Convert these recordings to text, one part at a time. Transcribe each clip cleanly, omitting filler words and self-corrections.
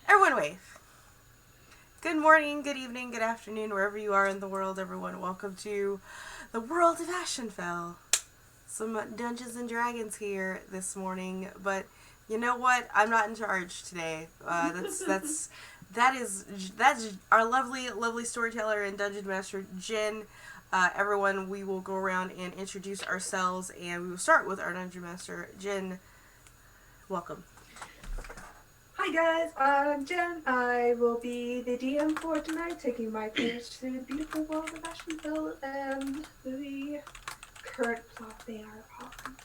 Everyone wave. Good morning, good evening, good afternoon, wherever you are in the world, everyone. Welcome to the world of Ashenfell. Some Dungeons and Dragons here this morning, but you know what? I'm not in charge today. That's our lovely storyteller and dungeon master, Jen. Everyone, we will go around and introduce ourselves, and we will start with our dungeon master, Jen. Welcome. Hi guys, I'm Jen. I will be the DM for tonight, taking my players to the beautiful world of Ashenfell and the current plot they are on.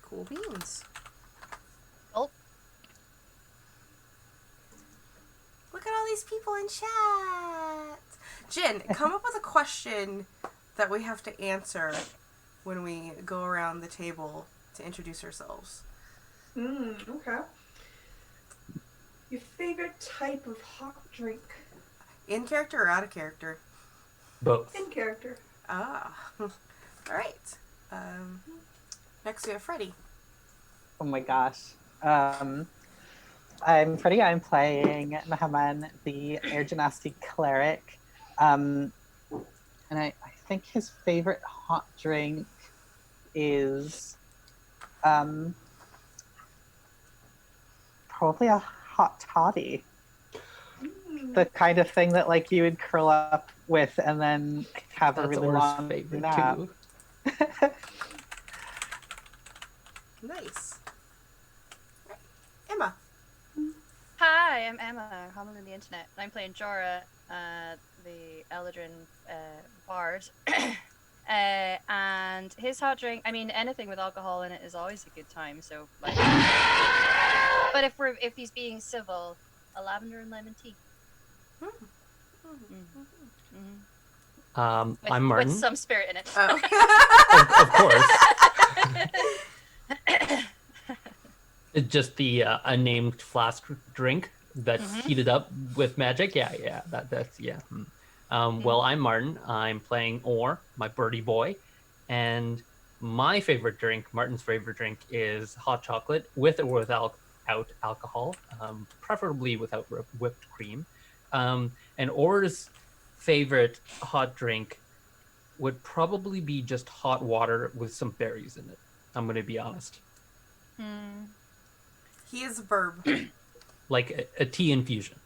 Cool beans. Oh. Look at all these people in chat. Jen, come up with a question that we have to answer when we go around the table to introduce ourselves. Okay. Your favorite type of hot drink? In character or out of character? Both. In character. Ah. Alright. Next we have Freddie. Oh my gosh. I'm Freddie. I'm playing Nahaman, the air genasi cleric. And I think his favorite hot drink is probably a hot toddy. The kind of thing that like you would curl up with and then have a really long favorite nap. too. Nice. Emma. Hi, I'm Emma, common in the internet. I'm playing Jorah, the Eladrin bard. And his hot drink, I mean, anything with alcohol in it is always a good time. So, like, but if he's being civil, a lavender and lemon tea. I'm Martin. With some spirit in it. Oh. Of course. It's just the unnamed flask drink that's heated up with magic. Yeah. That's. Well, I'm Martin. I'm playing Orr, my birdie boy, and my favorite drink, Martin's favorite drink, is hot chocolate with or without alcohol, preferably without whipped cream. And Orr's favorite hot drink would probably be just hot water with some berries in it. I'm going to be honest. He is a burb. Like a tea infusion.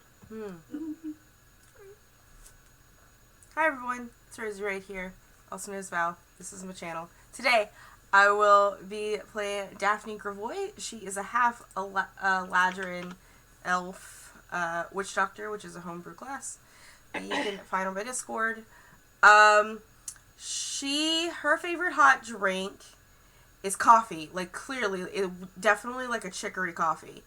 Hi everyone, it's Rosie right here, also known as Val. This is my channel. Today, I will be playing Daphne Gravoy. She is a half Ladrin elf witch doctor, which is a homebrew class that you can find on my Discord. Her favorite hot drink is coffee. Like, clearly, definitely like a chicory coffee.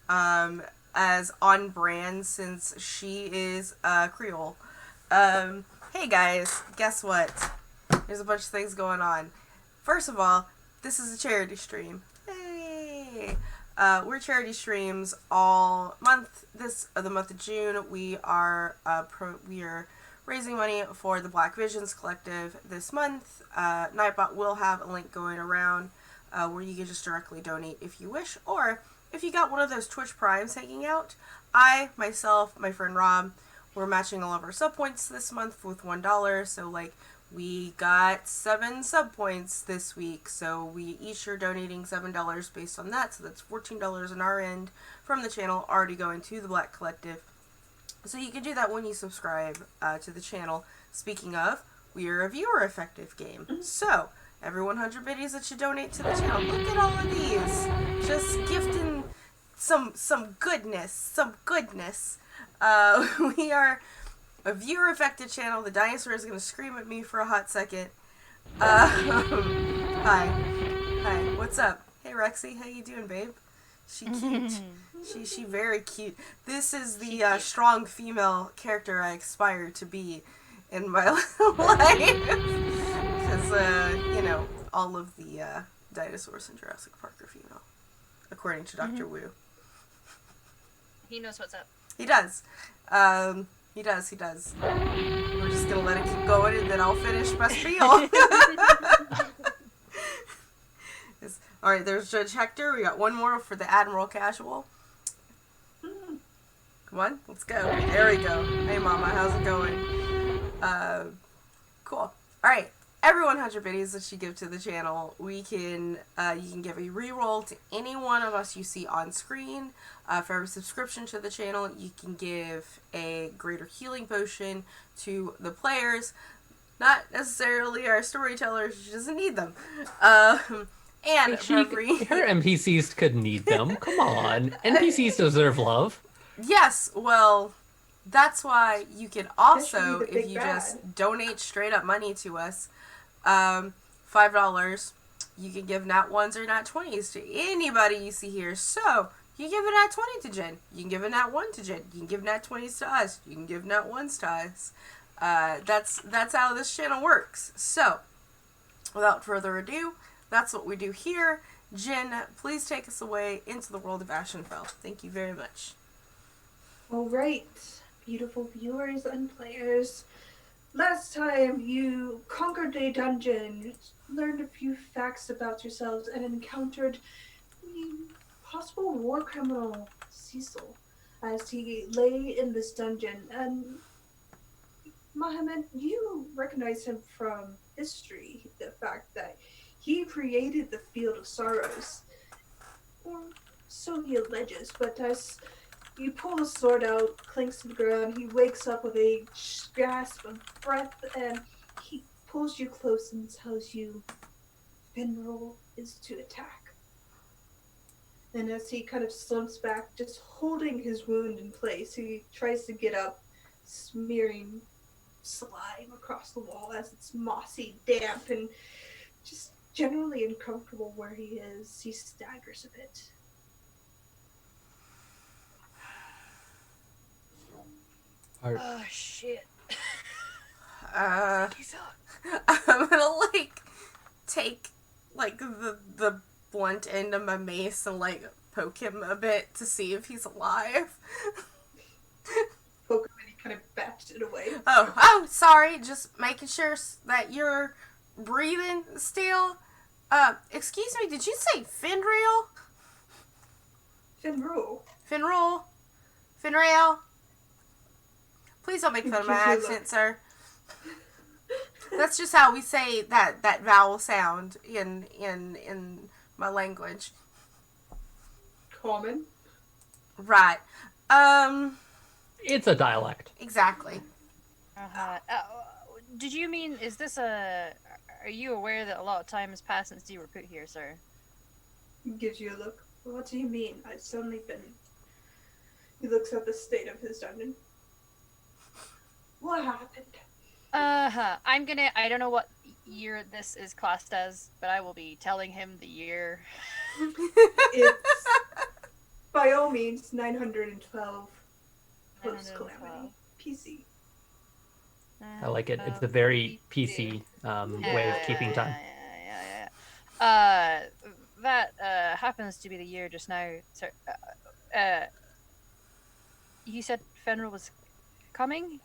As on brand since she is Creole. Hey guys, guess what? There's a bunch of things going on. First of all, this is a charity stream. Hey! We're charity streams all month. The month of June, we are raising money for the Black Visions Collective this month. Nightbot will have a link going around where you can just directly donate if you wish, or if you got one of those Twitch Primes hanging out. I, myself, my friend Rob, we're matching all of our sub points this month with $1. So, like, we got 7 sub points this week. So we each are donating $7 based on that. So that's $14 on our end from the channel already going to the Black Collective. So you can do that when you subscribe to the channel. Speaking of, we are a viewer effective game. So every 100 biddies that you donate to the channel, look at all of these. Just gifting some goodness. We are a viewer-affected channel. The dinosaur is going to scream at me for a hot second. Hi. What's up? Hey, Rexy. How you doing, babe? She cute. she very cute. This is the strong female character I aspire to be in my life. Because, all of the dinosaurs in Jurassic Park are female. According to Dr. Wu. He knows what's up. He does. He does. We're just gonna let it keep going and then I'll finish my spiel. Alright, there's Judge Hector. We got one more for the Admiral Casual. Come on, let's go. There we go. Hey, Mama, how's it going? Cool. All right. Every 100 biddies that you give to the channel, you can give a reroll to any one of us you see on screen. For every subscription to the channel, you can give a greater healing potion to the players. Not necessarily our storytellers, she doesn't need them. And for every... Her NPCs could need them. Come on. NPCs deserve love. Yes, well, that's why you can also, Especially the if big you bad. just donate straight up money to us, $5, you can give nat 1s or nat 20s to anybody you see here. So, you can give a nat 20 to Jen. You can give a nat 1 to Jen. You can give nat 20s to us. You can give nat 1s to us. That's how this channel works. So, without further ado, that's what we do here. Jen, please take us away into the world of Ashenfell. Thank you very much. All right, beautiful viewers and players. Last time you conquered a dungeon, learned a few facts about yourselves, and encountered the possible war criminal Cecil as he lay in this dungeon. And Mohammed, you recognize him from history, the fact that he created the Field of Sorrows. Or so he alleges, but as you pull the sword out, clinks to the ground, he wakes up with a gasp of breath, and he pulls you close and tells you Finral is to attack. And as he kind of slumps back, just holding his wound in place, he tries to get up, smearing slime across the wall as it's mossy, damp, and just generally uncomfortable where he is. He staggers a bit. Oh shit. I'm gonna take the blunt end of my mace and poke him a bit to see if he's alive. Poke him and he kind of bats it away. Oh, sorry, just making sure that you're breathing still. Excuse me, did you say Finrail? Finrail? Please don't make fun of my accent, sir. That's just how we say that vowel sound in my language. Common. Right. It's a dialect. Exactly. Did you mean, is this a... Are you aware that a lot of time has passed since you were put here, sir? Gives you a look. What do you mean? I've suddenly been... He looks at the state of his dungeon. What happened? I don't know what year this is classed as, but I will be telling him the year. It's, by all means, 912 post-calamity. PC. I like it. It's a very PC way of keeping time. That happens to be the year just now. Sir, you said Fenrir was coming?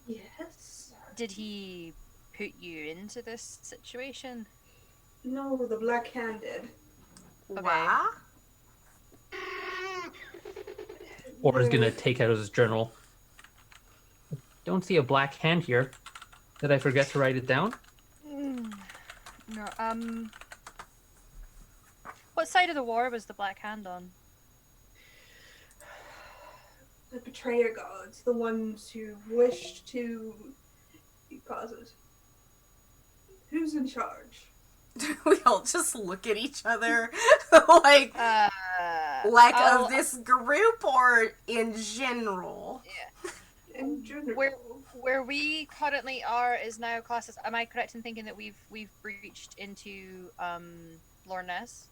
Yes? Did he put you into this situation? No, the Black Hand did. Wow. Or is gonna take out his journal. Don't see a black hand here. Did I forget to write it down? No, what side of the war was the Black Hand on? The betrayer gods, the ones who wished to cause it. Who's in charge? We all just look at each other of this group or in general? Yeah. In general. Where we currently are is now classed as... Am I correct in thinking that we've breached into Lorness?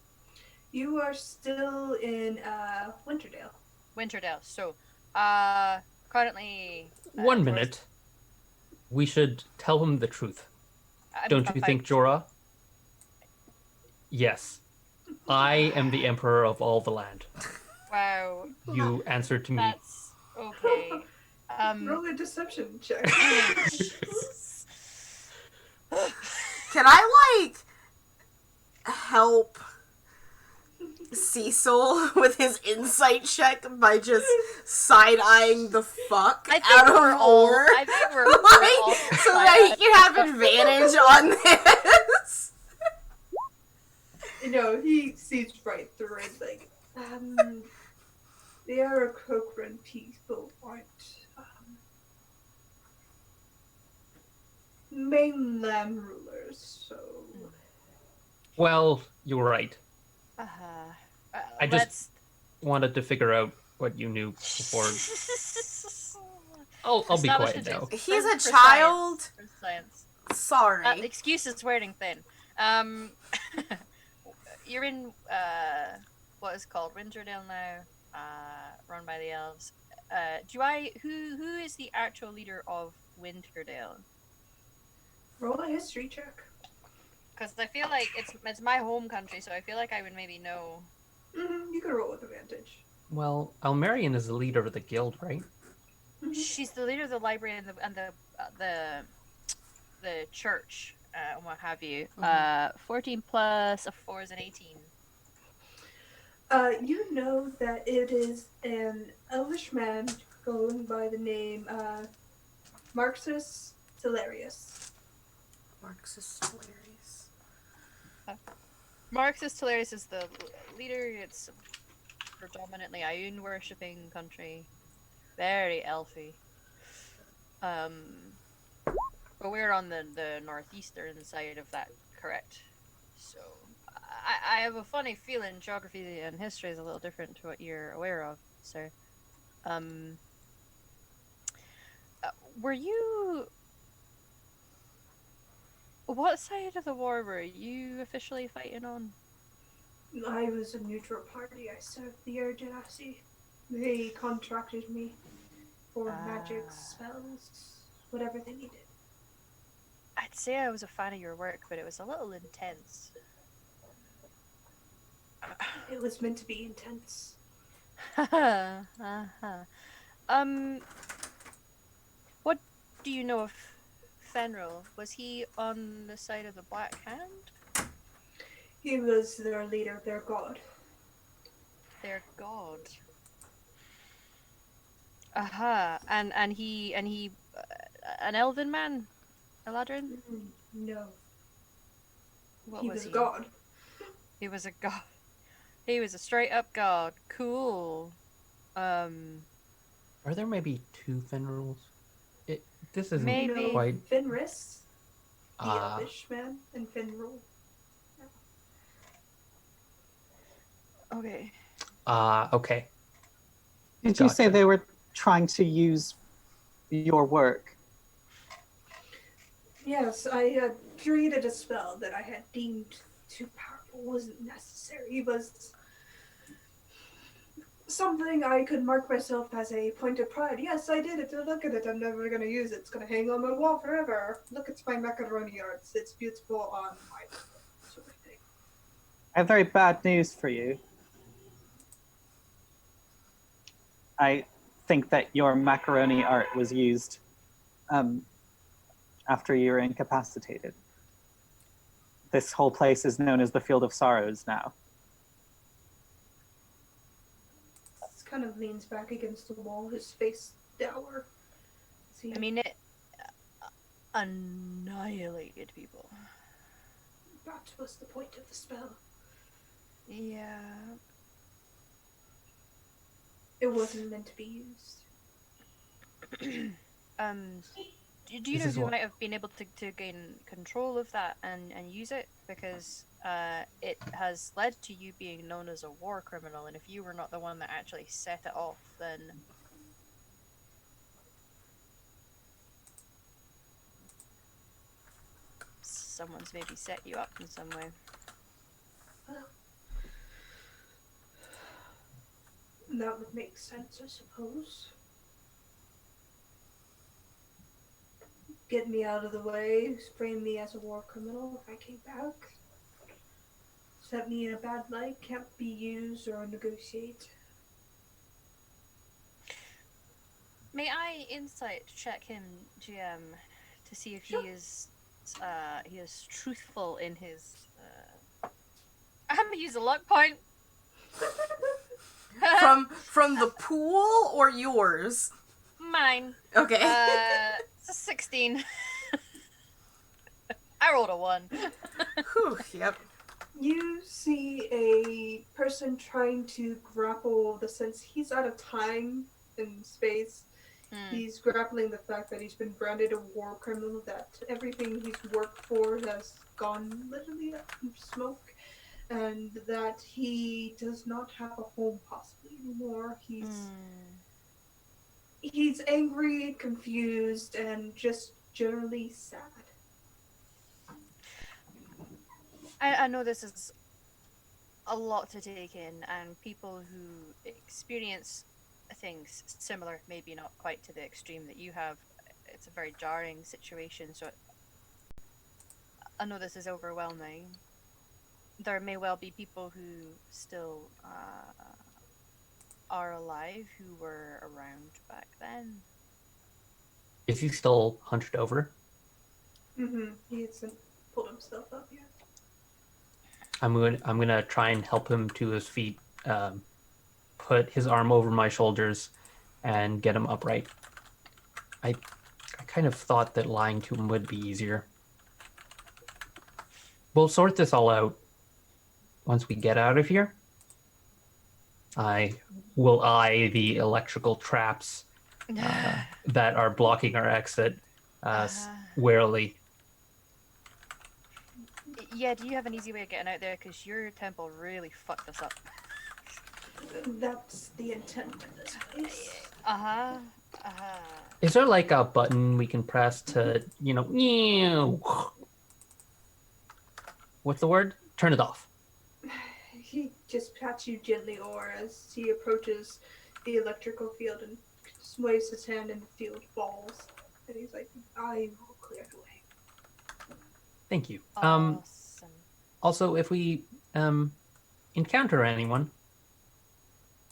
You are still in Winterdale. Winterdale. So, currently... 1 minute. We should tell him the truth. Don't you think, Jorah? Yes. I am the emperor of all the land. Wow. You answered to me. That's okay. Roll a deception check. Can I help Cecil with his insight check by just side-eyeing the fuck I think out of we're all. Moore. I think we're all. Like, so that he can have advantage on this. He sees right through it, like, the Aarakocran people aren't mainland rulers, so Well, you're right. I just Let's. wanted to figure out what you knew before. I'll be Establish quiet it now. He's a for child. Science. For science. Sorry. Excuse is wearing thin. You're in what is called Winterdale now, run by the elves. Who is the actual leader of Winterdale? roll a history check. Because I feel like it's my home country, so I feel like I would maybe know. You can roll with advantage. Well, Almerian is the leader of the guild, right? She's the leader of the library and the church, and what have you. 14 plus a 4 is an 18. You know that it is an elvish man going by the name Marxus Talarius. Marxist hilarious. Marxus Talarius is the leader. It's predominantly Ioun worshipping country. Very elfy. But we're on the northeastern side of that, correct? So I have a funny feeling geography and history is a little different to what you're aware of, sir. Were you? What side of the war were you officially fighting on? I was a neutral party. I served the Urgenasi. They contracted me for magic, spells, whatever they needed. I'd say I was a fan of your work, but it was a little intense. It was meant to be intense. What do you know of Fenrir? Was he on the side of the Black Hand? He was their leader, their god. Their god. Aha. And he an elven man? Eladrin? No. What He was was he? a god. He was a god. He was a straight up god. Cool. Are there maybe two Fenrils? This isn't Maybe. quite. Fenris, the Ah. elvish man, and Fenrir. Okay. Okay. Did you say Gotcha. they were trying to use your work? Yes, I had created a spell that I had deemed too powerful, wasn't necessary. It was something I could mark myself as a point of pride. Yes, I did it. Look at it. I'm never going to use it. It's going to hang on my wall forever. Look, it's my macaroni arts. It's beautiful on my sort of thing. I have very bad news for you. I think that your macaroni art was used after you were incapacitated. This whole place is known as the Field of Sorrows now. This kind of leans back against the wall, his face dour. I mean, it annihilated people. That was the point of the spell. Yeah. It wasn't meant to be used. Do you This know is who what- might have been able to gain control of that and use it? Because it has led to you being known as a war criminal, and if you were not the one that actually set it off, then someone's maybe set you up in some way. That would make sense, I suppose. Get me out of the way, frame me as a war criminal if I came back. Set me in a bad light, can't be used or negotiate. May I insight check him, GM, to see if Sure. he is truthful in his. I'm gonna use a luck point. From the pool or yours? Mine. Okay. It's a 16. I rolled a 1. Whew, yep. You see a person trying to grapple the sense he's out of time and space. He's grappling the fact that he's been branded a war criminal, that everything he's worked for has gone literally up in smoke, and that he does not have a home possibly anymore. He's angry, confused, and just generally sad. I know this is a lot to take in, and people who experience things similar, maybe not quite to the extreme that you have, it's a very jarring situation. So I know this is overwhelming. There may well be people who still are alive who were around back then. Is he still hunched over? He hasn't pulled himself up yet. I'm gonna try and help him to his feet, put his arm over my shoulders, and get him upright. I kind of thought that lying to him would be easier. We'll sort this all out once we get out of here. I will eye the electrical traps that are blocking our exit warily. Yeah, do you have an easy way of getting out there? Because your temple really fucked us up. That's the intent of this place. Is there like a button we can press to, what's the word? Turn it off. He just pats you gently, or as he approaches the electrical field and waves his hand and the field falls. And he's like, I will clear the way. Thank you. Awesome. Also, if we encounter anyone,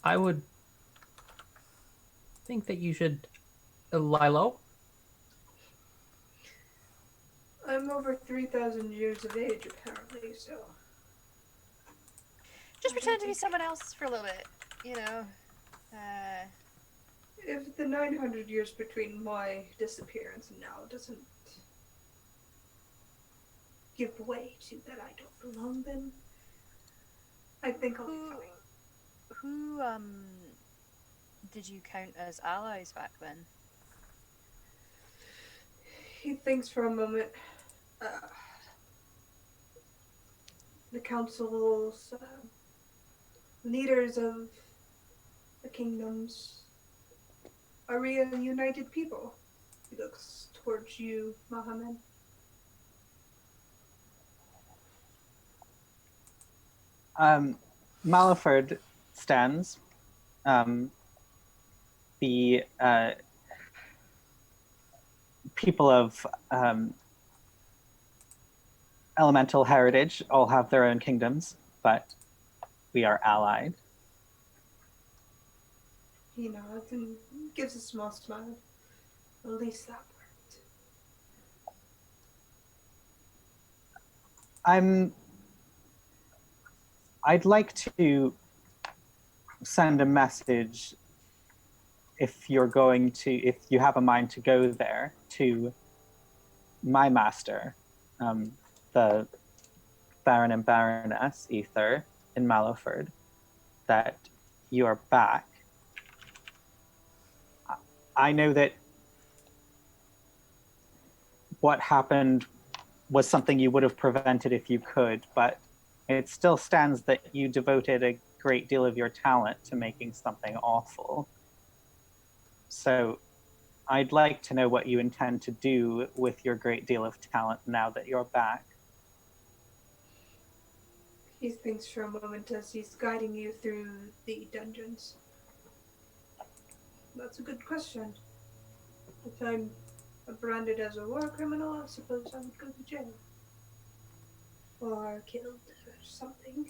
I would think that you should lie low. I'm over 3,000 years of age, apparently, so... Just pretend to be someone else for a little bit, you know. If the 900 years between my disappearance and now doesn't give way to that I don't belong, then I think I'll be fine. Who did you count as allies back then? He thinks for a moment. The councils, leaders of the kingdoms, are we a united people? He looks towards you, Mohammed. Maliford stands. The people of elemental heritage all have their own kingdoms, but we are allied. He nods and gives a small smile. At least that worked. I'd like to send a message if you have a mind to go there, to my master, the Baron and Baroness Ether in Maliford, that you are back. I know that what happened was something you would have prevented if you could, but it still stands that you devoted a great deal of your talent to making something awful. So I'd like to know what you intend to do with your great deal of talent now that you're back. He thinks for a moment as he's guiding you through the dungeons. That's a good question. If I'm branded as a war criminal, I suppose I would go to jail. Or killed or something.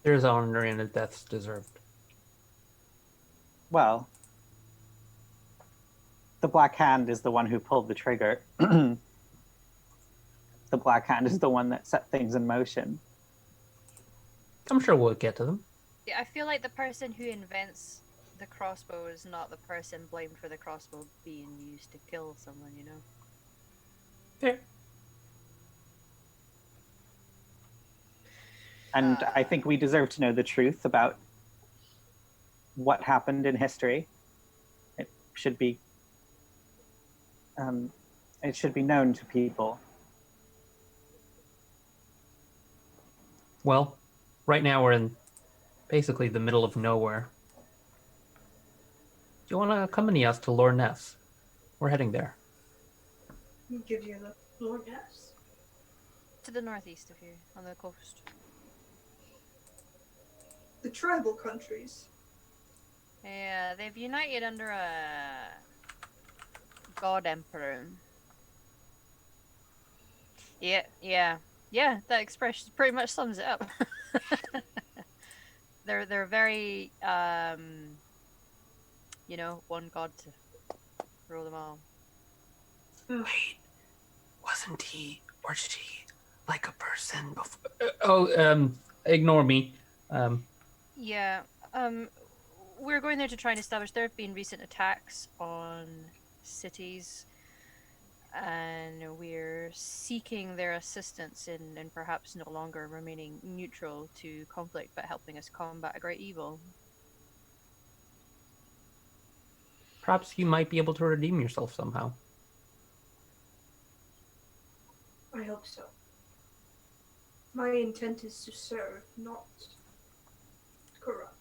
There's honor in a death's deserved. Well, the Black Hand is the one who pulled the trigger. the Black Hand is the one that set things in motion. I'm sure we'll get to them. Yeah, I feel like the person who invents the crossbow is not the person blamed for the crossbow being used to kill someone, you know? Fair. And I think we deserve to know the truth about what happened in history. It should be known to people. Well, right now we're in basically the middle of nowhere. Do you want to accompany us to Lord Ness? We're heading there. Give you the Lord Ness. To the northeast of here, on the coast. The tribal countries. Yeah, they've united under a god emperor. Yeah. That expression pretty much sums it up. They're very one god to rule them all. Wait, wasn't he or she like a person before? Ignore me. Yeah. We're going there to try and establish there have been recent attacks on cities, and we're seeking their assistance in perhaps no longer remaining neutral to conflict, but helping us combat a great evil. Perhaps you might be able to redeem yourself somehow. I hope so. My intent is to serve, not corrupt.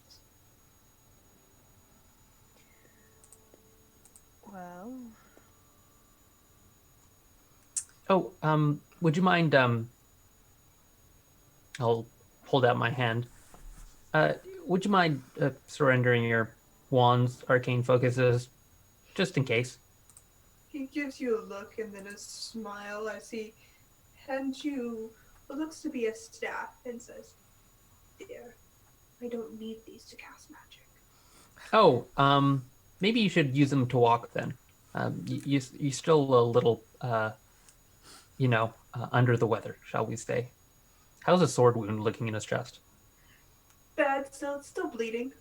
Well, Oh, would you mind, I'll hold out my hand. Would you mind surrendering your wands, arcane focuses, just in case? He gives you a look and then a smile as he hands you what looks to be a staff and says, "Dear, I don't need these to cast magic." Oh, maybe you should use them to walk then. You're still a little, under the weather, shall we say. How's a sword wound looking in his chest? Bad, still, it's still bleeding.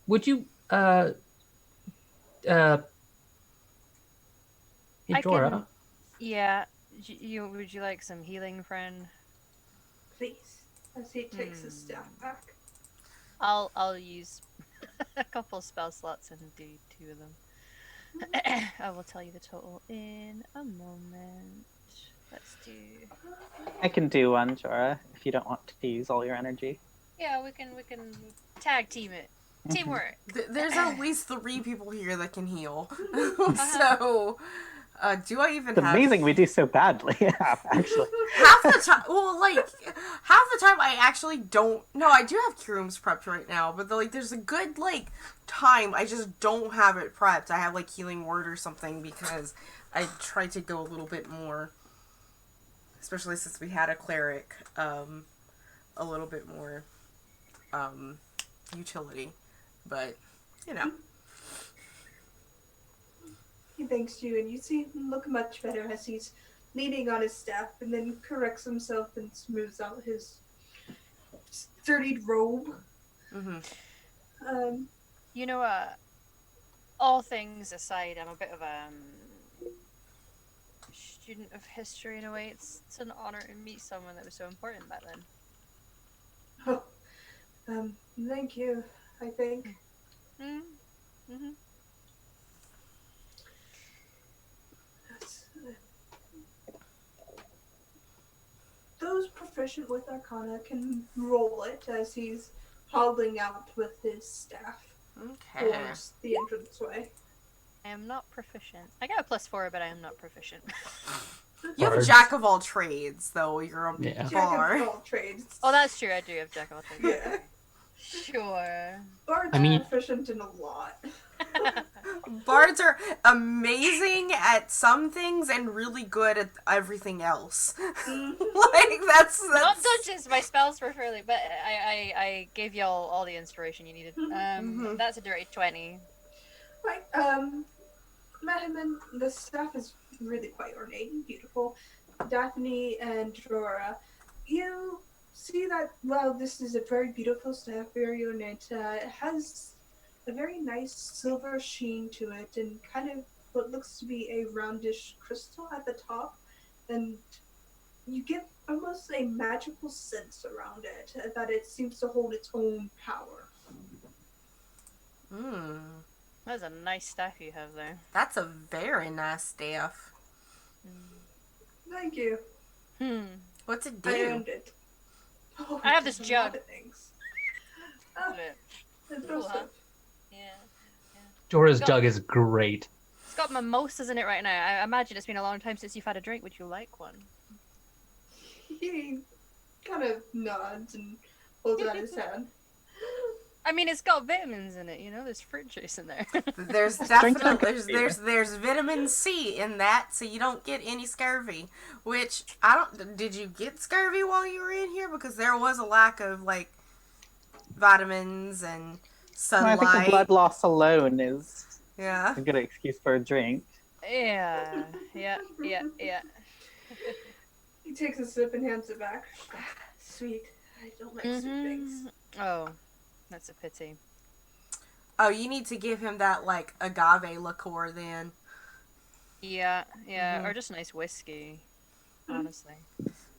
Would you, I Dora? can. Yeah. Would you like some healing, friend? Please, as he takes his staff back. I'll use a couple spell slots and do 2 of them. I will tell you the total in a moment. Let's do. I can do one, Jorah, if you don't want to use all your energy. Yeah, we can tag team it. Teamwork. There's at least 3 people here that can heal. So, do I even It's have... amazing we do so badly, actually. Half the time, half the time I actually don't. No, I do have cure rooms prepped right now, but there's a good time I just don't have it prepped. I have healing word or something because I tried to go a little bit more, especially since we had a cleric, a little bit more utility, but He thanks you, and you see him look much better as he's leaning on his staff and then corrects himself and smooths out his sturdied robe. Mm-hmm. All things aside, I'm a bit of a student of history in a way. It's an honor to meet someone that was so important back then. Oh, thank you, I think. Mm-hmm. Those proficient with Arcana can roll it as he's hobbling out with his staff Okay. towards the entranceway. I am not proficient. I got a +4, but I am not proficient. You have a Bards. jack of all trades, though. You're a Yeah. Jack bard. of all trades. Oh, that's true. I do have jack of all trades. Yeah. Sure. Bards I mean- are proficient in a lot. Bards are amazing at some things and really good at everything else. That's Not just my spells were fairly, but I gave y'all all the inspiration you needed. Mhm. That's a dirty 20. Right, met him and the staff is really quite ornate and beautiful. Daphne and Drora, you see that, well, this is a very beautiful staff, very ornate. It has a very nice silver sheen to it and kind of what looks to be a roundish crystal at the top. And you get almost a magical sense around it, that it seems to hold its own power. Hmm. That's a nice staff you have there. That's a very nice staff. Thank you. What's it I do? earned it. Oh, I have it this does a jug. lot of things. Oh, Cool, huh? impressive. Yeah. Dora's Got- jug is great. It's got mimosas in it right now. I imagine it's been a long time since you've had a drink. Would you like one? He kind of nods and holds out his hand. I mean, it's got vitamins in it. You know, there's fruit juice in there. There's drink definitely some there's vitamin C in that, so you don't get any scurvy. Which I don't. Did you get scurvy while you were in here? Because there was a lack of like vitamins and I sunlight. think the blood loss alone is Yeah. a good excuse for a drink. Yeah. He takes a sip and hands it back. Sweet. I don't like sweet things. Oh, that's a pity. Oh, you need to give him that like agave liqueur then. Yeah, Mhm. or just nice whiskey. Honestly.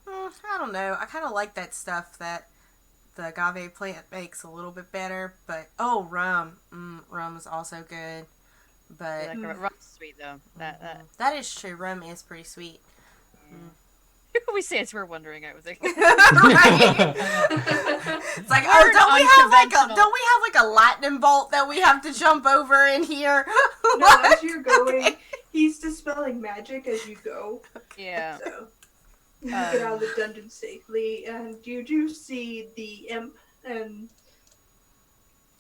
I don't know. I kind of like that stuff that the agave plant makes a little bit better. But oh, rum. Rum is also good. But Like rum's sweet though. that is true. Rum is pretty sweet. We say as we're wondering. I was like, Right? It's like, oh, We're don't we have unconventional. a lightning bolt that we have to jump over in here? No, as you're going, he's dispelling magic as you go. yeah. So you get out of the dungeon safely, and you do see the imp, and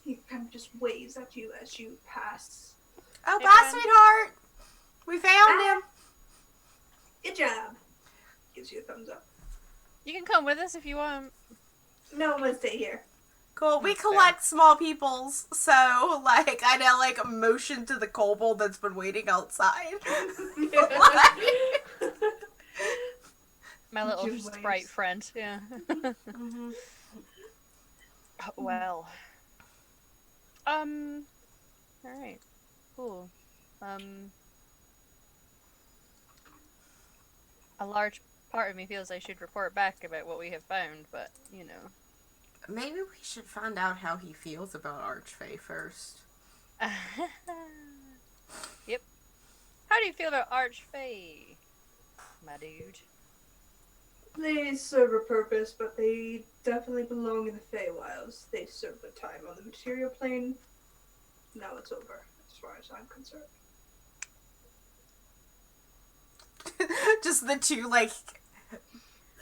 he kind of just waves at you as you pass. Oh, Hey, bye, friend. sweetheart. We found him. Good job. Gives you a thumbs up. You can come with us if you want. No, I'm gonna stay here. Cool. We That's fair. collect small peoples, so like I know like motion to the kobold that's been waiting outside. My little Just sprite waves. friend. Yeah. Mhm. Well. All right. Cool. A large part of me feels I should report back about what we have found, but you know. Maybe we should find out how he feels about Archfey first. Yep. How do you feel about Archfey, my dude? They serve a purpose, but they definitely belong in the Feywilds. They served their time on the material plane. Now it's over, as far as I'm concerned. Just the two like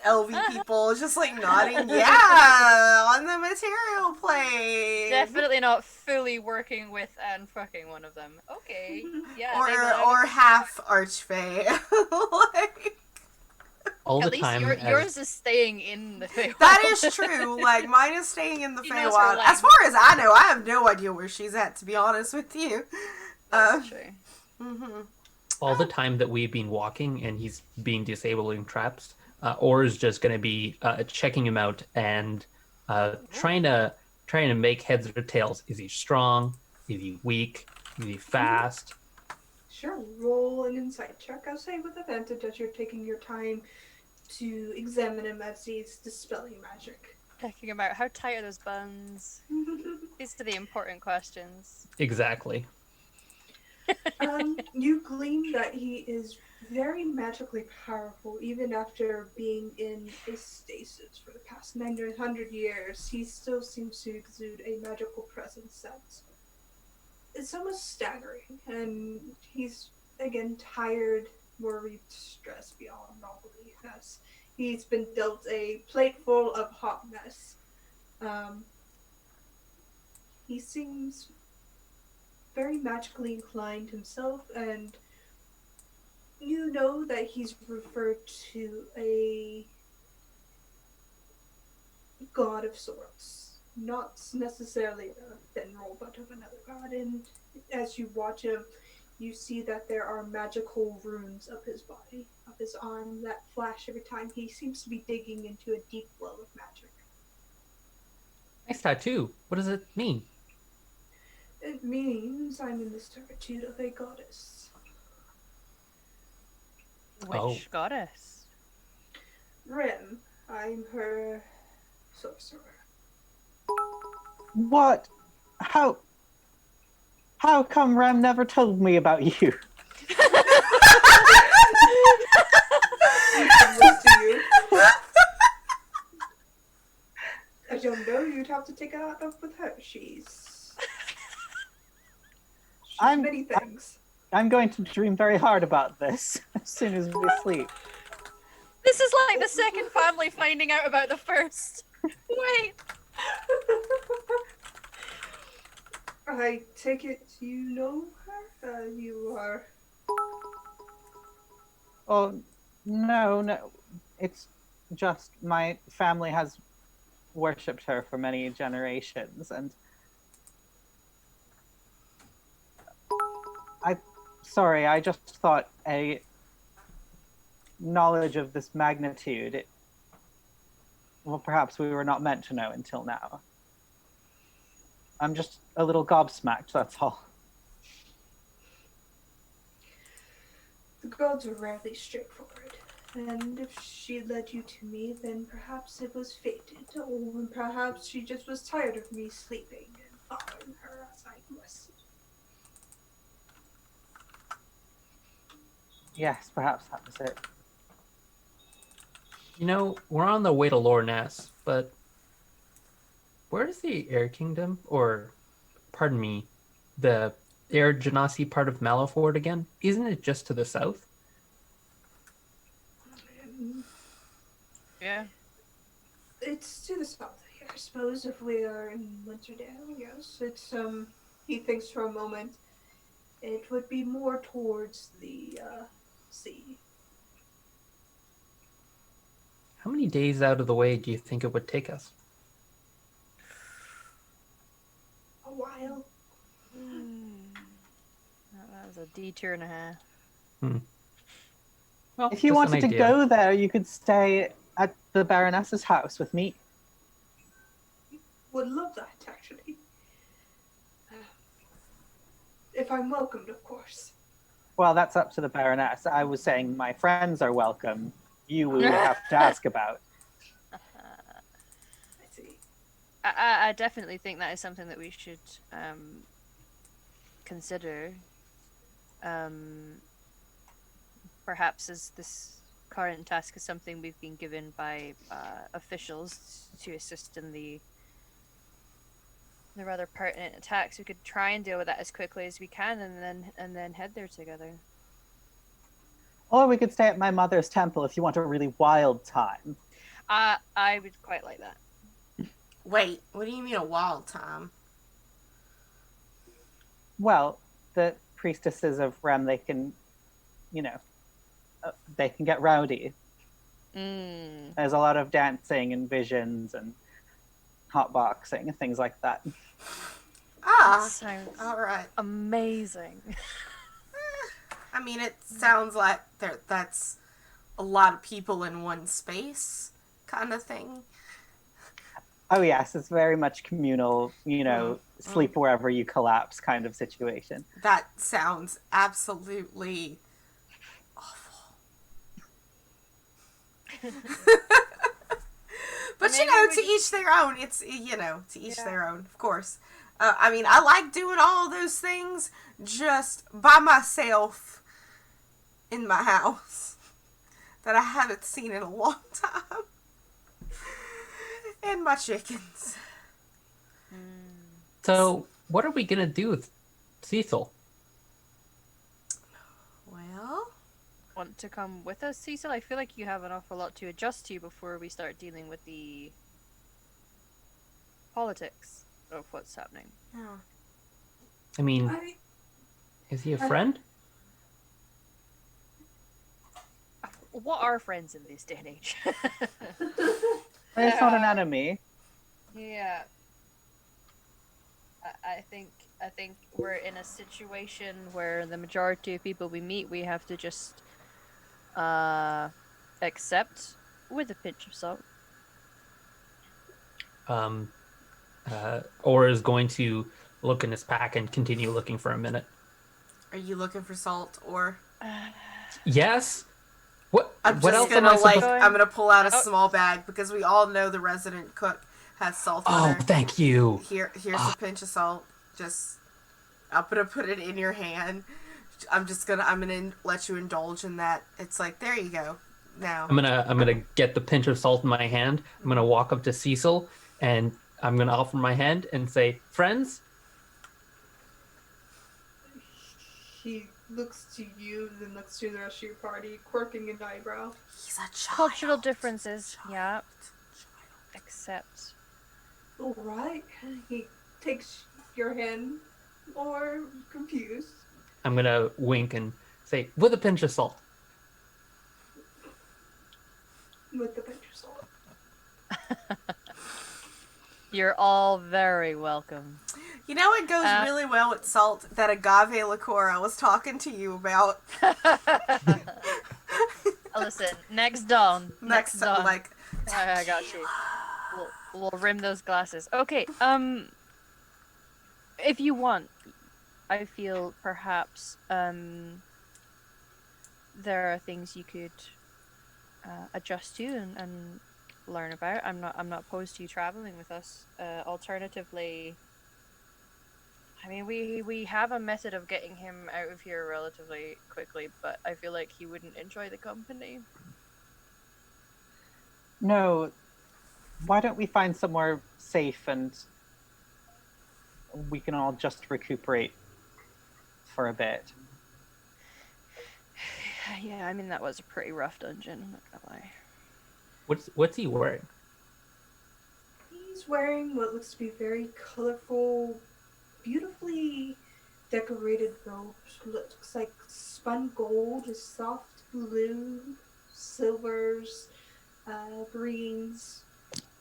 LV people just like nodding, yeah, on the material plane. Definitely not fully working with and fucking one of them. Okay. Yeah. they belong- Or half Archfey. Like, All At the least time. yours is staying in the Feywild. that is true. Like mine is staying in the She knows her Feywild. lane. As far as I know, I have no idea where she's at. To be honest with you. That's true. Mhm. All the time that we've been walking and he's being disabling traps, Or's just going to be checking him out and trying to make heads or tails. Is he strong? Is he weak? Is he fast? Sure, roll an insight check. I'll say with advantage as you're taking your time to examine him as he's dispelling magic. Checking about how tight are those buns? These are the important questions. Exactly. You glean that he is very magically powerful, even after being in a stasis for the past 900 years. He still seems to exude a magical presence that's it's almost staggering, and he's again tired, worried, stressed beyond all belief as he's been dealt a plate full of hot mess. He seems very magically inclined himself, and you know that he's referred to a god of sorts, not necessarily a Finral, but of another god. And as you watch him, you see that there are magical runes up his body, up his arm, that flash every time he seems to be digging into a deep well of magic. Nice tattoo. What does it mean? It means I'm in the servitude of a goddess. Which Oh. goddess? Rim, I'm her sorcerer. What? How come Rem never told me about you? Looks to you. I don't know. You'd have to take it out up with her. She's I'm- many things. I'm going to dream very hard about this as soon as we sleep. This is like the second family finding out about the first. Wait. I take it you know her? You are. Oh, no. It's just my family has worshipped her for many generations, and I just thought a knowledge of this magnitude, well, perhaps we were not meant to know until now. I'm just a little gobsmacked, that's all. The gods are rarely straightforward. And if she led you to me, then perhaps it was fated, or perhaps she just was tired of me sleeping and following her as I rested. Yes, perhaps that was it. You know, we're on the way to Lore Ness, but where's the Air Kingdom? Or, pardon me, the Air Genasi part of Maliford again? Isn't it just to the south? Yeah. It's to the south, I suppose, if we are in Winterdale, yes. It's, he thinks for a moment. It would be more towards the, sea. How many days out of the way do you think it would take us? A while. That was a detour and a half. Well, If you just an wanted to idea. go there, you could stay at the Baroness's house with me. Would love that, actually. If I'm welcomed, of course. Well, that's up to the Baroness. I was saying my friends are welcome. You we would have to ask about. I see. I definitely think that is something that we should consider. Perhaps as this current task is something we've been given by officials to assist in the rather pertinent attacks, we could try and deal with that as quickly as we can, and then head there together. Or we could stay at my mother's temple if you want a really wild time. I would quite like that. Wait, what do you mean a wild time? Well, the priestesses of Rem, they can, they can get rowdy. There's a lot of dancing and visions and hotboxing and things like that. Ah, Sounds all right. amazing. I mean, it sounds like that's a lot of people in one space kind of thing. Oh yes, it's very much communal, sleep wherever you collapse kind of situation. That sounds absolutely awful. But Maybe to each their own. It's to each their own, of course. I mean, I like doing all those things just by myself in my house that I haven't seen in a long time. And my chickens. So, what are we gonna do with Cecil? Well, Want to come with us, Cecil? I feel like you have an awful lot to adjust to before we start dealing with the politics of what's happening. yeah. I mean, I is he a friend? What are friends in this day and age? It's not an enemy. Yeah. I think we're in a situation where the majority of people we meet, we have to just accept with a pinch of salt. Um, or is going to look in his pack and continue looking for a minute. Are you looking for salt or? Yes. What? I'm What just else am gonna I supposed? I'm gonna pull out a Oh. small bag because we all know the resident cook has salt on Oh, her. thank you. Here's a pinch of salt. Just I'm gonna put it in your hand. I'm gonna let you indulge in that. It's like there you go. Now I'm gonna get the pinch of salt in my hand. I'm gonna walk up to Cecil and I'm gonna offer my hand and say, "Friends." He looks to you, then looks to the rest of your party, quirking an eyebrow. he's a child. Cultural differences, yeah. Accept. All right. He takes your hand, more confused. I'm gonna wink and say, "With a pinch of salt." With the pinch of salt. You're all very welcome. You know it goes really well with salt. That agave liqueur I was talking to you about. Listen, next dawn. Next time, dawn. like I got you. We'll rim those glasses. Okay, if you want, I feel perhaps there are things you could adjust to and learn about. I'm not opposed to you traveling with us. Alternatively, I mean, we have a method of getting him out of here relatively quickly, but I feel like he wouldn't enjoy the company. No, why don't we find somewhere safe and we can all just recuperate for a bit? Yeah, I mean that was a pretty rough dungeon. I'm not gonna lie. What's he wearing? He's wearing what looks to be very colorful, beautifully decorated robes. Looks like spun gold, a soft blue, silvers, greens.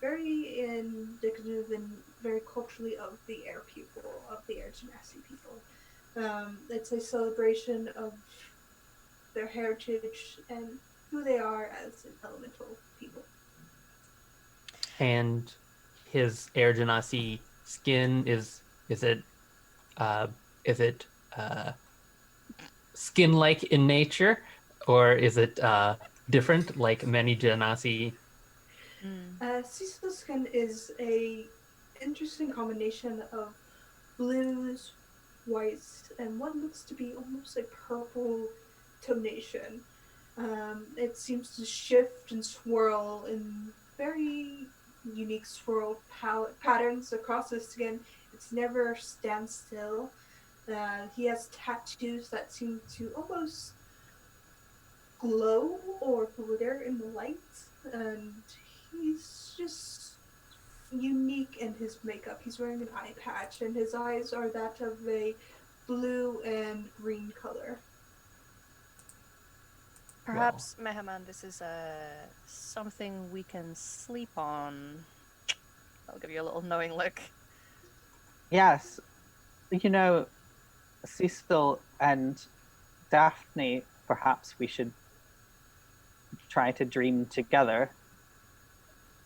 Very indicative and very culturally of the air people, of the air genasi people. It's a celebration of their heritage and who they are as an elemental people. And his Air Genasi skin is it skin-like in nature, or is it different like many Genasi? Cecil's skin is a interesting combination of blues, whites, and what looks to be almost a purple tonation. It seems to shift and swirl in very unique swirl patterns across his skin. It's never stand still. He has tattoos that seem to almost glow or glitter in the light, and he's just unique in his makeup. He's wearing an eye patch, and his eyes are that of a blue and green color. Perhaps, Mehaman, this is something we can sleep on. I'll give you a little knowing look. Yes, you know, Cecil and Daphne, perhaps we should try to dream together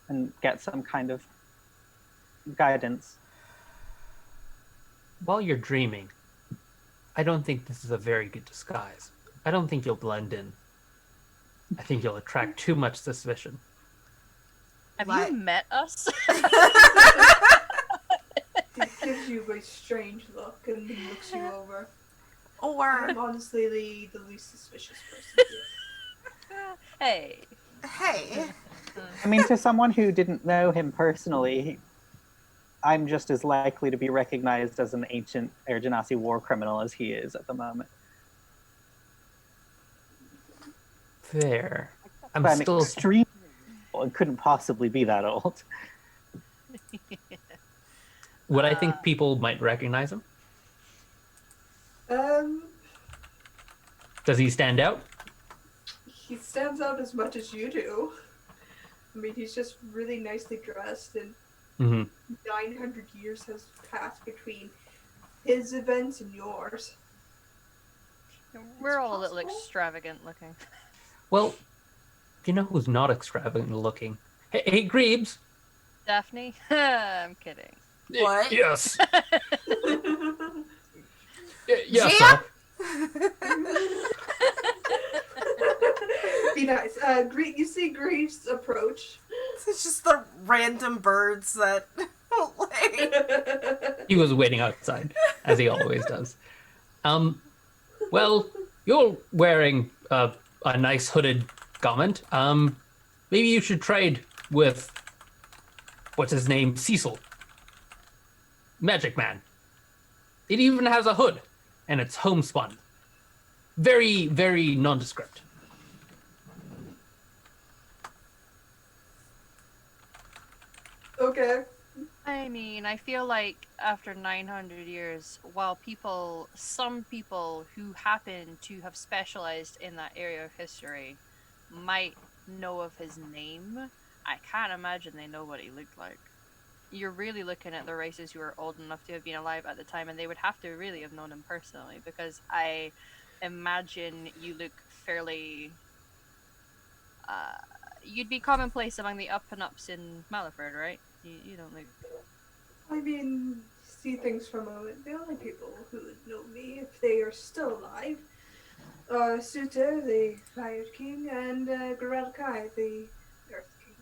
and get some kind of guidance. While you're dreaming, I don't think this is a very good disguise. I don't think you'll blend in. I think you'll attract too much suspicion. Have What? you met us? He gives you a strange look and he looks you over. or I'm honestly the least suspicious person here. Hey. hey, I mean, to someone who didn't know him personally, I'm just as likely to be recognized as an ancient Air Genasi war criminal as he is at the moment. There. I'm But still extremely old and couldn't possibly be that old. Would I think people might recognize him? Does he stand out? He stands out as much as you do. I mean, he's just really nicely dressed, and Mm-hmm. 900 years has passed between his events and yours. We're all a little possible. extravagant looking. Well, you know who's not extravagant looking? Hey, Greebs. Daphne? I'm kidding. What? Yes. Yes, Jam? sir. Be nice. You see Greaves approach. It's just the random birds that like, He was waiting outside, as he always does. Well, you're wearing a nice hooded garment. Maybe you should trade with what's his name, Cecil, Magic Man. It even has a hood, and it's homespun. Very, very nondescript. Okay. I mean, I feel like after 900 years, while some people who happen to have specialized in that area of history might know of his name, I can't imagine they know what he looked like. You're really looking at the races who are old enough to have been alive at the time, and they would have to really have known him personally, because I imagine you look fairly... you'd be commonplace among the up and ups in Maliford, right? You don't look... I mean, see things for a moment. The only people who would know me if they are still alive are Suter, the Fire King, and Gorelkai, the Earth King.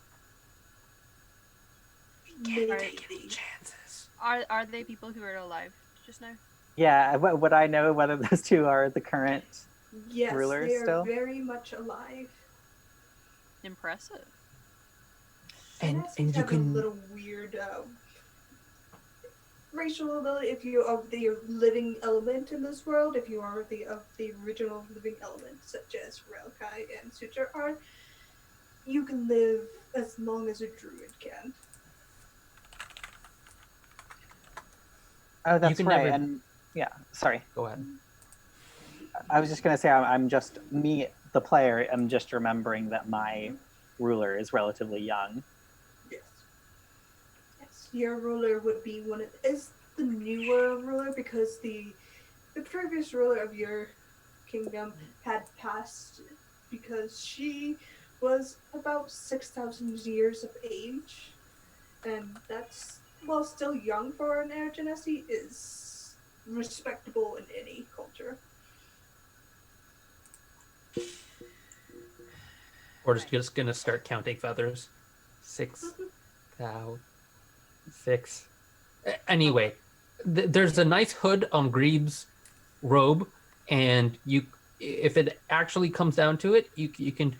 can't Maybe. take any chances. Are they people who are alive just now? Yeah, would I know whether those two are the current? Yes, Rulers they are still? very much alive. Impressive. And Yes, you have a can little weird racial ability. If you are the living element in this world, if you are of the original living element, such as Relkai and Suture are, you can live as long as a druid can. Oh, that's can right. never- And yeah, sorry. go ahead. I was just going to say, I'm just, me, the player, am just remembering that my ruler is relatively young. Yes. Yes. Your ruler would be is the newer ruler, because the previous ruler of your kingdom had passed, because she was about 6,000 years of age, and that's, while still young for an Air Genasi, is respectable in any culture. We're just gonna start counting feathers. 6,006. Anyway, there's a nice hood on Greeb's robe, and if it actually comes down to it, you can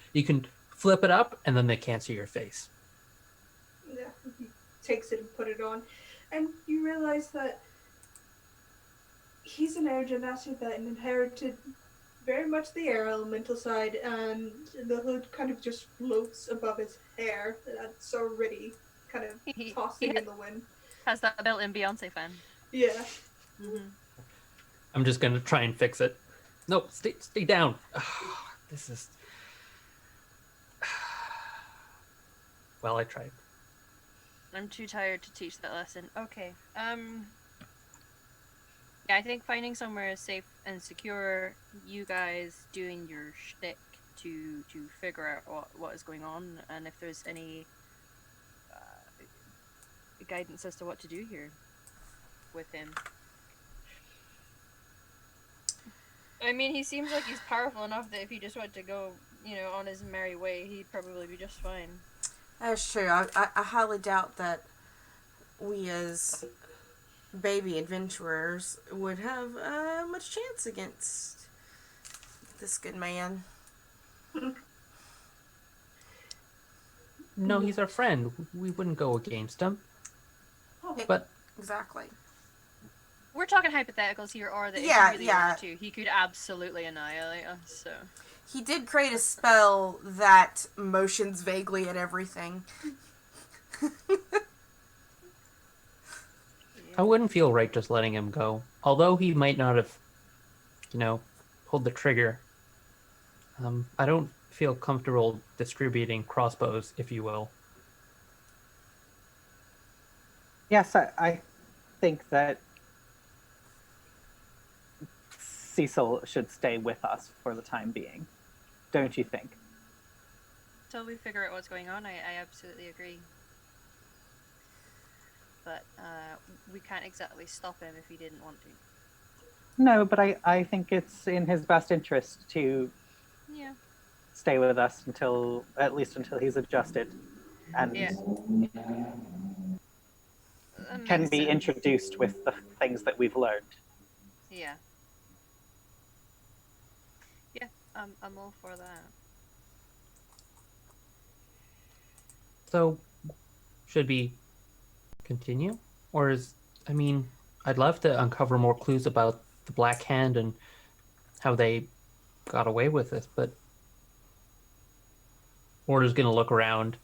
flip it up, and then they can't see your face. Yeah, he takes it and put it on, and you realize that he's an Air Genasi that inherited very much the air elemental side, and the hood kind of just floats above his hair. That's already kind of tossing in the wind. Has that built-in Beyonce fan. Yeah. Mm-hmm. I'm just gonna try and fix it. No, stay down. This is. Well, I tried. I'm too tired to teach that lesson. Okay. Yeah, I think finding somewhere safe and secure, you guys doing your shtick to figure out what is going on, and if there's any guidance as to what to do here with him. I mean, he seems like he's powerful enough that if he just went to go, on his merry way, he'd probably be just fine. That's true. I highly doubt that we as baby adventurers would have much chance against this good man. No, he's our friend. We wouldn't go against him. Oh, But Exactly. We're talking hypotheticals here, or that if Yeah, he really yeah. wanted to, he could absolutely annihilate us, so... He did create a spell that motions vaguely at everything. I wouldn't feel right just letting him go. Although he might not have, pulled the trigger. I don't feel comfortable distributing crossbows, if you will. Yes, I think that Cecil should stay with us for the time being. Don't you think? Till we figure out what's going on, I absolutely agree. But we can't exactly stop him if he didn't want to. No, but I think it's in his best interest to Yeah. stay with us until, at least until he's adjusted and Yeah. That can makes be sense. introduced with the things that we've learned. Yeah. Yeah, I'm all for that. So, should we continue? Or I mean, I'd love to uncover more clues about the Black Hand and how they got away with this, but Order's gonna look around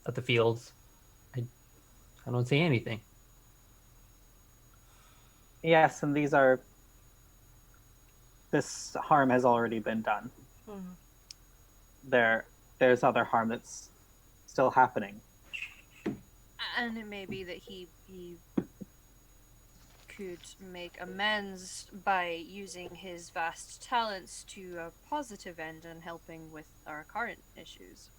at the fields. I don't see anything. Yes, and this harm has already been done. There's other harm that's still happening. And it may be that he could make amends by using his vast talents to a positive end and helping with our current issues.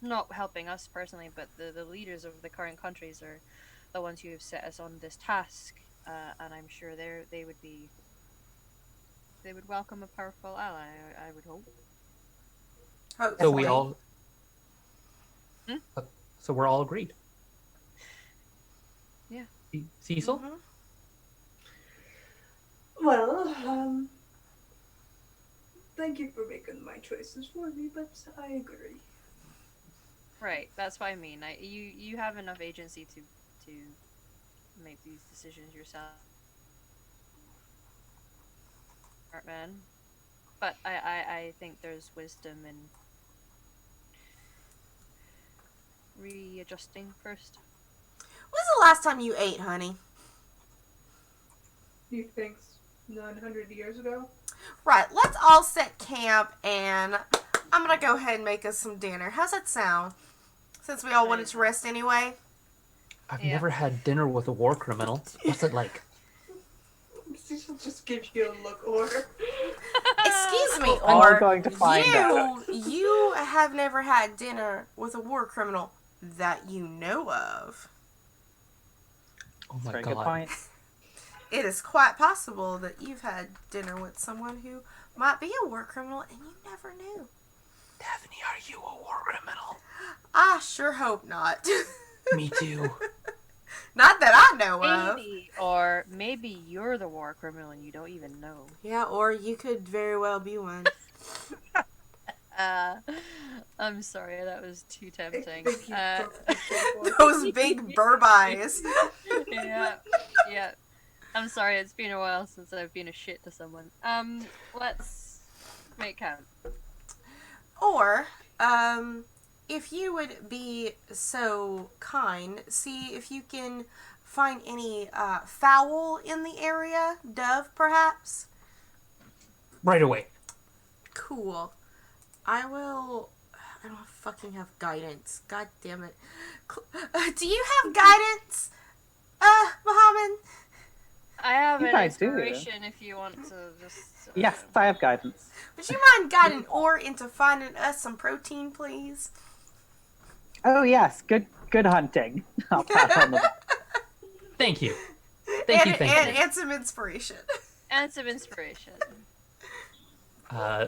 Not helping us personally, but the leaders of the current countries are the ones who have set us on this task, and I'm sure they would welcome a powerful ally. I would hope. So we Hopefully. all. Hmm? So we're all agreed. Yeah. Cecil? Mhm. Well, thank you for making my choices for me, but I agree. Right, that's what I mean. You have enough agency to make these decisions yourself, smart man. But I think there's wisdom in readjusting first. When's the last time you ate, honey? You think 900 years ago? Right, let's all set camp and I'm gonna go ahead and make us some dinner. How's that sound? Since we all wanted to rest anyway. I've Yeah. never had dinner with a war criminal. What's it like? Cecil just gives you a look, or Excuse me, All or going to find out. you have never had dinner with a war criminal that you know of. Oh my Very god. good point. It is quite possible that you've had dinner with someone who might be a war criminal and you never knew. Daphne, are you a war criminal? I sure hope not. Me too. Not that I know of. Maybe you're the war criminal and you don't even know. Yeah, or you could very well be one. I'm sorry, that was too tempting. Thank you for Those big burb eyes. yeah. I'm sorry, it's been a while since I've been a shit to someone. Let's make camp. Or, if you would be so kind, see if you can find any fowl in the area. Dove, perhaps? Right away. Cool. I don't fucking have guidance. God damn it. Do you have guidance, Mohammed? I have You an guys do. inspiration if you want to just... Yes, I have guidance. Would you mind guiding Or into finding us some protein, please? Oh yes, good hunting. I'll pat on the back. Thank you. Thank you. And some inspiration. And some inspiration.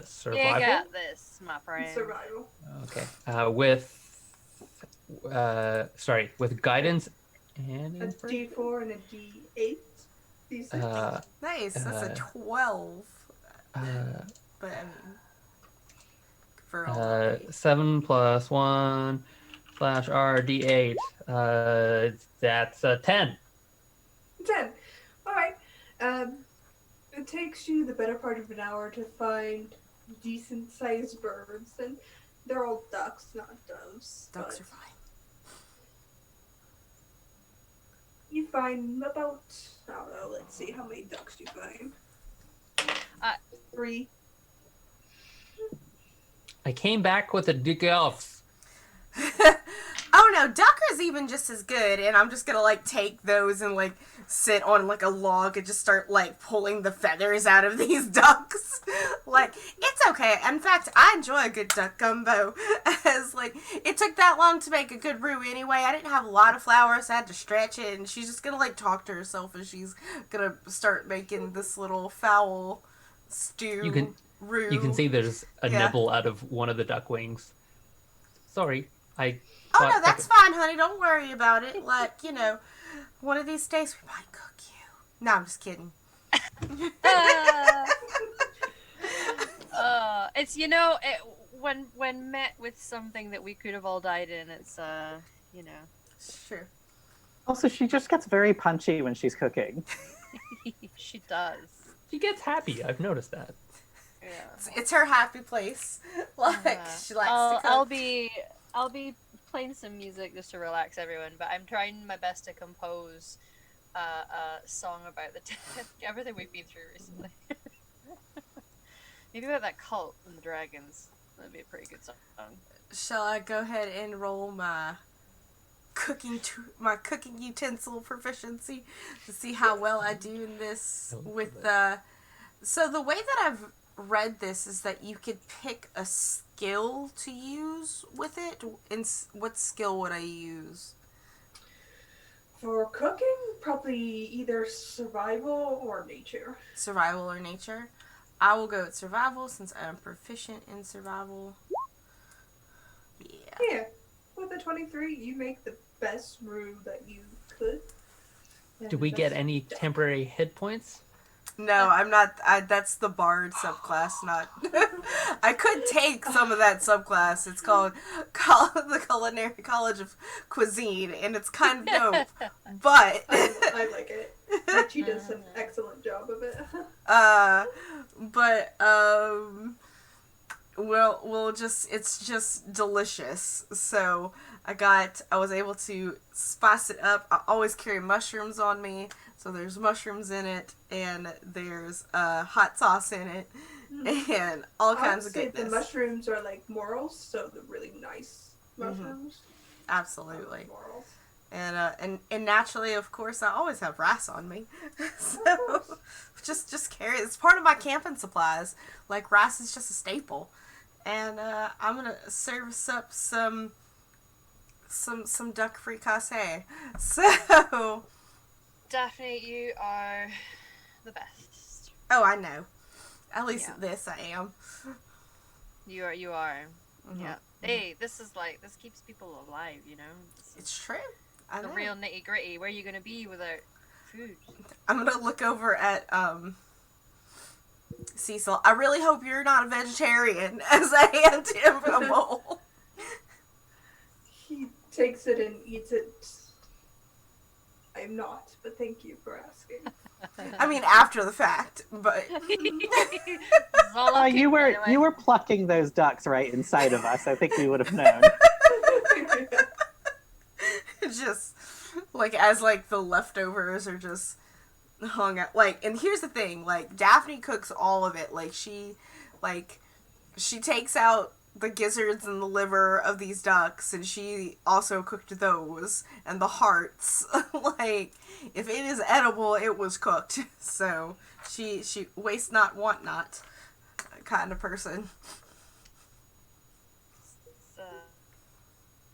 Survival? You got this, my friend. survival. Okay. With guidance and A inspiration? D4 and a D8. D6. Nice. That's a 12. But, I mean, for all 7 plus 1 / RD8. That's a 10. 10. Alright. It takes you the better part of an hour to find decent sized birds, and they're all ducks, not doves. Ducks but are fine. You find about, I don't know, let's see, how many ducks do you find? 3. I came back with a dick elf. Oh no, duck is even just as good, and I'm just gonna like take those and like sit on like a log and just start like pulling the feathers out of these ducks. Like, it's okay. In fact, I enjoy a good duck gumbo. As like, it took that long to make a good roux anyway. I didn't have a lot of flour, so I had to stretch it, and she's just gonna like talk to herself as she's gonna start making this little fowl stew roux. You can see there's a Yeah. nibble out of one of the duck wings. Sorry, I. Oh thought- no, that's fine, honey. Don't worry about it. Like, you know, one of these days we might cook you. No, I'm just kidding. It's when met with something that we could have all died in, it's Sure. Also, she just gets very punchy when she's cooking. she does. She gets happy. I've noticed that. Yeah. It's her happy place. Like, she likes to cook. I'll be playing some music just to relax everyone, but I'm trying my best to compose a song about everything we've been through recently. Maybe about that cult and the dragons. That'd be a pretty good song. Shall I go ahead and roll my cooking utensil proficiency to see how well I do in this with the... So the way that I've read this is that you could pick a skill to use with it. And what skill would I use? For cooking, probably either survival or nature. Survival or nature? I will go with survival since I'm proficient in survival. Yeah. Yeah. With a 23, you make the best roux that you could. Do we get any temporary hit points? No, I'm not. That's the bard subclass, not. I could take some of that subclass. It's called the Culinary College of Cuisine, and it's kind of dope. But I like it. Richie does an excellent job of it. it's just delicious. So I was able to spice it up. I always carry mushrooms on me, so there's mushrooms in it, and there's hot sauce in it, and all kinds of goodness. The mushrooms are like morels, so the really nice mushrooms. Absolutely. Morels. And naturally, of course, I always have rice on me. So just carry it. It's part of my camping supplies. Like, rice is just a staple. And I'm gonna service up some duck fricassee. So Daphne, you are the best. oh, I know. At least Yeah. at this I am. You are. Mhm. Yeah. Hey, this keeps people alive, you know? It's true. I The know. real nitty gritty. Where are you gonna be without food? I'm gonna look over at Cecil. I really hope you're not a vegetarian, as I hand him a bowl. He takes it and eats it. I'm not, but thank you for asking. I mean, after the fact, but You were plucking those ducks right inside of us. I think we would have known. just like as like the leftovers are just hung out. Like, and here's the thing: like Daphne cooks all of it. Like she takes out the gizzards and the liver of these ducks, and she also cooked those and the hearts. Like, if it is edible, it was cooked. So she waste not, want not kind of person. It's,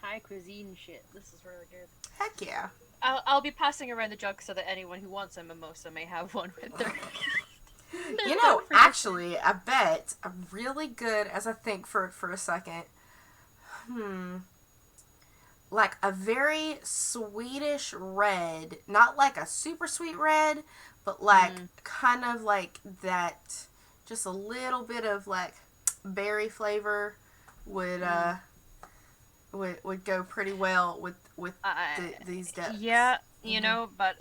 high cuisine shit. This is really good. Heck yeah. I'll be passing around the jug so that anyone who wants a mimosa may have one with their. You know, actually, I bet I'm really good as I think for a second. Like a very sweetish red, not like a super sweet red, but like kind of like that, just a little bit of like berry flavor would go pretty well with these ducks. Yeah, you know, but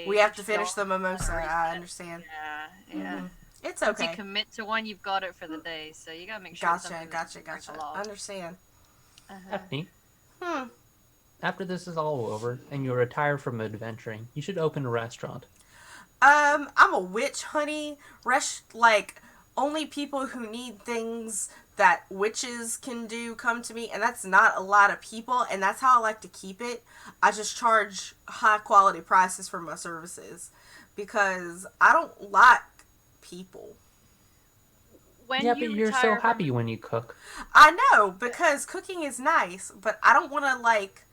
We have to just finish the don't mimosa. tolerate I it. understand. Yeah. It's Once okay. you commit to one, you've got it for the day. So you gotta make sure. it's Gotcha. something that breaks the law. Understand. Daphne, Hmm. after this is all over and you retire from adventuring, you should open a restaurant. I'm a witch, honey. only people who need things that witches can do come to me, and that's not a lot of people, and that's how I like to keep it. I just charge high quality prices for my services because I don't like people. When Yeah, you but you're so retire happy from when you cook. I know, because cooking is nice, but I don't want to like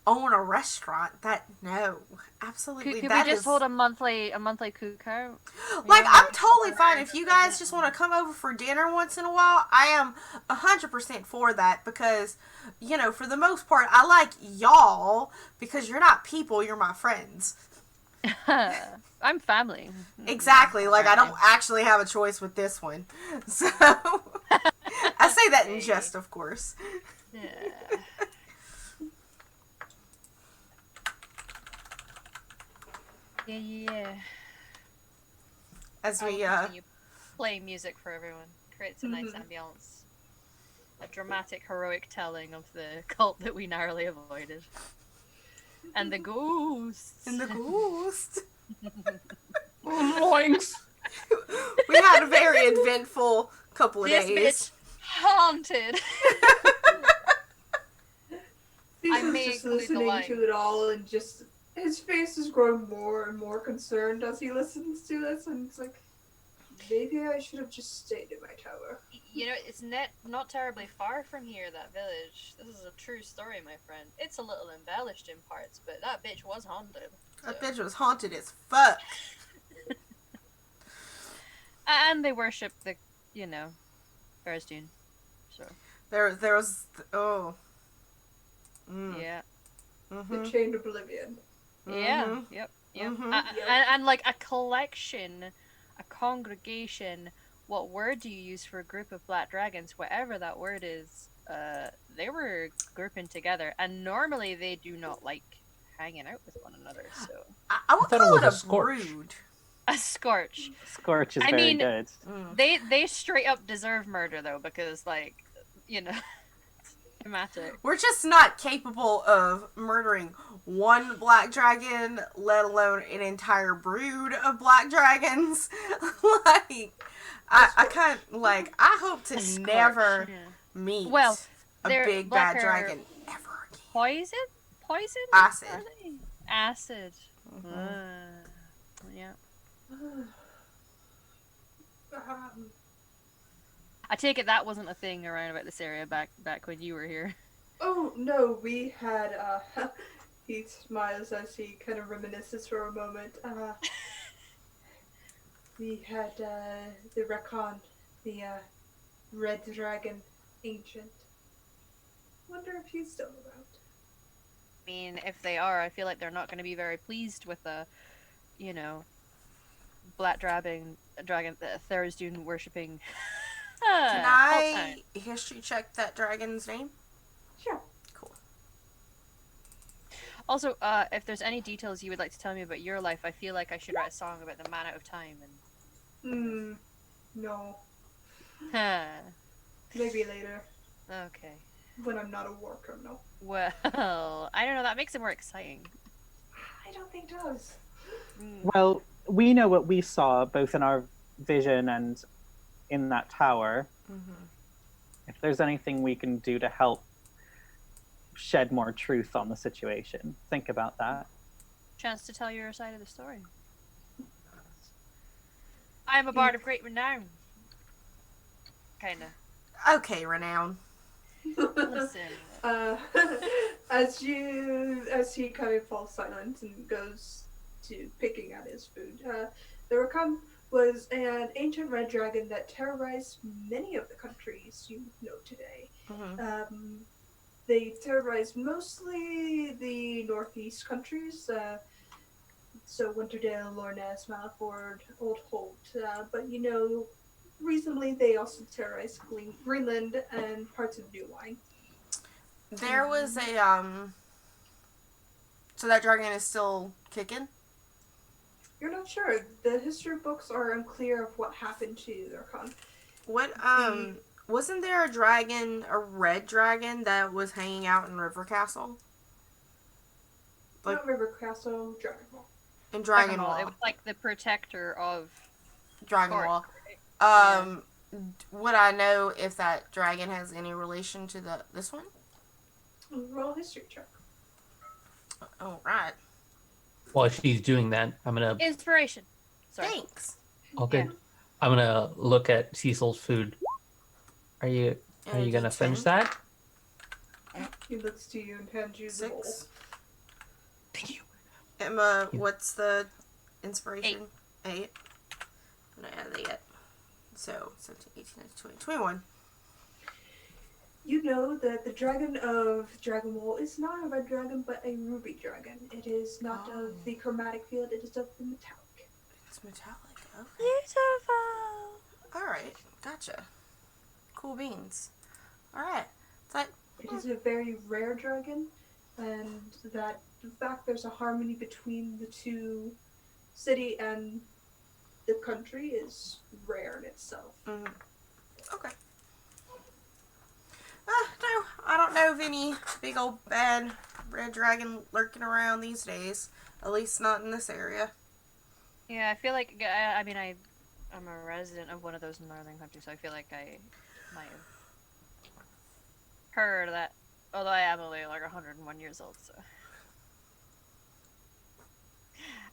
own a restaurant. That no, absolutely, could we that just is hold a monthly cookout? like Yeah, I'm like totally fine summer. if you guys just want to come over for dinner once in a while. I am 100% for that because, for the most part, I like y'all because you're not people, you're my friends. I'm family. Exactly. Like I don't actually have a choice with this one, so I say that in jest, of course. Yeah. Yeah. As I will we continue playing music for everyone. Creates a nice Mhm. ambiance. A dramatic, heroic telling of the cult that we narrowly avoided. And the ghosts. in the ghost. Moinks! We had a very eventful couple of This days. bitch haunted. I Caesar's may just include the listening line. to it all, and just his face is growing more and more concerned as he listens to this, and it's like, maybe I should have just stayed in my tower. It's not terribly far from here, that village. This is a true story, my friend. It's a little embellished in parts, but that bitch was haunted. That so- bitch was haunted as fuck. And they worship the, Ferris Dune. So, There was oh. Mm. yeah. Mm-hmm. The Chained Oblivion. Yeah. Mhm. Yep. Mhm. And like a collection, a congregation. What word do you use for a group of black dragons? Whatever that word is, they were grouping together, and normally they do not like hanging out with one another. So I would thought it call was it a a scorch. brood. a scorch. Scorch is I very mean, good. Mm. They straight up deserve murder though, because thematic. We're just not capable of murdering one black dragon, let alone an entire brood of black dragons. Like, I kind of like. I hope to A scorch, never yeah. meet Well, a they're big black bad are dragon ever again. Poison, Acid. are they? Acid. Mhm. Yeah. Um, I take it that wasn't a thing around about this area back when you were here. oh no, we had. He smiles as he kind of reminisces for a moment. We had the Rakan, the red dragon ancient. Wonder if he's still around. I mean, if they are, I feel like they're not going to be very pleased with a, black dragon, Tharizdun worshipping. Can I history check that dragon's name? Sure. Cool. Also, if there's any details you would like to tell me about your life, I feel like I should write a song about the man out of time No. and. Maybe later, Okay. when I'm not a war criminal. Well, I don't know. That makes it more exciting. I don't think it does. Well, we know what we saw both in our vision and in that tower. Mm-hmm. If there's anything we can do to help shed more truth on the situation, think about that. Chance to tell your side of the story. I am a bard of great renown. Kinda. Okay, Renown. Listen. As he kind of falls silent and goes to picking at his food, the Rakan was an ancient red dragon that terrorized many of the countries you know today. Mm-hmm. They terrorized mostly the northeast countries, so Winterdale, Lorness, Malaford, Old Holt, but reasonably they also terrorized Greenland and parts of New Line. There was a So that dragon is still kicking. You're not sure. The history books are unclear of what happened to their con. What wasn't there a dragon, a red dragon that was hanging out in River Castle? Like Not River Castle, Dragon Ball. in Dragon It Wall. was like the protector of Dragon Scorch, Wall. right? Would I know if that dragon has any relation to this one? Roll history check. All right. While she's doing that, I'm gonna. Inspiration. Sorry. Thanks. Oh, good. I'm gonna look at Cecil's food. Are you And gonna D10. finish that? He looks to you and hands you the bowl. 6. Thank you. Emma, what's the inspiration? 8. I'm gonna add that yet. So 17, 18, 19, 20, 21. You know that the dragon of Dragonwall is not a red dragon, but a ruby dragon. It is not of the chromatic field, it is of the metallic. It's metallic. Okay. Beautiful. All right. Gotcha. Cool beans. All right. It's like It is a very rare dragon, and that in fact there's a harmony between the two city and the country is rare in itself. okay. No, I don't know of any big old bad red dragon lurking around these days. At least not in this area. Yeah, I feel like I mean I'm a resident of one of those northern countries, so I feel like I might have heard that. Although I am only like 101 years old, so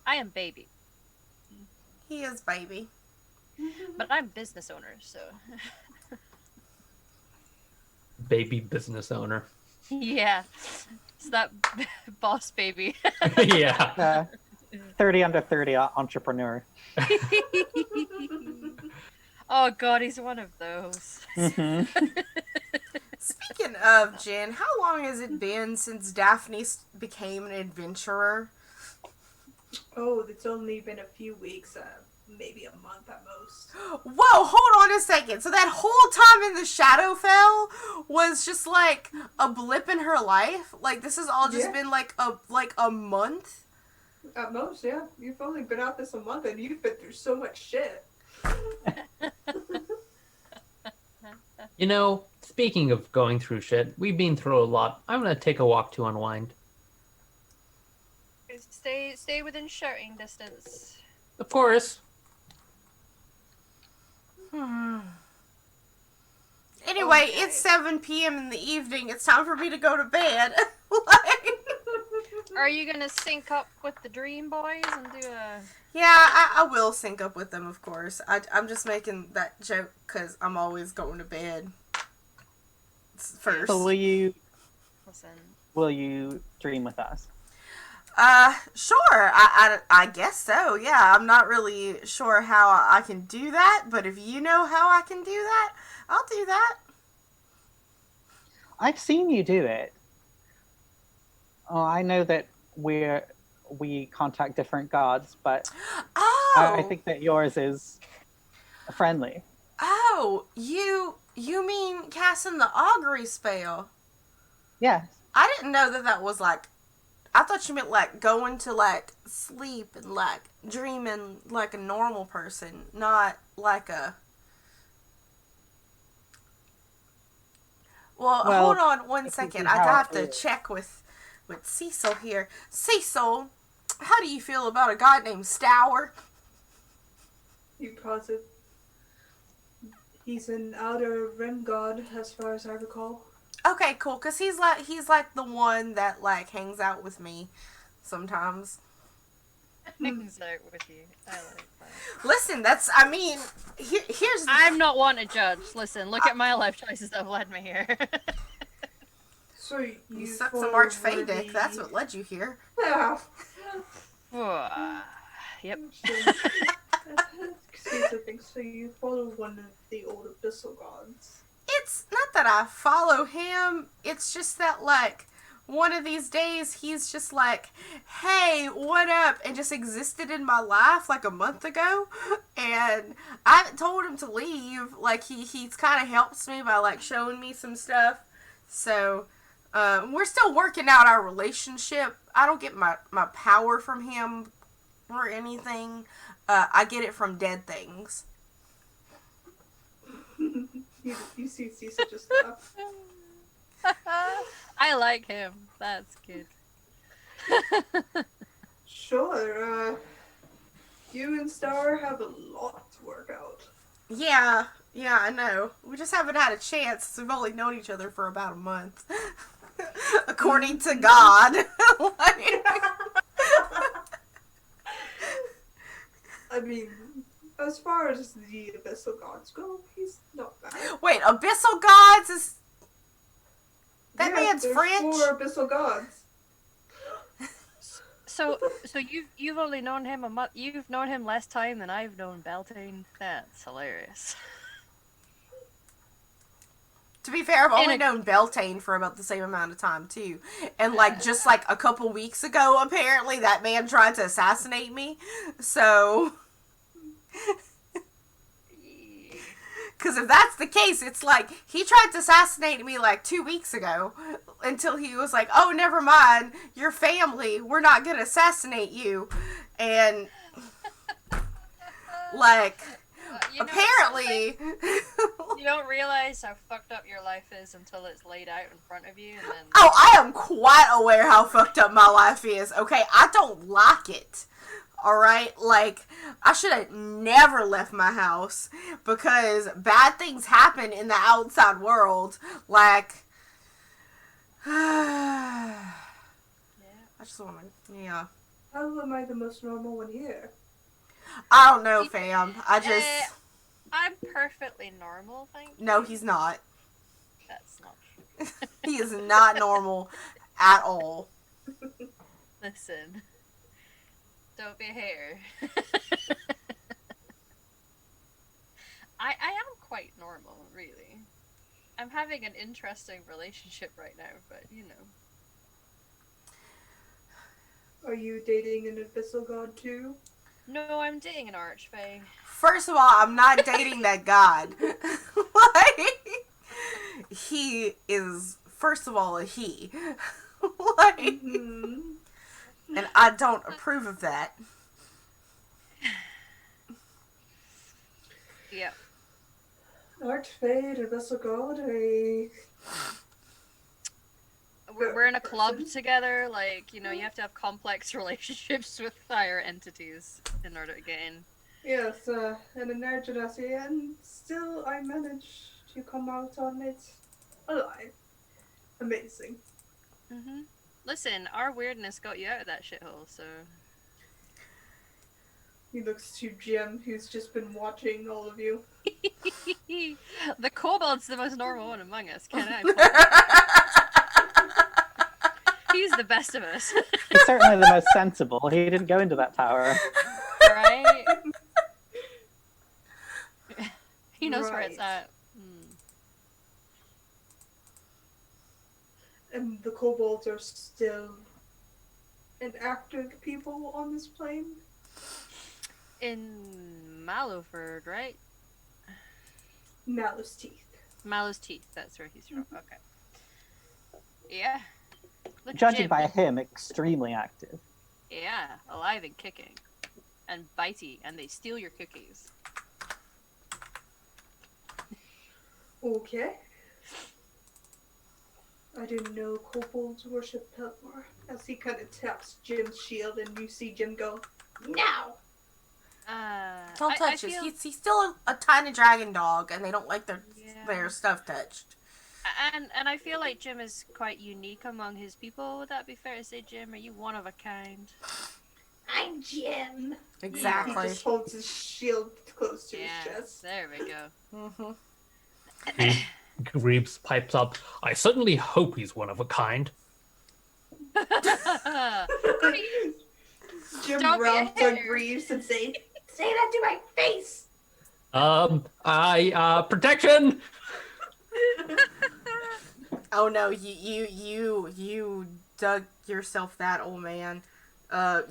I am baby, He is baby. but I'm business owner, so Baby business owner. yeah, it's that boss baby. Yeah. 30 under 30 entrepreneur. Oh god, he's one of those. Mhm. Speaking of Jen, how long has it been since Daphne became an adventurer? Oh, it's only been a few weeks, maybe a month at most. Whoa, hold on a second. So that whole time in the Shadowfell was just like a blip in her life? Like this has all just Yeah. been like a month? At most, yeah. You've only been out this a month and you've been through so much shit. You know, speaking of going through shit, we've been through a lot. I'm gonna take a walk to unwind. Stay within shouting distance. Of course. Anyway, Okay. it's 7 p.m. in the evening. It's time for me to go to bed. Like, Are you gonna sync up with the Dream Boys and do a? yeah, I will sync up with them, of course. I'm just making that joke because I'm always going to bed first. So Listen. will you dream with us? Sure. I guess so. Yeah, I'm not really sure how I can do that, but if you know how I can do that, I'll do that. I've seen you do it. Oh, I know that we contact different gods, but Oh, I think that yours is friendly. oh, you mean casting the augury spell? Yes. I didn't know that was like. I thought you meant like going to like sleep and like dreaming like a normal person, not like a. Well, Well, hold on one this is second. how I have it to is. check with Cecil here. Cecil, how do you feel about a guy named Stour? You posit. He's an outer rim god, as far as I recall. Okay, cool. Cause he's like the one that like hangs out with me sometimes. Things out with you. I like that. Listen, here's. I'm not one to judge. Listen, look at my life choices that have led me here. So You suck some March Fay dick. That's what led you here. Yeah. Yep. Caesar thinks so. You follow one of the old abyssal gods. It's not that I follow him. It's just that like one of these days he's just like, "Hey, what up?" and just existed in my life like a month ago, and I haven't told him to leave. Like he's kind of helps me by like showing me some stuff. So we're still working out our relationship. I don't get my power from him or anything. I get it from dead things. You see Caesar just laugh. I like him. That's good. Sure, you and Star have a lot to work out. Yeah, yeah, I know. We just haven't had a chance. We've only known each other for about a month. According to God. Like, I mean, as far as the Abyssal Gods go, he's not bad. wait, Abyssal Gods is... That Yeah, man's there's French? 4 Abyssal Gods. So you've only known him a month. You've known him less time than I've known Beltane. That's hilarious. To be fair, I've In only a- known Beltane for about the same amount of time, too. And, like, just, like, a couple weeks ago, apparently, that man tried to assassinate me. So... Because if that's the case, it's like, he tried to assassinate me, like, 2 weeks ago. Until he was like, oh, never mind. Your family. We're not going to assassinate you. And... Like... You know apparently... you don't realize how fucked up your life is until it's laid out in front of you, and then. Oh, I am quite aware how fucked up my life is. Okay, I don't like it. Alright? Like, I should have never left my house because bad things happen in the outside world. Like, I just want to, yeah. How am I the most normal one here? I don't know, fam. I just, I'm perfectly normal, thank you. no, he's not. That's not true. He is not normal at all. Listen. Don't be a hater. I am quite normal, really. I'm having an interesting relationship right now, but you know. Are you dating an Abyssal God too? No, I'm dating an archfey. First of all, I'm not dating that god. Like, he is, first of all, a he. Like, Mm-hmm. and I don't approve of that. Yeah. Archfey, Abyssal God, We're in a club together, like, you know, you have to have complex relationships with higher entities in order to get in. yes, and an Nerd Genasi, and still I managed to come out on it alive. Amazing. Mm-hmm. Listen, our weirdness got you out of that shithole, so... He looks to Jim, who's just been watching all of you. The kobold's the most normal one among us, can I? He's the best of us. He's certainly the most sensible. He didn't go into that tower. Right? He knows where it's Right. at. And the kobolds are still an active people on this plane. In Maloford, right? Malice Teeth. Mallow's Teeth, that's where he's from. Okay. Yeah. Look at Judging Jim. by him, extremely active. Yeah, alive and kicking. And bitey, and they steal your cookies. Okay. I didn't know kobolds worship Pelmore. As he kind of taps Jim's shield, and you see Jim go, "Now!" Don't touch I it. feel- He's still a tiny dragon dog, and they don't like their Yeah. stuff touched. And I feel like Jim is quite unique among his people. Would that be fair to say, Jim? Are you one of a kind? I'm Jim. He Exactly. just holds his shield close to Yeah, his chest. there we go. Mm-hmm. Greaves pipes up. I certainly hope he's one of a kind. Jim Don't be a rubs on hater. Greaves and say that to my face. Protection! Oh no, you dug yourself that, old man.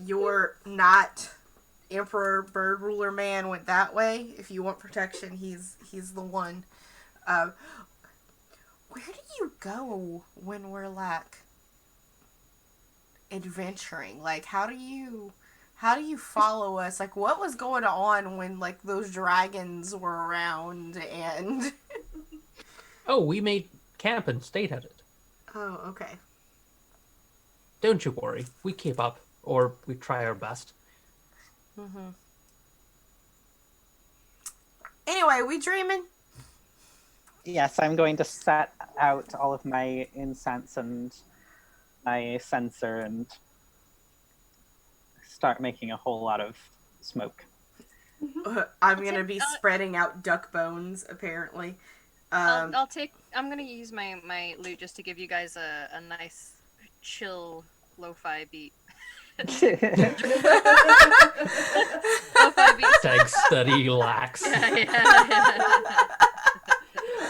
You're not Emperor Bird Ruler man went that way. If you want protection, he's the one. Where do you go when we're like adventuring? Like, how do you follow us? Like, what was going on when like those dragons were around and? Oh, we made camp and stayed at it. Oh, okay. Don't you worry. We keep up, or we try our best. Mm-hmm. Anyway, we dreaming? Yes, I'm going to set out all of my incense and my censer and start making a whole lot of smoke. I'm gonna take- be spreading out duck bones, apparently. I'll take. I'm gonna use my loot just to give you guys a nice chill lo-fi beat. Lo-fi beat. Stag study lax. Yeah.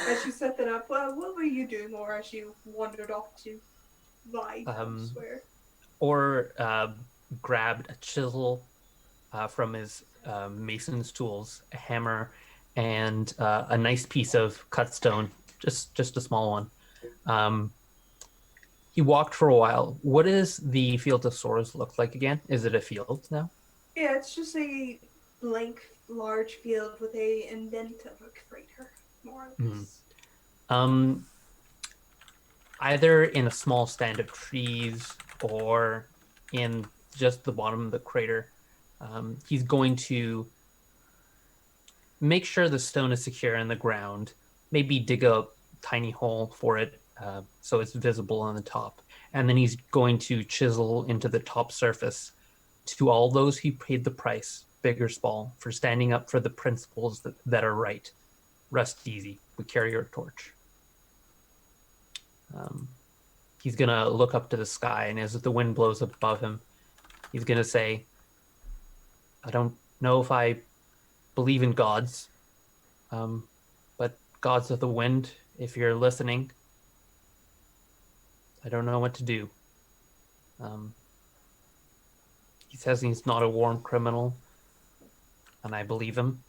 As you set that up, what were you doing, or as you wandered off to lie elsewhere? Or grabbed a chisel from his mason's tools, a hammer, and a nice piece of cut stone, just a small one. He walked for a while. What does the Field of Swords look like again? Is it a field now? Yeah, it's just a blank, large field with a indent of a crater, more or less. Either in a small stand of trees or in just the bottom of the crater. He's going to make sure the stone is secure in the ground, maybe dig a tiny hole for it so it's visible on the top. And then he's going to chisel into the top surface to all those who paid the price, big or small, for standing up for the principles that are right. Rest easy. We carry your torch. He's going to look up to the sky, and as the wind blows above him, he's going to say, I don't know if I believe in gods, but gods of the wind, if you're listening, I don't know what to do. He says he's not a war criminal, and I believe him,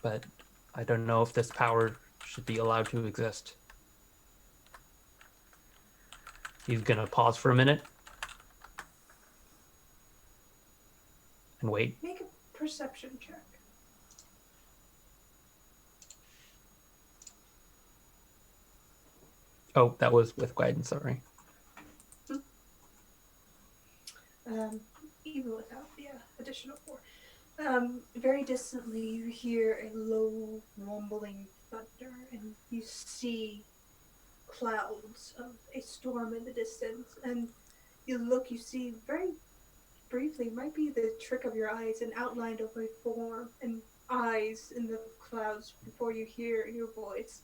but I don't know if this power should be allowed to exist. He's going to pause for a minute and wait. Make a perception check. Oh, that was with guidance, sorry. Even without the additional 4. Very distantly, you hear a low, rumbling thunder, and you see clouds of a storm in the distance. And you look, you see very briefly, might be the trick of your eyes, an outline of a form and eyes in the clouds before you hear your voice.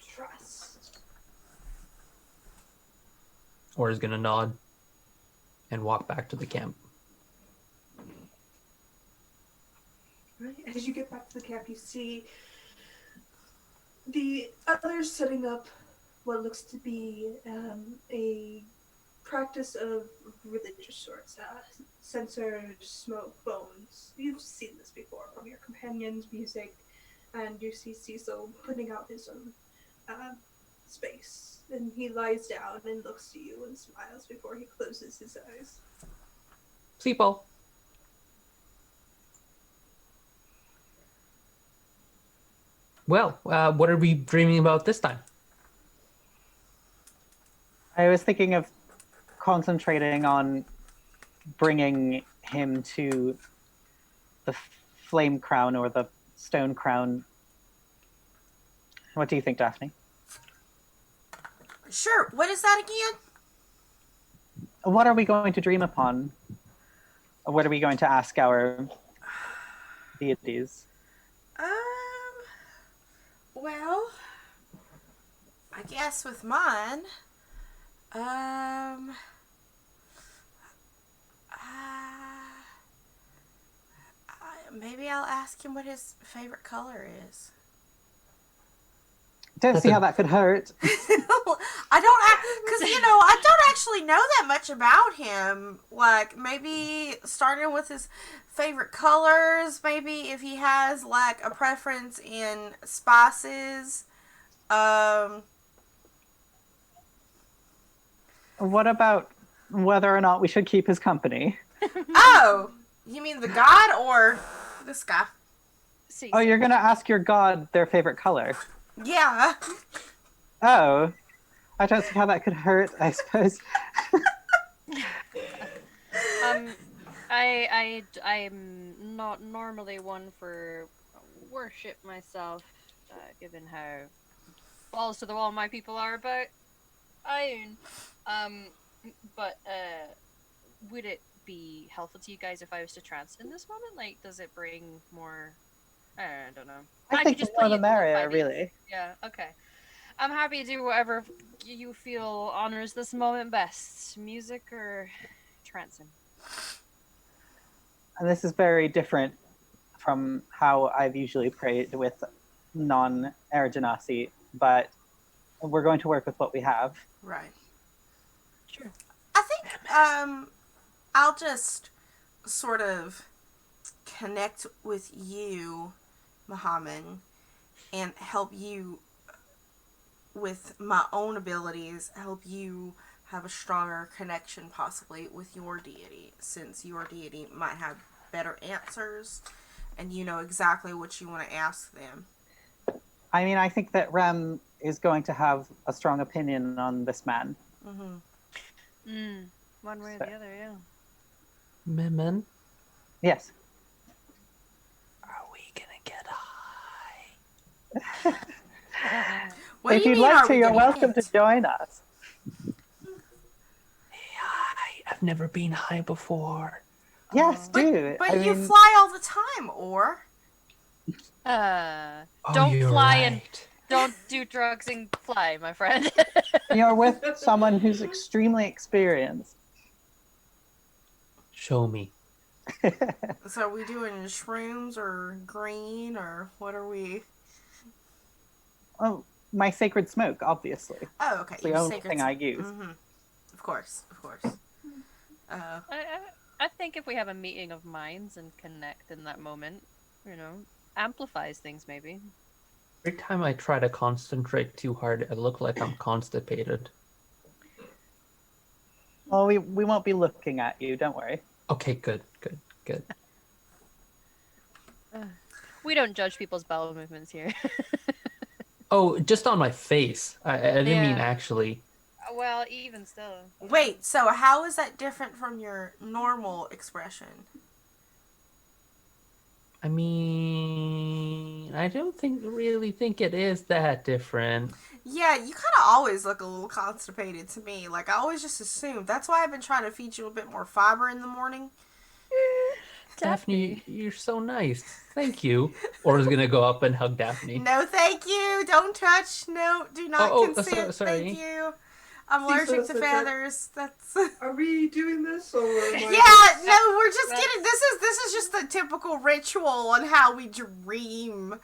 Trust. Or is going to nod and walk back to the camp. Right. As you get back to the camp, you see the others setting up what looks to be a practice of religious sorts. Censer, smoke, bones. You've seen this before from your companions' music, and you see Cecil putting out his own space. And he lies down and looks to you and smiles before he closes his eyes. Sleepo. Well, what are we dreaming about this time? I was thinking of concentrating on bringing him to the flame crown or the stone crown. What do you think, Daphne? Sure. What is that again? What are we going to dream upon? What are we going to ask our deities? Well, I guess with mine, maybe I'll ask him what his favorite color is. Don't see how that could hurt. I don't, because, I don't actually know that much about him. Like, maybe starting with his favorite colors, maybe if he has, like, a preference in spices. What about whether or not we should keep his company? Oh, you mean the god or this guy? See, Oh, you're going to ask your god their favorite color? Yeah. Oh, I don't see how that could hurt, I suppose. I'm not normally one for worship myself, given how balls to the wall my people are about iron. But would it be helpful to you guys if I was to trance in this moment? Like, does it bring more? I don't know. I think the more the merrier, really. Yeah. Okay. I'm happy to do whatever you feel honors this moment best. Music or trancing. And this is very different from how I've usually prayed with non-Eragenasi, but we're going to work with what we have. Right. Sure. I think I'll just sort of connect with you, Muhammad, and help you with my own abilities, help you have a stronger connection possibly with your deity, since your deity might have better answers and you know exactly what you want to ask them. I mean, I think that Rem is going to have a strong opinion on this man. Mm-hmm. One way or the other, yeah. Men? Yes. Are we gonna get high? What If do you you'd mean, like are to, we you're gonna welcome hit? to join us. I've never been high before. Yes, But, do. but I you mean, fly all the time, or? Oh, Don't you're fly right. and don't do drugs and fly, my friend. you're with someone who's extremely experienced. Show me. So are we doing shrooms or green or what are we? Oh, my sacred smoke, obviously. Oh, okay. It's the Your only sacred thing I use. Mm-hmm. Of course, of course. I think if we have a meeting of minds and connect in that moment, amplifies things maybe. Every time I try to concentrate too hard, I look like I'm constipated. Well, we won't be looking at you, don't worry. Okay, good. We don't judge people's bowel movements here. Oh, just on my face. I didn't mean Yeah. actually. Well, even still. Wait, so how is that different from your normal expression? I mean, I don't really think it is that different. Yeah, you kind of always look a little constipated to me. Like, I always just assumed. That's why I've been trying to feed you a bit more fiber in the morning. Daphne, you're so nice. Thank you. Or is gonna go up and hug Daphne. No, thank you. Don't touch. No, do not consent. Sorry. Thank you. I'm allergic to feathers. That's. Are we doing this or? Yeah, no, we're just getting. This is just the typical ritual on how we dream.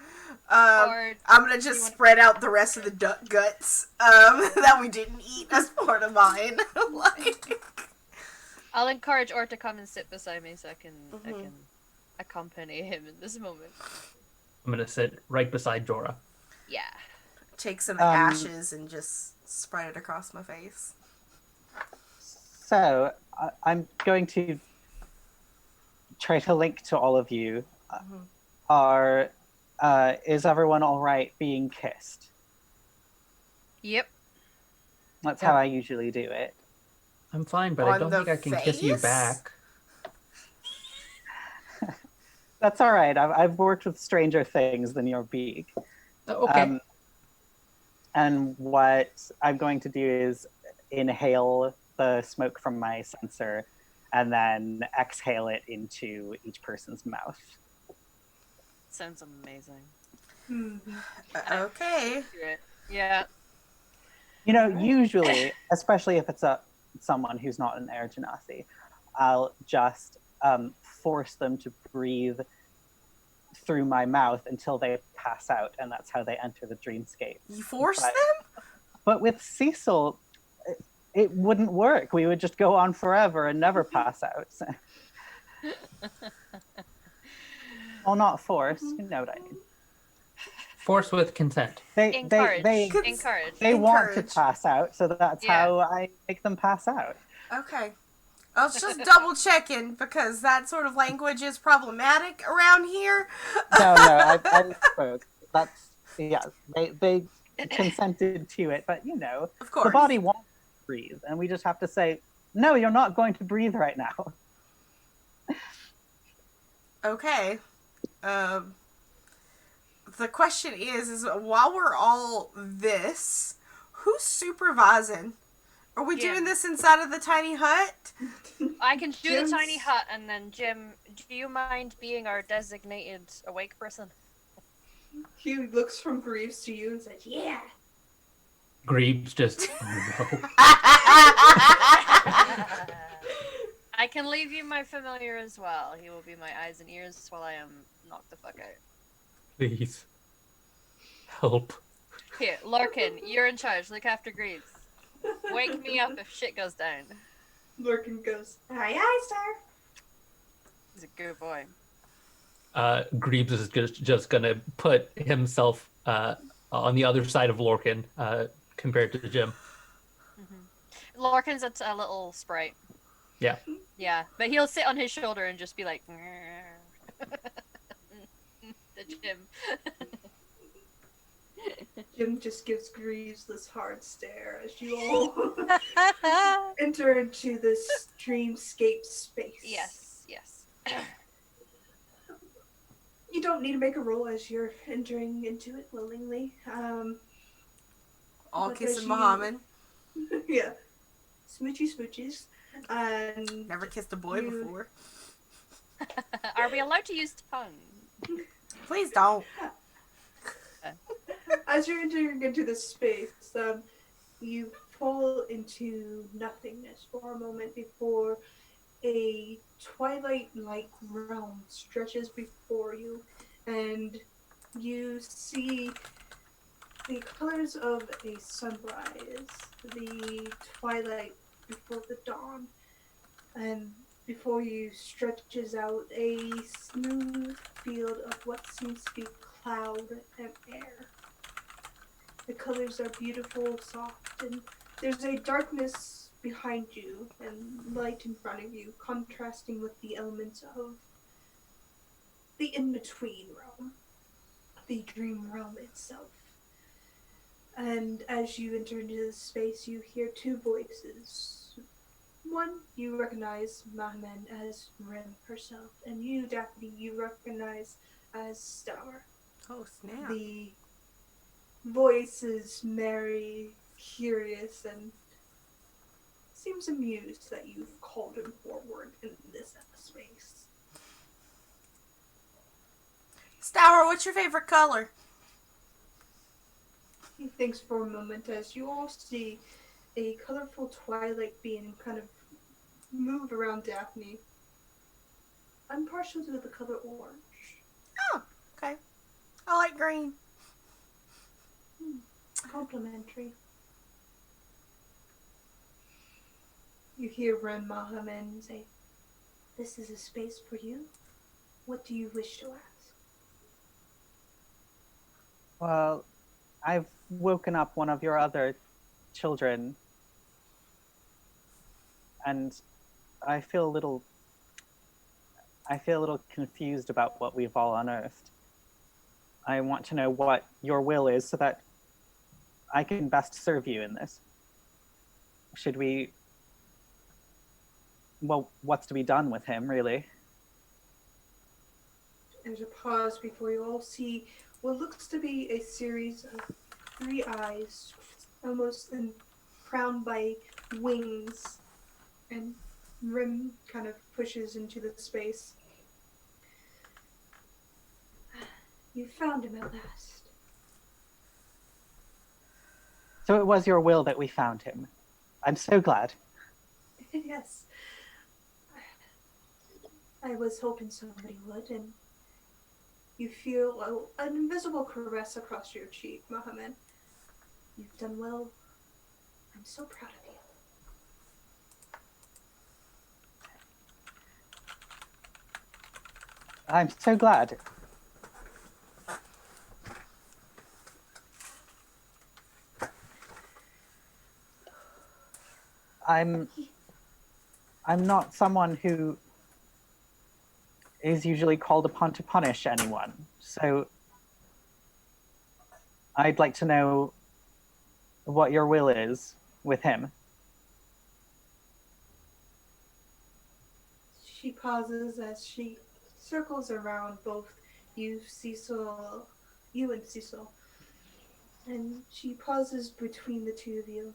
I'm gonna just spread out the rest of the duck guts that we didn't eat as part of mine. Like, I'll encourage Or to come and sit beside me so I can accompany him in this moment. I'm gonna sit right beside Jorah. Yeah. take some ashes and just spread it across my face. So I'm going to try to link to all of you. Is everyone all right being kissed? Yep. That's how I usually do it. I'm fine, but I don't think I can kiss you face? back. That's all right. I've worked with stranger things than your beak. Okay. And what I'm going to do is inhale the smoke from my censer and then exhale it into each person's mouth. Sounds amazing. Okay. Yeah. You know, usually, especially if it's someone who's not an Air Genasi, I'll just force them to breathe through my mouth until they pass out, and that's how they enter the dreamscape. You force them? But with Cecil, it wouldn't work. We would just go on forever and never pass out. Well, not force, you know what I mean. Force with consent. Encourage. They want to pass out, so that's how I make them pass out. Okay. I was just double checking because that sort of language is problematic around here. No, I spoke. That's, they consented to it, but you know, of course, the body wants to breathe, and we just have to say, no, you're not going to breathe right now. the question is while we're all this, who's supervising? Are we Jim. doing this inside of the tiny hut? I can do Jim's- the tiny hut, and then Jim, do you mind being our designated awake person? He looks from Greaves to you and says, "Yeah." Greaves just. Oh no. I can leave you my familiar as well. He will be my eyes and ears while I am knocked the fuck out. Please. Help. Here, Larkin, you're in charge. Look after Greaves. Wake me up if shit goes down. Lurkin goes, "Aye, aye, sir." He's a good boy. Greaves is just gonna put himself on the other side of Lorcan compared to Jim. Larkin's a little sprite. Yeah. Yeah, but he'll sit on his shoulder and just be like, the Jim. Jim just gives Greaves this hard stare as you all enter into this dreamscape space. Yes, yes. You don't need to make a roll as you're entering into it willingly. All But kissing as you- Muhammad. Yeah. Smoochy smooches. And Never kissed a boy You- before. Are we allowed to use tongue? Please don't. as you're entering into this space, you fall into nothingness for a moment before a twilight-like realm stretches before you, and you see the colors of a sunrise, the twilight before the dawn, and before you stretches out a smooth field of what seems to be cloud and air. The colors are beautiful, soft, and there's a darkness behind you and light in front of you, contrasting with the elements of the in-between realm, the dream realm itself. And as you enter into this space, you hear two voices. One, you recognize Mahman as Rim herself, and you, Daphne, you recognize as Stour. Oh, snap. The voice is merry, curious, and seems amused that you've called him forward in this space. Stour, what's your favorite color? He thinks for a moment as you all see a colorful twilight being kind of move around Daphne. I'm partial to the color orange. Oh, okay. I like green. Complimentary. You hear Ren Mahaman say, "This is a space for you. What do you wish to ask?" Well, I've woken up one of your other children, and I feel a little confused about what we've all unearthed. I want to know what your will is so that I can best serve you in this. Should we... Well, what's to be done with him, really? There's a pause before you all see what looks to be a series of three eyes, almost crowned by wings, and Rim kind of pushes into the space. You found him at last. So it was your will that we found him. I'm so glad. Yes. I was hoping somebody would, and you feel an invisible caress across your cheek, Mohammed. You've done well. I'm so proud of you. I'm so glad. I'm not someone who is usually called upon to punish anyone, so I'd like to know what your will is with him. She pauses as she circles around both you, Cecil, you and Cecil. And she pauses between the two of you.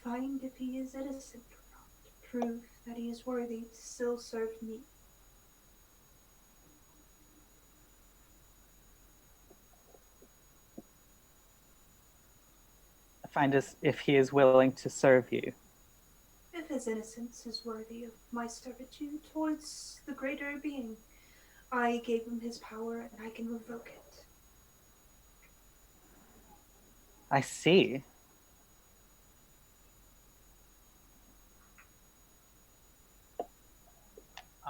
Find if he is innocent or not. Prove that he is worthy to still serve me. Find us if he is willing to serve you. If his innocence is worthy of my servitude towards the greater being, I gave him his power and I can revoke it. I see.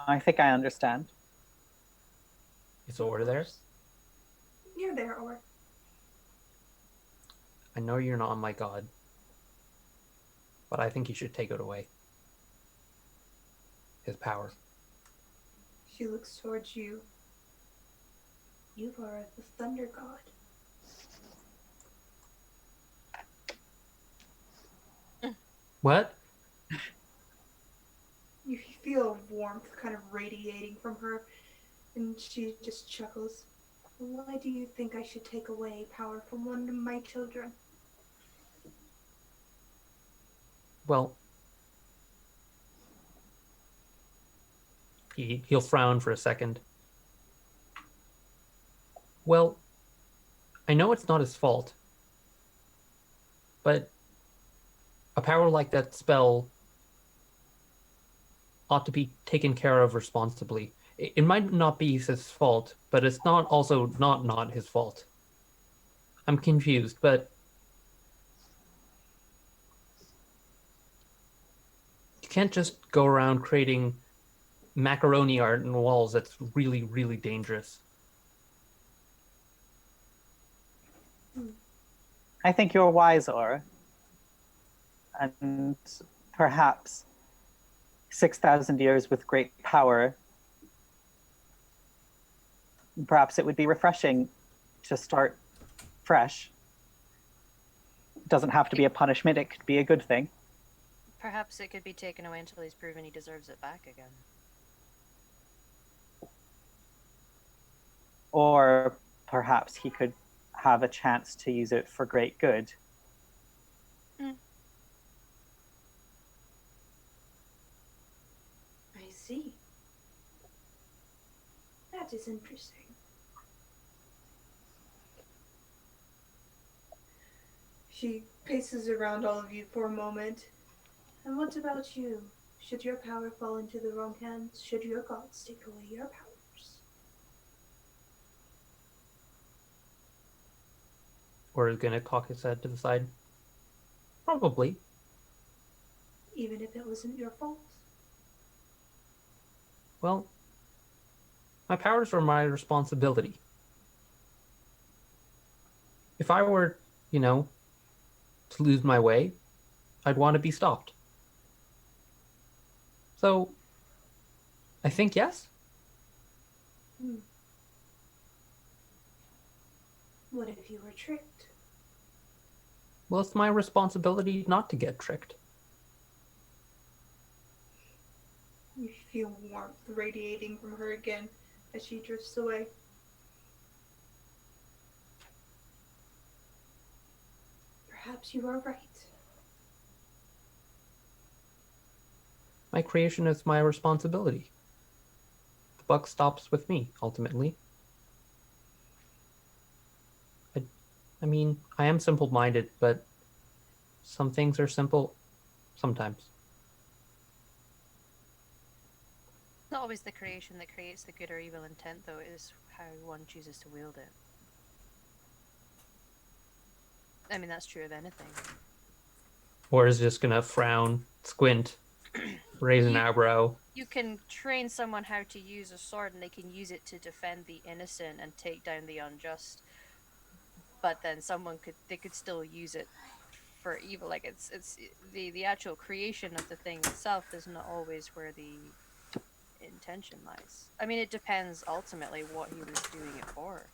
I think I understand. Is Or there? You're there, or I know you're not my god, but I think you should take it away. His power. she looks towards you. You are the thunder god. What? You feel warmth kind of radiating from her, and she just chuckles. Why do you think I should take away power from one of my children? Well, he'll frown for a second. Well, I know it's not his fault, but a power like that spell ought to be taken care of responsibly. It might not be his fault, but it's not also not his fault. I'm confused, but you can't just go around creating macaroni art in walls. That's really, really dangerous. I think you're wise, Or. And perhaps 6,000 years with great power, perhaps it would be refreshing to start fresh. It doesn't have to be a punishment, it could be a good thing. Perhaps it could be taken away until he's proven he deserves it back again. Or perhaps he could have a chance to use it for great good. I see. That is interesting. She paces around all of you for a moment. And what about you? Should your power fall into the wrong hands? Should your gods take away your powers? Or is gonna cock his head to the side. Probably. Even if it wasn't your fault? Well, my powers are my responsibility. If I were, to lose my way, I'd want to be stopped. So, I think yes. What if you were tricked? Well, it's my responsibility not to get tricked. You feel warmth radiating from her again as she drifts away. Perhaps you are right. My creation is my responsibility. The buck stops with me, ultimately. I mean, I am simple-minded, but some things are simple sometimes. It's not always the creation that creates the good or evil intent, though. It is how one chooses to wield it. I mean, that's true of anything. Or is just gonna frown, squint, raise an eyebrow. You can train someone how to use a sword, and they can use it to defend the innocent and take down the unjust. But then they could still use it for evil. Like it's the actual creation of the thing itself is not always where the intention lies. I mean, it depends ultimately what he was doing it for.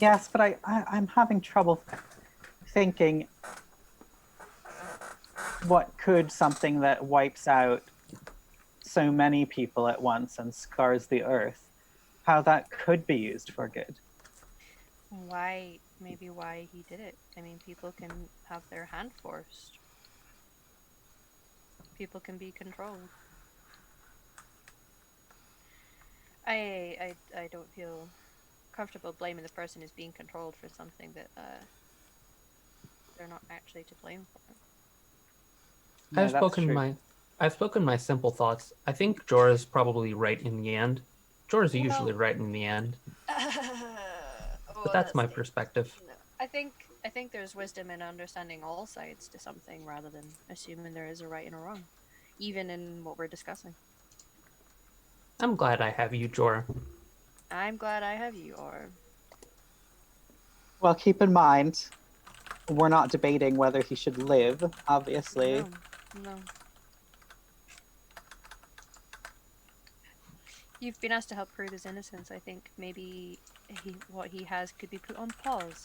Yes, but I'm having trouble thinking what could something that wipes out so many people at once and scars the earth, how that could be used for good. Maybe why he did it. I mean, people can have their hand forced. People can be controlled. I don't feel comfortable blaming the person who's being controlled for something that they're not actually to blame for. No, I've that's spoken true. my I've spoken my simple thoughts. I think Jorah's probably right in the end. Jorah's usually Well, right in the end, but oh, that's that's my the perspective. no. I think there's wisdom in understanding all sides to something rather than assuming there is a right and a wrong, even in what we're discussing. I'm glad I have you, Jorah. I'm glad I have you, or Well, keep in mind, we're not debating whether he should live, obviously. no, no. You've been asked to help prove his innocence. I think maybe what he has could be put on pause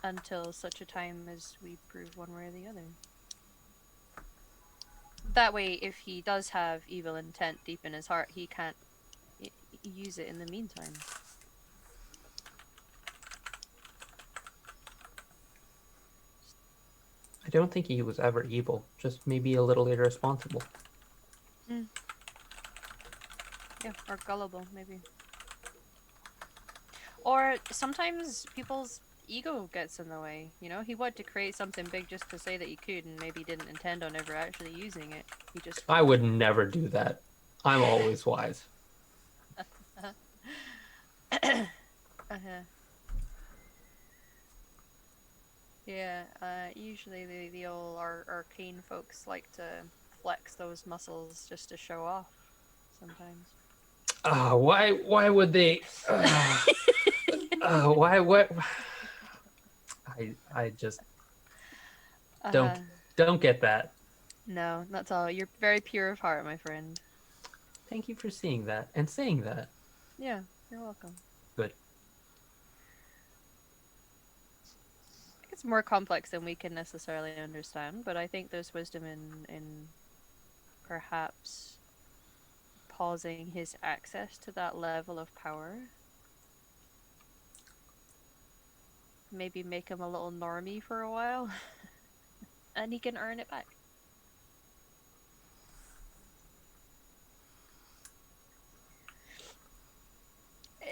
until such a time as we prove one way or the other. That way, if he does have evil intent deep in his heart, he can't use it in the meantime. I don't think he was ever evil, just maybe a little irresponsible. Mm. Yeah, or gullible, maybe. Or sometimes people's ego gets in the way, you know? He wanted to create something big just to say that he could and maybe didn't intend on ever actually using it. He just I would never do that. I'm always wise. uh-huh. Yeah, usually the old arcane folks like to flex those muscles just to show off sometimes. Why would they? Why? What? I just Uh-huh. don't don't get that. No, that's all. You're very pure of heart, my friend. Thank you for seeing that and saying that. Yeah, you're welcome. Good. It's more complex than we can necessarily understand, but I think there's wisdom in perhaps pausing his access to that level of power. Maybe make him a little normie for a while, and he can earn it back.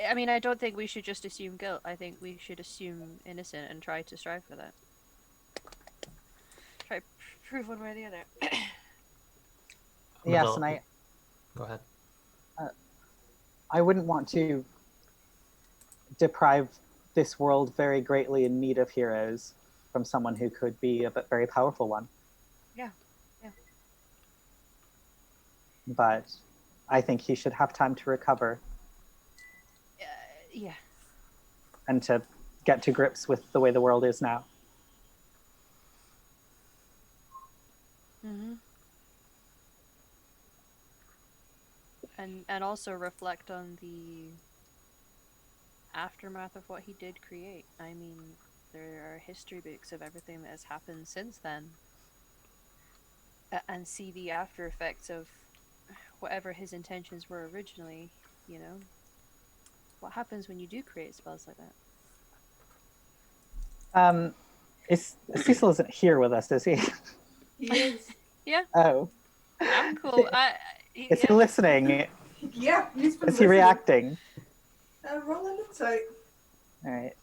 I mean, I don't think we should just assume guilt. I think we should assume innocent and try to strive for that. Try prove one way or the other. Yes, and Go ahead. I wouldn't want to deprive this world very greatly in need of heroes from someone who could be a very powerful one. Yeah, yeah. But I think he should have time to recover Yeah. and to get to grips with the way the world is now. Mm-hmm. And also reflect on the aftermath of what he did create. I mean, there are history books of everything that has happened since then, and see the after effects of whatever his intentions were originally. You know, what happens when you do create spells like that? Cecil isn't here with us, is he? He is. Yeah, Oh. I'm cool. Is he listening? Yeah, he's been Is he listening. reacting? Roll an insight. All right.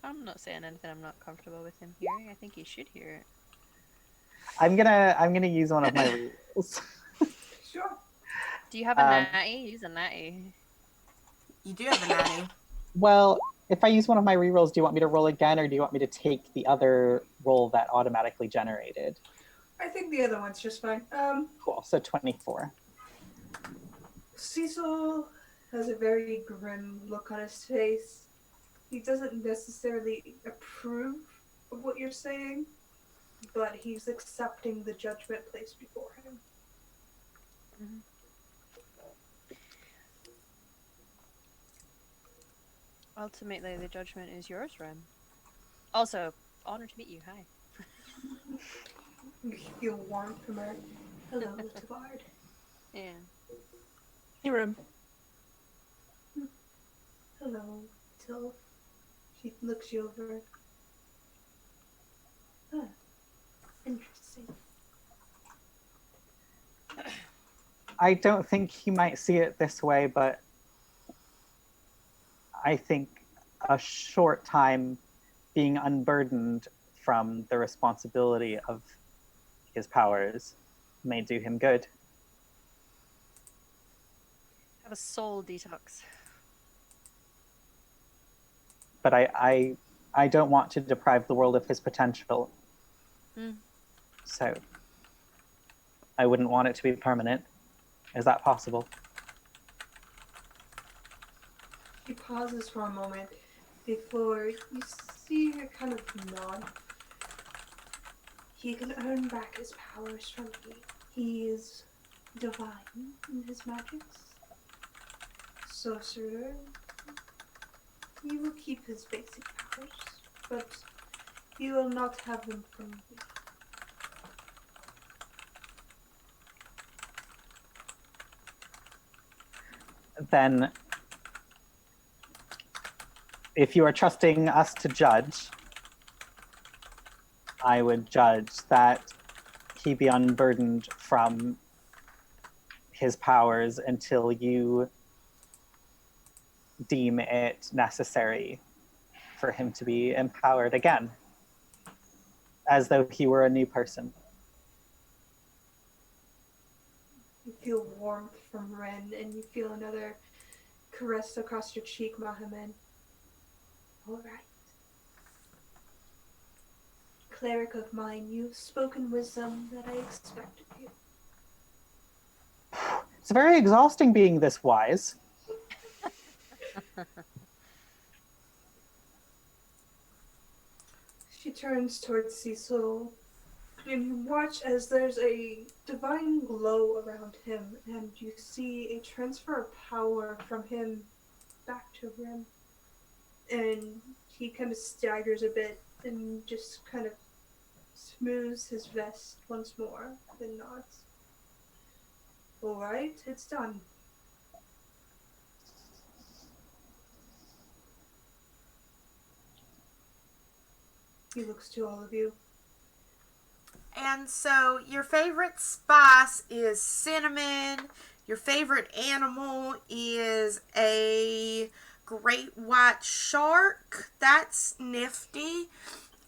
I'm not saying anything I'm not comfortable with him hearing. I think he should hear it. I'm gonna use one of my rules. Sure. Do you have a natty? Use a natty. You do have a natty. Well, if I use one of my rerolls, do you want me to roll again, or do you want me to take the other roll that automatically generated? I think the other one's just fine. Cool. So 24. Cecil has a very grim look on his face. He doesn't necessarily approve of what you're saying, but he's accepting the judgment placed before him. Mm-hmm. Ultimately, the judgment is yours, Ren. Also, honor to meet you. Hi. You feel warmth from her. Hello, little bard. Yeah. Hey, Rib. Hello, Till. She looks you over. Huh. Interesting. I don't think he might see it this way, but I think a short time being unburdened from the responsibility of his powers may do him good. Have a soul detox. But I don't want to deprive the world of his potential. So I wouldn't want it to be permanent. Is that possible? He pauses for a moment before you see her kind of nod. He can earn back his powers from me. He is divine in his magics. Sorcerer. He will keep his basic powers, but he will not have them from me. Then, if you are trusting us to judge, I would judge that he be unburdened from his powers until you deem it necessary for him to be empowered again, as though he were a new person. You feel warmth from Ren, and you feel another caress across your cheek, Mohammed. All right. Cleric of mine, you've spoken wisdom that I expected you. It's very exhausting being this wise. She turns towards Cecil, and you watch as there's a divine glow around him, and you see a transfer of power from him back to Ren. And he kind of staggers a bit and just kind of smooths his vest once more, then nods. All right, it's done. He looks to all of you. And so your favorite spice is cinnamon. Your favorite animal is a great white shark. That's nifty.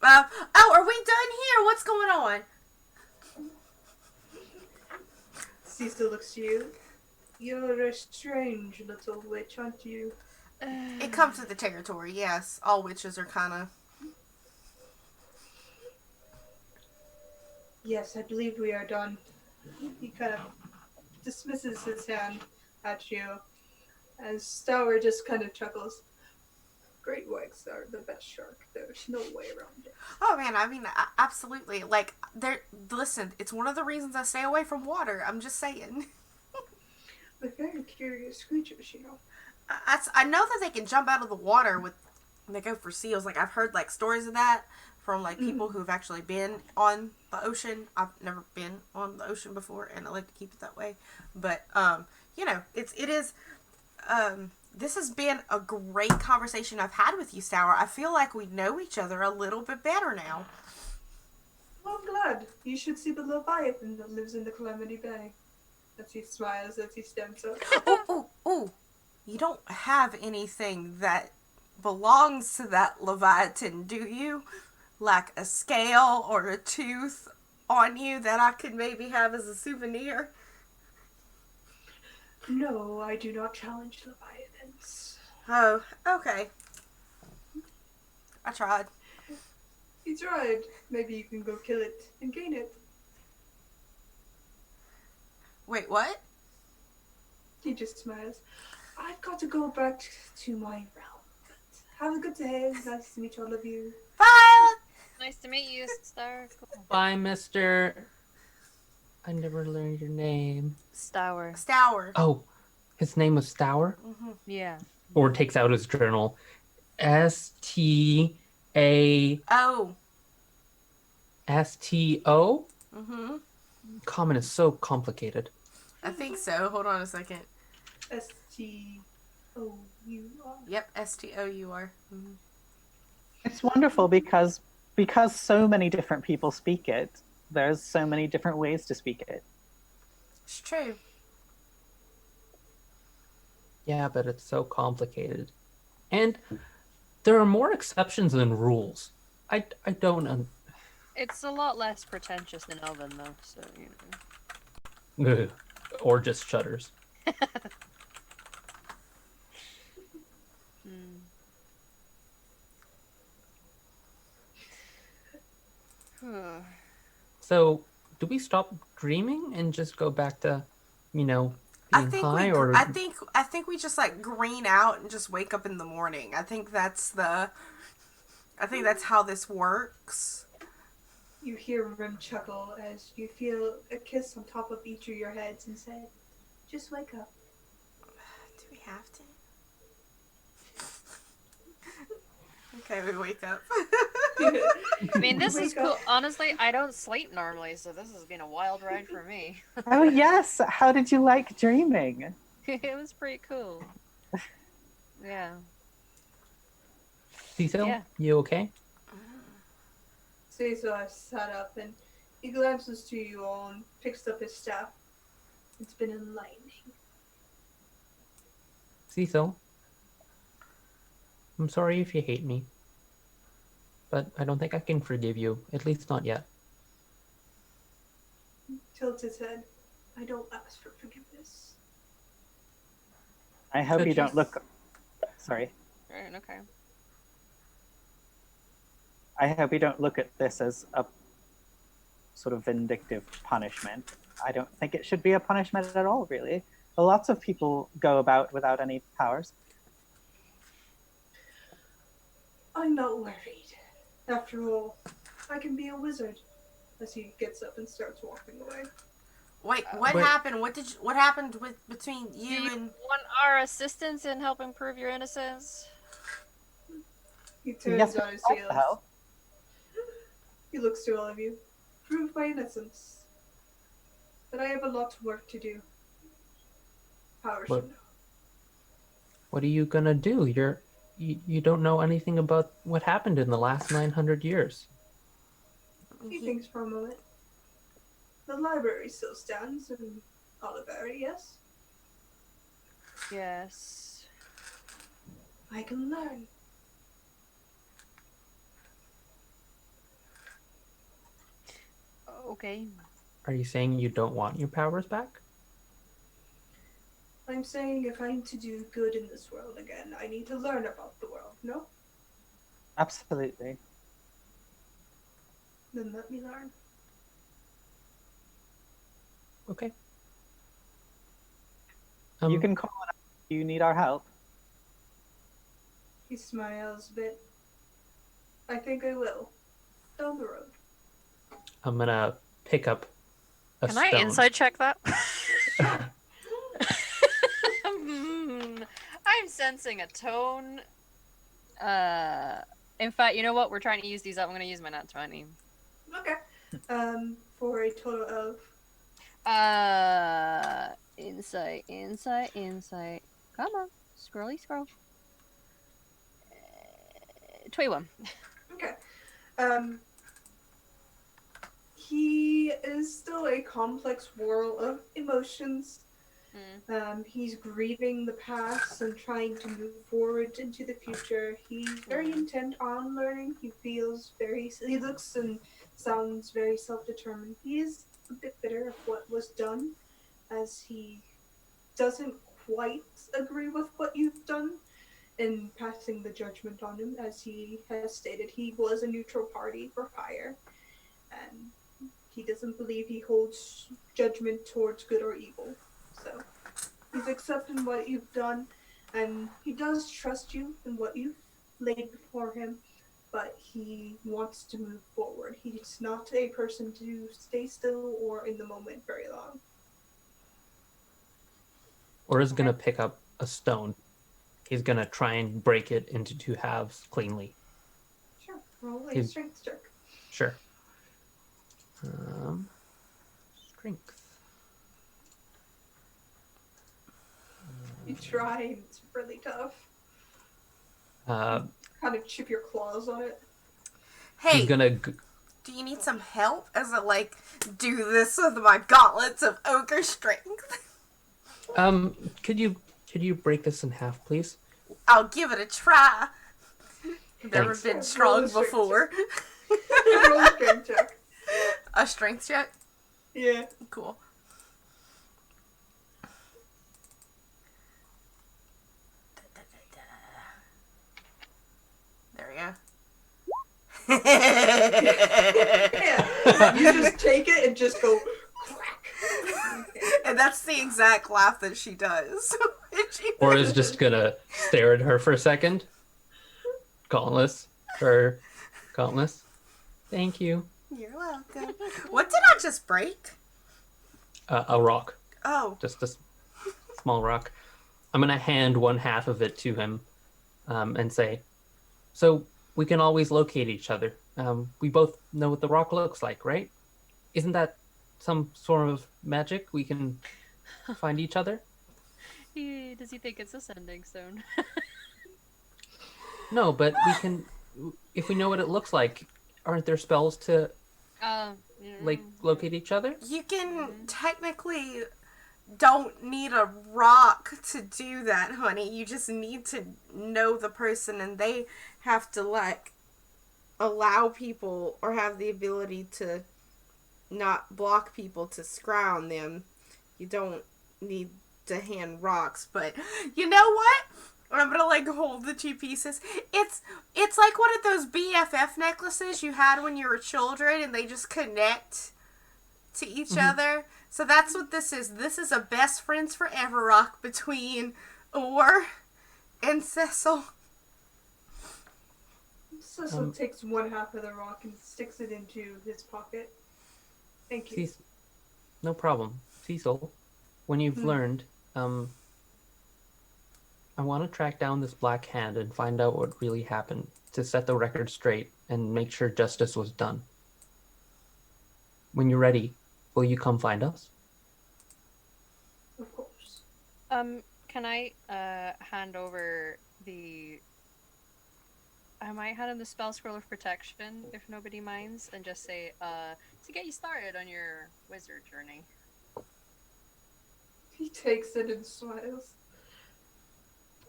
Oh, are we done here? What's going on? Cecil looks to you. You're a strange little witch, aren't you? It comes with the territory, yes. All witches are kind of... Yes, I believe we are done. He kind of dismisses his hand at you as Stour just kind of chuckles. Great whites are the best shark. There's no way around it. Oh, man, I mean, absolutely. Like, listen, it's one of the reasons I stay away from water. I'm just saying. They're very curious creatures, you know. I know that they can jump out of the water when they go for seals. Like, I've heard, like, stories of that from, like, people who've actually been on the ocean. I've never been on the ocean before, and I like to keep it that way. But, you know, it is, this has been a great conversation I've had with you, Stour. I feel like we know each other a little bit better now. Well, I'm glad. You should see the Leviathan that lives in the Calamity Bay. As he smiles as he stands up. Ooh. You don't have anything that belongs to that Leviathan, do you? Like a scale or a tooth on you that I could maybe have as a souvenir? No, I do not challenge Leviathans. Oh, okay. I tried. You tried. Maybe you can go kill it and gain it. Wait, what? He just smiles. I've got to go back to my realm. But have a good day. Nice to meet all of you. Bye! Nice to meet you, Star. Cool. Bye, Mr. I never learned your name. Stour. Stour. Oh, his name was Stour? Yeah. Or takes out his journal. S-T-A-U-R. Oh. STO? Mm-hmm. Common is so complicated. I think so. Hold on a second. STOUR. Yep, STOUR. Mm-hmm. It's wonderful because so many different people speak it. There's so many different ways to speak it. It's true. Yeah, but it's so complicated. And there are more exceptions than rules. I don't... It's a lot less pretentious than Elven, though, so, Ugh. Or just shudders. Hmm. So, do we stop dreaming and just go back to, being I think high, we. or I think we just like green out and just wake up in the morning. I think that's how this works. You hear Rim chuckle as you feel a kiss on top of each of your heads and say, "Just wake up." Do we have to? Okay, we wake up. I mean, this Wake is cool. up. Honestly, I don't sleep normally, so this has been a wild ride for me. Oh yes, how did you like dreaming? It was pretty cool. Yeah. Cecil, Yeah. you okay? Cesar sat up and he glances to you all and picks up his staff. It's been enlightening. Cecil, I'm sorry if you hate me, but I don't think I can forgive you, at least not yet. Tilts his head. I don't ask for forgiveness. I hope Could you you- don't look. Sorry. Right, okay. I hope you don't look at this as a sort of vindictive punishment. I don't think it should be a punishment at all, really. Lots of people go about without any powers. I'm not worried. After all, I can be a wizard. As he gets up and starts walking away. Wait, what Wait. happened? What happened between Do you you and? want our assistance in helping prove your innocence? He turns Yes, on his what heels. the hell? He looks to all of you. Prove my innocence. But I have a lot of work to do. Power What? should know. What are you gonna do? You don't know anything about what happened in the last 900 years. He thinks for a moment. The library still stands in Oliveri, yes? Yes. I can learn. Okay. Are you saying you don't want your powers back? I'm saying if I'm to do good in this world again, I need to learn about the world, no? Absolutely. Then let me learn. Okay. You can call it up if you need our help. He smiles a bit. I think I will. Down the road. I'm gonna pick up a Can stone. I inside check that? I'm sensing a tone. In fact, you know what? We're trying to use these up. I'm going to use my nat 20. Okay. For a total of Insight. Come on. Scroll. 21. okay. He is still a complex whirl of emotions. He's grieving the past and trying to move forward into the future. He's very intent on learning. He looks and sounds very self-determined. He is a bit bitter of what was done, as he doesn't quite agree with what you've done in passing the judgment on him. As he has stated, he was a neutral party for hire, and he doesn't believe he holds judgment towards good or evil. So he's accepting what you've done, and he does trust you in what you've laid before him, but he wants to move forward. He's not a person to stay still or in the moment very long. Or is gonna pick up a stone. He's gonna try and break it into two halves cleanly. Sure, roll a He's- strength check. Sure. Strength. You try, and it's really tough. Uh, Kind of chip your claws on it. he's Hey, gonna. do you need some help as I like do this with my gauntlets of ogre strength? Could you break this in half, please? I'll give it a try. Never Thanks. been Roll strong a strength before. Roll a strength check. A strength check? Yeah. Cool. There we go. Yeah. You just take it and just go crack. And that's the exact laugh that she does. Or is just gonna stare at her for a second. Gauntless. Or gauntless. Thank you. You're welcome. What did I just break? A rock. Oh. Just a small rock. I'm gonna hand one half of it to him, and say, "So we can always locate each other. We both know what the rock looks like, right? Isn't that some sort of magic? We can find each other." Does he think it's a sending stone? No, but we can. If we know what it looks like, aren't there spells to like locate each other? You can technically don't need a rock to do that, honey. You just need to know the person, and they have to like allow people or have the ability to not block people to scry on them. You don't need to hand rocks, but you know what? I'm gonna like hold the two pieces. It's like one of those BFF necklaces you had when you were children, and they just connect to each other. So that's what this is. This is a best friends forever rock between Orr and Cecil. Cecil takes one half of the rock and sticks it into his pocket. Thank you. No problem. Cecil, when you've learned, I want to track down this Black Hand and find out what really happened to set the record straight and make sure justice was done. When you're ready, will you come find us? Of course. Can I hand over the... I might hand him the spell scroll of protection, if nobody minds, and just say, to get you started on your wizard journey. He takes it and smiles.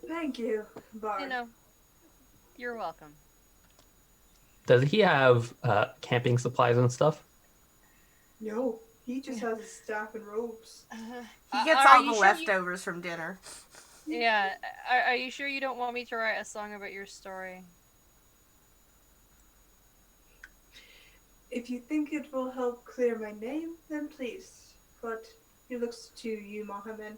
Thank you, Bard. You know, you're welcome. Does he have camping supplies and stuff? No, he just has his staff and robes. He gets all the leftovers from dinner. Yeah, are you sure you don't want me to write a song about your story? If you think it will help clear my name, then please. But he looks to you, Mohammed.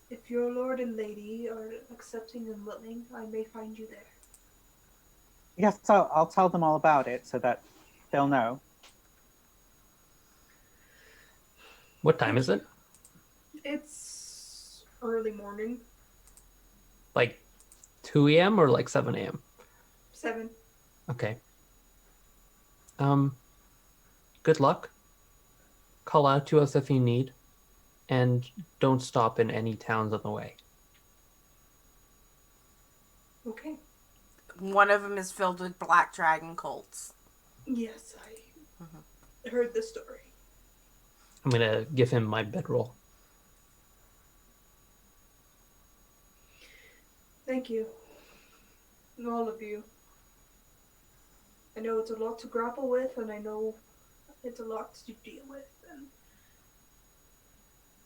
If your lord and lady are accepting and willing, I may find you there. Yes, so I'll tell them all about it so that they'll know. What time is it? It's early morning. Like 2 a.m. or like 7 a.m.? 7. Okay. Good luck. Call out to us if you need. And don't stop in any towns on the way. Okay. One of them is filled with black dragon colts. Yes, I heard the story. I'm gonna give him my bedroll. Thank you. And all of you. I know it's a lot to grapple with, and I know it's a lot to deal with, and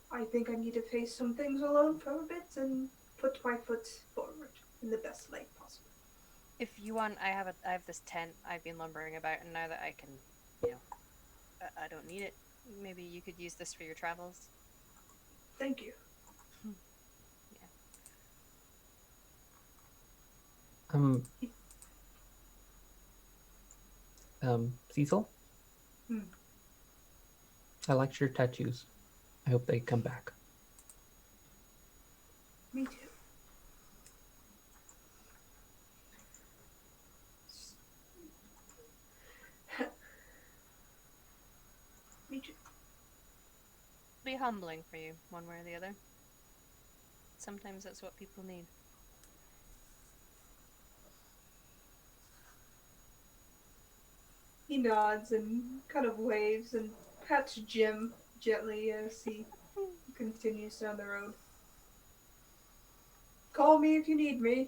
I think I need to face some things alone for a bit and put my foot forward in the best light possible. If you want, I have this tent I've been lumbering about, and now that I can, I don't need it. Maybe you could use this for your travels. Thank you. Cecil? Hmm. I liked your tattoos. I hope they come back. Me too. be humbling for you, one way or the other. Sometimes that's what people need. He nods and kind of waves and pats Jim gently as he continues down the road. Call me if you need me.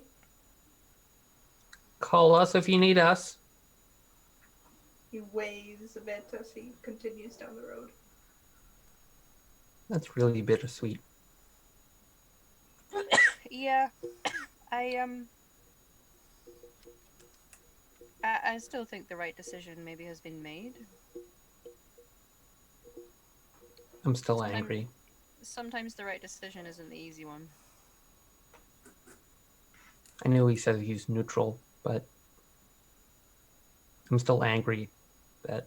Call us if you need us. He waves a bit as he continues down the road. That's really bittersweet. Yeah, I I still think the right decision maybe has been made. I'm still Sometimes- angry. Sometimes the right decision isn't the easy one. I know he says he's neutral, but I'm still angry that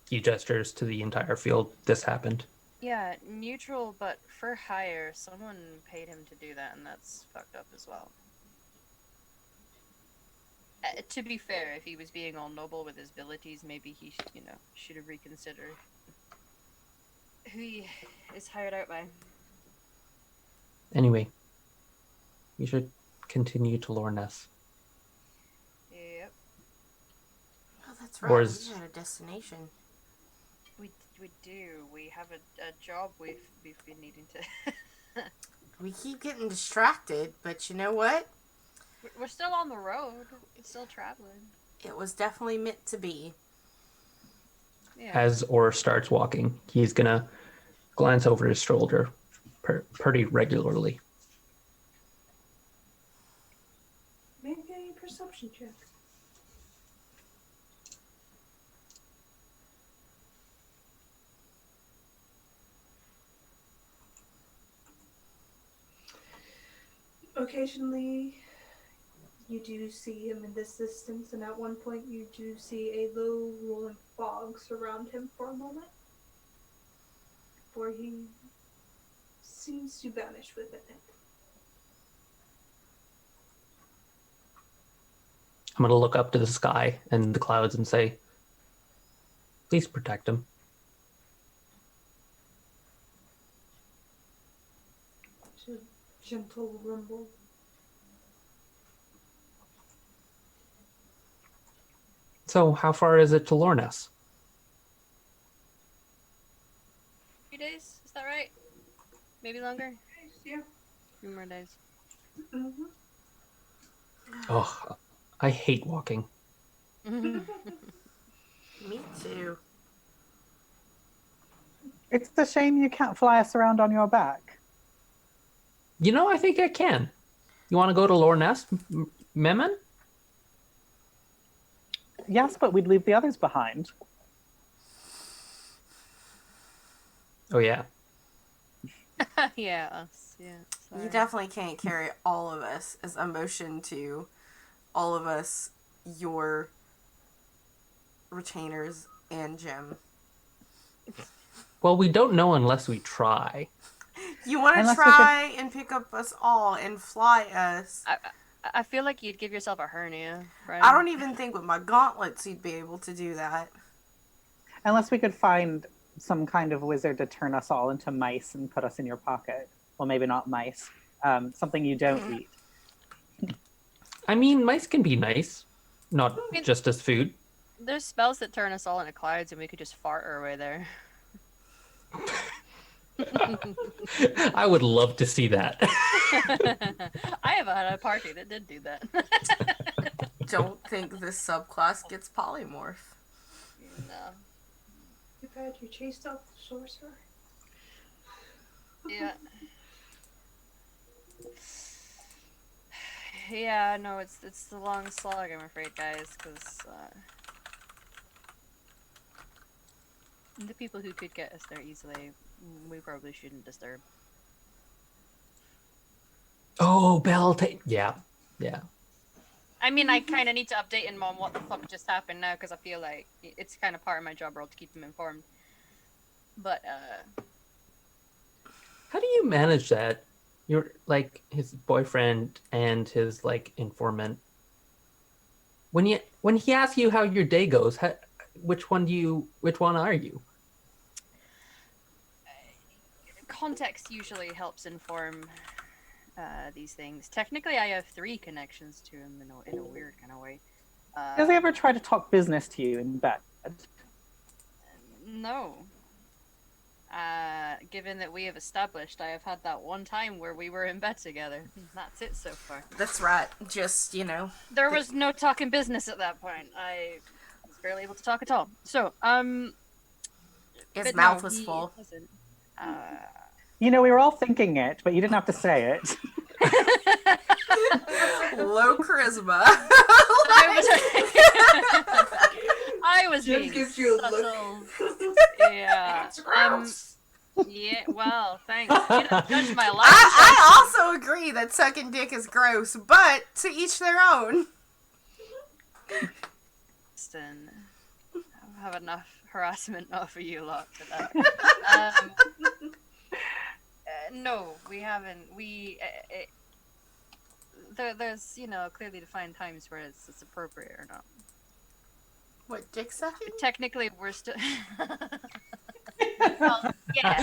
he gestures to the entire field. This happened. Yeah, neutral, but for hire. Someone paid him to do that, and that's fucked up as well. To be fair, if he was being all noble with his abilities, maybe he, should have reconsidered who he is hired out by. Anyway, we should continue to Lorness. Yep, Oh, that's Or right. is- We had a destination. we do. We have a job we've been needing to. We keep getting distracted, but you know what? We're still on the road. We're still traveling. It was definitely meant to be. Yeah. As Or starts walking, he's gonna glance over his shoulder pretty regularly. Make a perception check. Occasionally, you do see him in this distance, and at one point, you do see a low rolling fog surround him for a moment before he seems to vanish within it. I'm gonna look up to the sky and the clouds and say, "Please protect him." It's a gentle rumble. So, how far is it to Lorness? 3 days, is that right? Maybe longer? Yeah. A few more days. Mm-hmm. Oh, I hate walking. Me too. It's a shame you can't fly us around on your back. You know, I think I can. You want to go to Lorness, Memon? Yes, but we'd leave the others behind. Oh yeah. Yeah, us. Yeah. You Sorry. definitely can't carry all of us as a motion to all of us, your retainers, and Jim. Well, we don't know unless we try. You want to Unless we try and pick up us all and fly us. I feel like you'd give yourself a hernia, right? I don't even think with my gauntlets you'd be able to do that. Unless we could find some kind of wizard to turn us all into mice and put us in your pocket. Well, maybe not mice. Something you don't eat. I mean, mice can be nice, not mean- just as food. There's spells that turn us all into clouds, and we could just fart our way there. I would love to see that. I have had a party that did do that. Don't think this subclass gets polymorph. No. Too bad you chased off the sorcerer. Yeah. Yeah, no, it's the long slog, I'm afraid, guys, because the people who could get us there easily, we probably shouldn't disturb. Oh, yeah. I mean, I kind of need to update him on what the fuck just happened now, because I feel like it's kind of part of my job role to keep him informed. But, How do you manage that? You're like his boyfriend and his like informant. When he asks you how your day goes, which one are you? context usually helps inform these things. Technically, I have 3 connections to him in a weird kind of way. Does he ever try to talk business to you in bed? No. Given that we have established, I have had that one time where we were in bed together. That's it so far. That's right. Just, There was no talking business at that point. I was barely able to talk at all. So, his but mouth no, was he full. isn't. We were all thinking it, but you didn't have to say it. Low charisma. I was Jim being gives you a subtle. look. Yeah. That's gross. Yeah. Well, thanks. You don't judge my life. I also agree that sucking dick is gross, but to each their own. Listen, I have enough harassment not for you lot for that. No, we haven't. There's clearly defined times where it's appropriate or not. What, dick sucking? Technically, we're still. Well, yeah.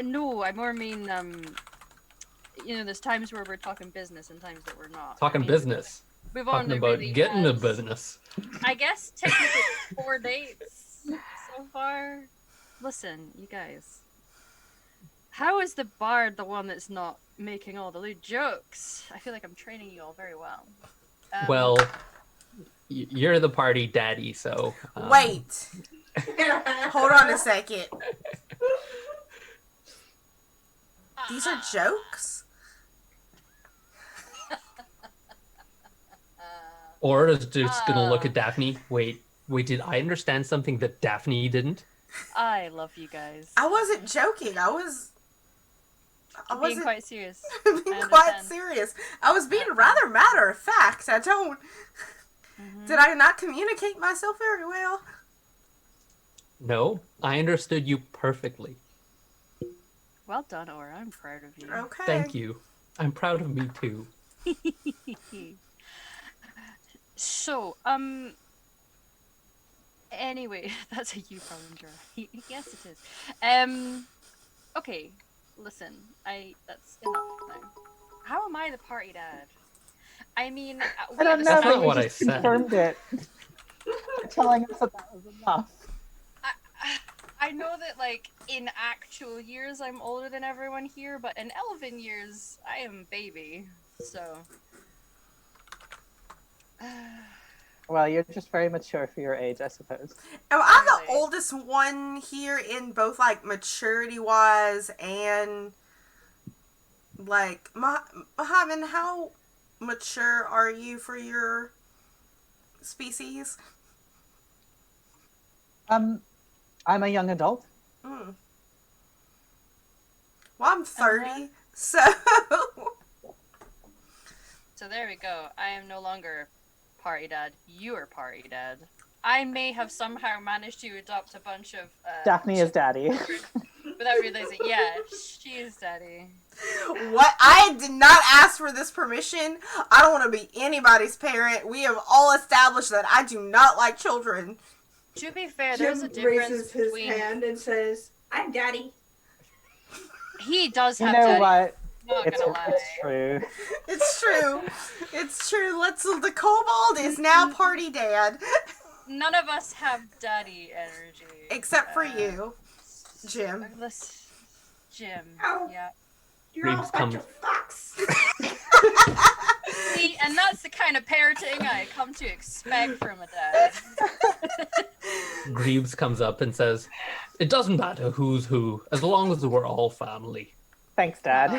No, I more mean there's times where we're talking business and times that we're not. Talking business. We've Talking only about really getting the had, business. I guess technically 4 dates so far. Listen, you guys. How is the bard the one that's not making all the lewd jokes? I feel like I'm training you all very well. Well, you're the party daddy, so... Wait. Hold on a second. These are jokes? Or is just gonna look at Daphne. Wait, did I understand something that Daphne didn't? I love you guys. I wasn't joking. I Being wasn't quite serious. being I quite understand. serious. I was being rather matter of fact. I don't... Did I not communicate myself very well? No, I understood you perfectly. Well done, Aura. I'm proud of you. Okay. Thank you. I'm proud of me too. So, anyway, that's a you problem, Jura. Yes, it is. Okay, listen, that's enough now. How am I the party dad? I mean, I don't know, That's but not you what I just said. confirmed it. Telling us that was enough. I know that, like, in actual years I'm older than everyone here, but in elven years, I am baby, so... Well, you're just very mature for your age, I suppose. Oh, I'm the Really? oldest one here in both, like, maturity-wise and, like, Mohammed, how mature are you for your species? I'm a young adult. Mm. Well, I'm 30, so... So there we go. I am no longer party dad. You are party dad. I may have somehow managed to adopt a bunch of Daphne is daddy. without realizing. Yeah, she is daddy. What? I did not ask for this permission. I don't want to be anybody's parent. We have all established that I do not like children. To be fair, there's a Jim difference raises his between. hand and says, "I'm daddy." He does You have know daddy. what? Not It's gonna lie. true. It's true. It's true. The kobold is now party dad. None of us have daddy energy. Except for you, Jim. Jim. Ow. Yeah. You're all a Reeves bunch comes- of fucks. See, and that's the kind of parenting I come to expect from a dad. Greaves comes up and says, "It doesn't matter who's who, as long as we're all family." Thanks, Dad.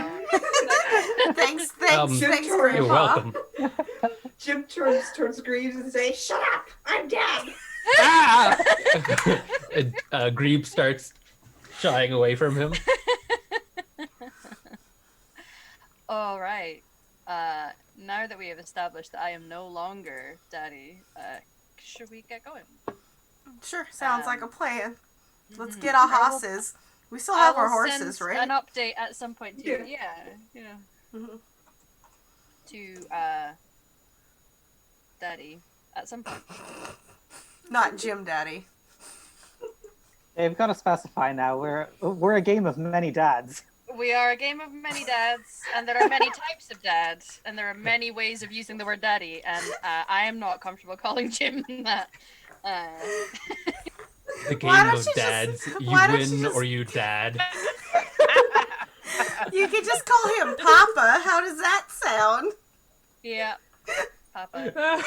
Thanks, Um, thanks, You're Grandpa. You're welcome. Jim turns towards Greaves and says, "Shut up! I'm dad." Ah! And, Greaves starts shying away from him. All right. Now that we have established that I am no longer daddy, should we get going? Sure, sounds like a plan. Let's Mhm. get our I will- horses. We still have I our will horses, send right? An update at some point too. Yeah. Yeah. Mhm. To daddy at some point. Not Jim Daddy. They've got to specify now. We're a game of many dads. We are a game of many dads, and there are many types of dads, and there are many ways of using the word daddy, and I am not comfortable calling Jim that. The Why game don't of you dads. just- You why don't win you just- or you dad. You could just call him Papa. How does that sound? Yeah, Papa.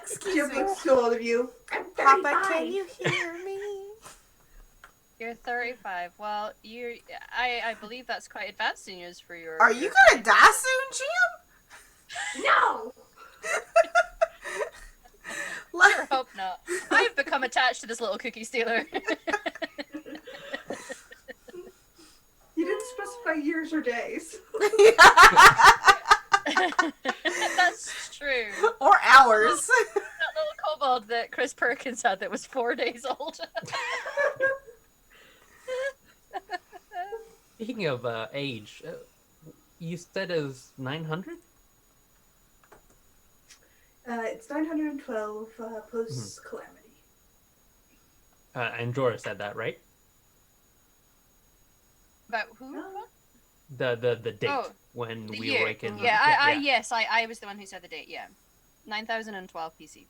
Excuse Jim me. looks to all of you. I'm Papa, 35. can you hear me? You're 35. Well, I believe that's quite advanced in years for your. Are you gonna die soon, Jim? No! Sure hope not. I've become attached to this little cookie stealer. You didn't specify years or days. That's true. Or hours. That little kobold that Chris Perkins had that was 4 days old. Speaking of age, you said it was 900? It's 912 post calamity. And Jorah said that, right? About who? No. The date Oh, when The we year. awakened. Yeah, yes, I was the one who said the date. Yeah, 9012 PC.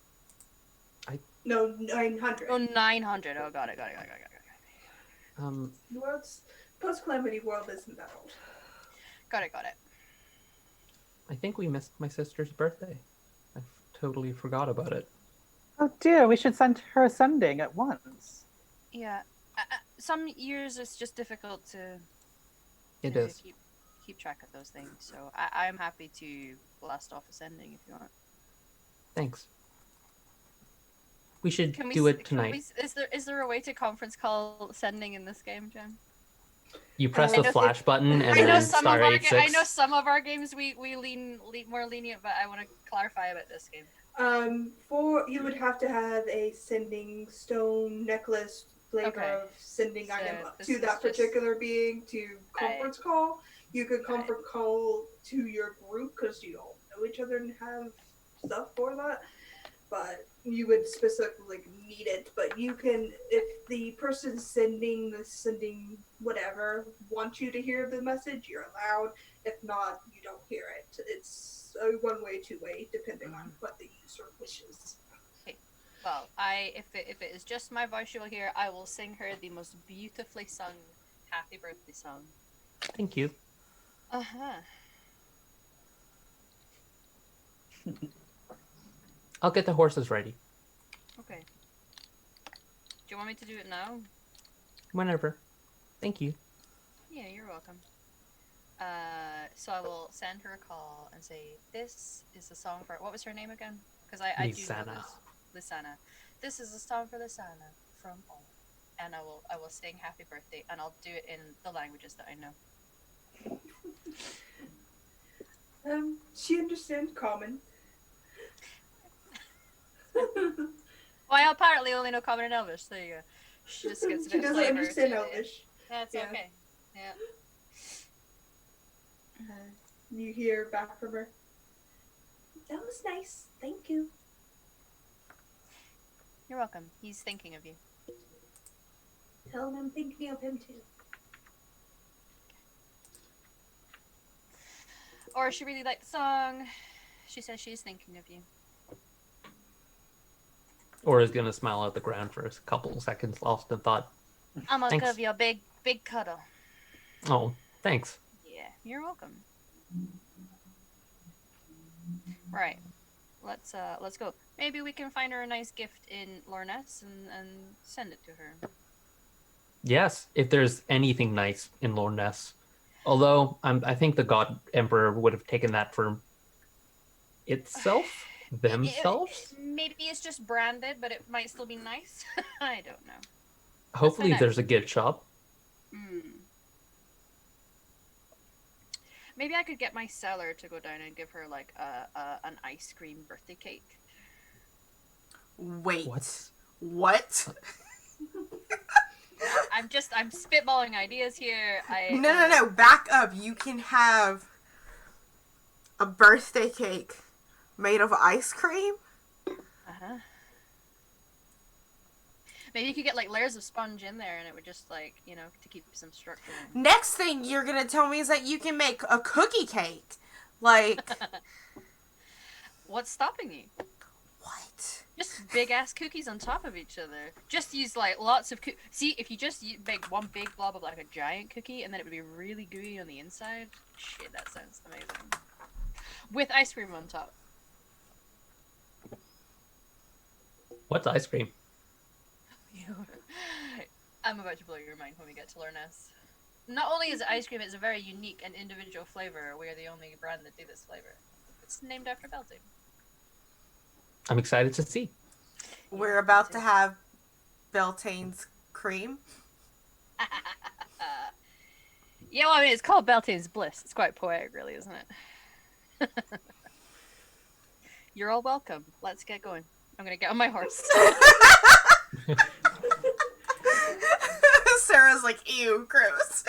No, 900. Oh, 900. Oh, got it. The world's post calamity world isn't that old. Got it. I think we missed my sister's birthday. I totally forgot about it. Oh dear, we should send her a sending at once. Yeah. Some years it's just difficult to It to is. keep track of those things. So I'm happy to blast off a sending if you want. Thanks. We should Can we do s- it can tonight. we- is there a way to conference call sending in this game, Jen? You press I the know- flash button and I know then some star of our 86. I know some of our games we lean more lenient, but I want to clarify about this game. For you would have to have a sending stone necklace flavor Okay. of sending So item up this to is that just- particular being to conference call. You could conference call to your group because you all know each other and have stuff for that. But you would specifically need it. But you can, if the person sending whatever wants you to hear the message, you're allowed. If not, you don't hear it. It's a one-way, two-way, depending on what the user wishes. Well, if it is just my voice you will hear, I will sing her the most beautifully sung happy birthday song. Thank you. Uh-huh. I'll get the horses ready. Okay. Do you want me to do it now? Whenever. Thank you. Yeah, you're welcome. So I will send her a call and say, this is a song for... What was her name again? Because I do know Lysana. this. Lysana. This is a song for Lysana from all. And I will sing happy birthday, and I'll do it in the languages that I know. She understands common. Well, I apparently only know Common and Elvish. There you go. She just gets a She bit of doesn't flavor understand to- Elvish. That's Yeah. okay. Yeah. You hear back from her. That was nice. Thank you. You're welcome. He's thinking of you. Tell him I'm thinking of him too. Or she really liked the song. She says she's thinking of you. Or is gonna smile at the ground for a couple of seconds, lost in thought. I'm gonna Thanks. give you a big cuddle. Oh, thanks. Yeah, you're welcome. Right. Let's go. Maybe we can find her a nice gift in Lorness and send it to her. Yes, if there's anything nice in Lord Ness. Although I think the God Emperor would have taken that for itself, themselves. Maybe it's just branded, but it might still be nice. I don't know. Hopefully, find out. there's a gift shop. Maybe I could get my seller to go down and give her like an ice cream birthday cake. Wait. What? What? I'm spitballing ideas here. No. Back up. You can have a birthday cake made of ice cream? Uh-huh. Maybe you could get like layers of sponge in there, and it would just like to keep some structure. Next thing you're gonna tell me is that you can make a cookie cake. Like, What's stopping you? what? Just big ass cookies on top of each other. Just use like lots of See, if you just make one big blob of like a giant cookie, and then it would be really gooey on the inside. Shit, that sounds amazing. With ice cream on top. What's ice cream? I'm about to blow your mind when we get to Lorness. Not only is it ice cream, it's a very unique and individual flavor. We are the only brand that do this flavor. It's named after Beltane. I'm excited to see. We're about to have Beltane's cream. Yeah, well, I mean, it's called Beltane's Bliss. It's quite poetic, really, isn't it? You're all welcome. Let's get going. I'm gonna get on my horse. Sarah's like, ew, gross.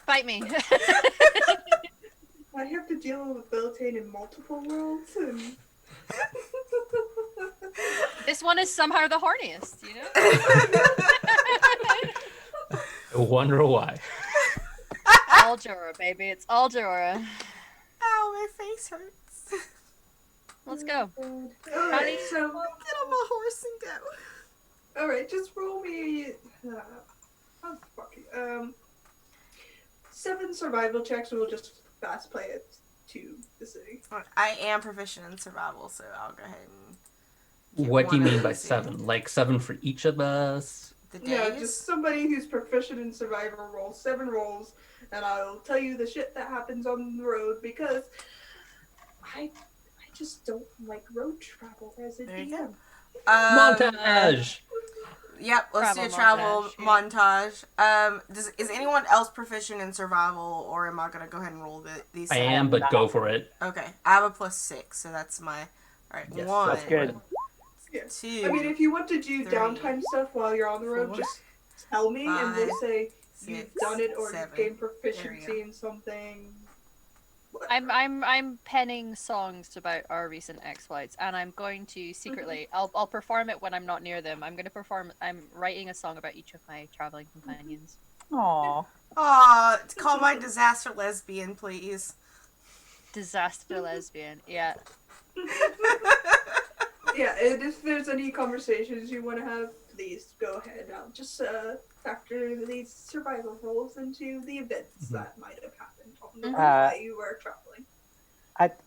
Fight me. I have to deal with Beltane in multiple worlds, and This one is somehow the horniest, I wonder why. All Jorah, baby. It's all Jorah. Ow, my face hurts. Let's go. Alright, so Get on my horse and go. alright, just roll me oh, fuck you. 7 survival checks, and we'll just fast play it to the city. I am proficient in survival, so I'll go ahead and... What do you one mean of by those 7? Like 7 for each of us? The days? Yeah, just somebody who's proficient in survival rolls 7 rolls, and I'll tell you the shit that happens on the road, because I just don't like road travel as a There you DM. Montage! Yep, let's do a Travel travel montage. Is anyone else proficient in survival, or am I gonna go ahead and roll these? I am, but go for it. Okay, I have a +6, so that's my... Alright, Yes, 1, That's good. Yeah. 2, I mean, if you want to do 3, downtime stuff while you're on the road, 4, just tell me, and we'll 5, say 6, you've done it or 7. you've gained There proficiency we in something. Whatever. I'm penning songs about our recent exploits, and I'm going to secretly. I'll perform it when I'm not near them. I'm writing a song about each of my traveling companions. Aw. Aw, call my disaster lesbian, please. Disaster lesbian. Yeah. Yeah, and if there's any conversations you want to have, please go ahead. I'll just factor these survival rolls into the events that might have happened on the road while you were traveling.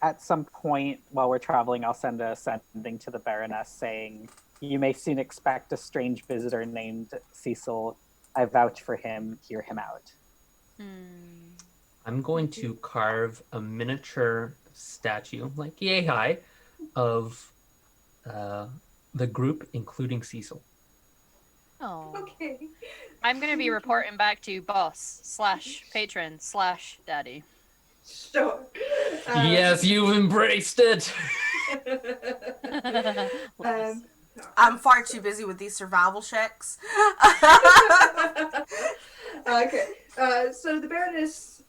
At some point while we're traveling, I'll send a sending to the Baroness saying, "You may soon expect a strange visitor named Cecil. I vouch for him. Hear him out." I'm going to carve a miniature statue, like yay high, of the group, including Cecil. Oh. Okay. I'm gonna be reporting back to boss/patron/daddy. Sure. Yes, you've embraced it! I'm far too busy with these survival checks. Okay. So the Baroness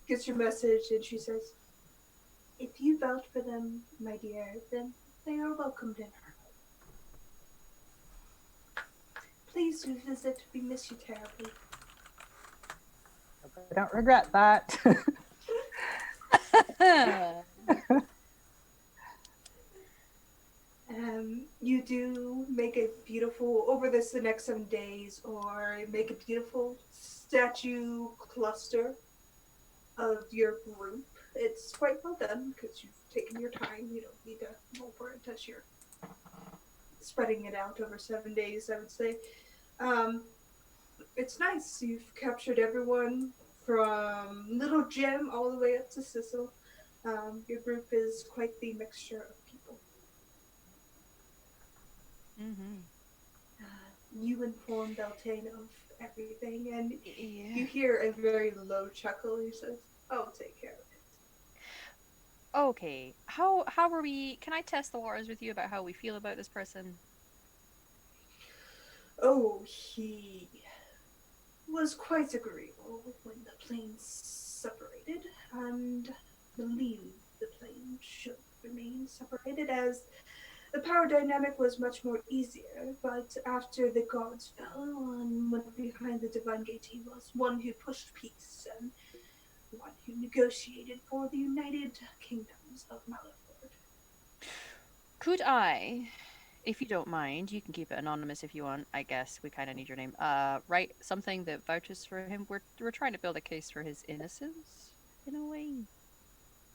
gets your message and she says, "If you vouch for them, my dear, then they are welcomed in her home. Please do visit. We miss you terribly." I don't regret that. You do make a beautiful, over the next 7 days, or make a beautiful statue cluster of your group. It's quite well done because you've taken your time. You don't need to roll for it as you're spreading it out over 7 days, I would say. It's nice. You've captured everyone from Little Jim all the way up to Sissel. Your group is quite the mixture of people. You inform Beltane of everything, and you hear a very low chuckle. He says, "I'll take care of it." Okay. How are we? Can I test the waters with you about how we feel about this person? Oh, he was quite agreeable when the planes separated, and believe the planes should remain separated, as the power dynamic was much more easier, but after the gods fell and went behind the divine gate, he was one who pushed peace and one who negotiated for the United Kingdoms of Maliford. Could I, if you don't mind, you can keep it anonymous if you want. I guess we kind of need your name. Write something that vouches for him. We're trying to build a case for his innocence in a way.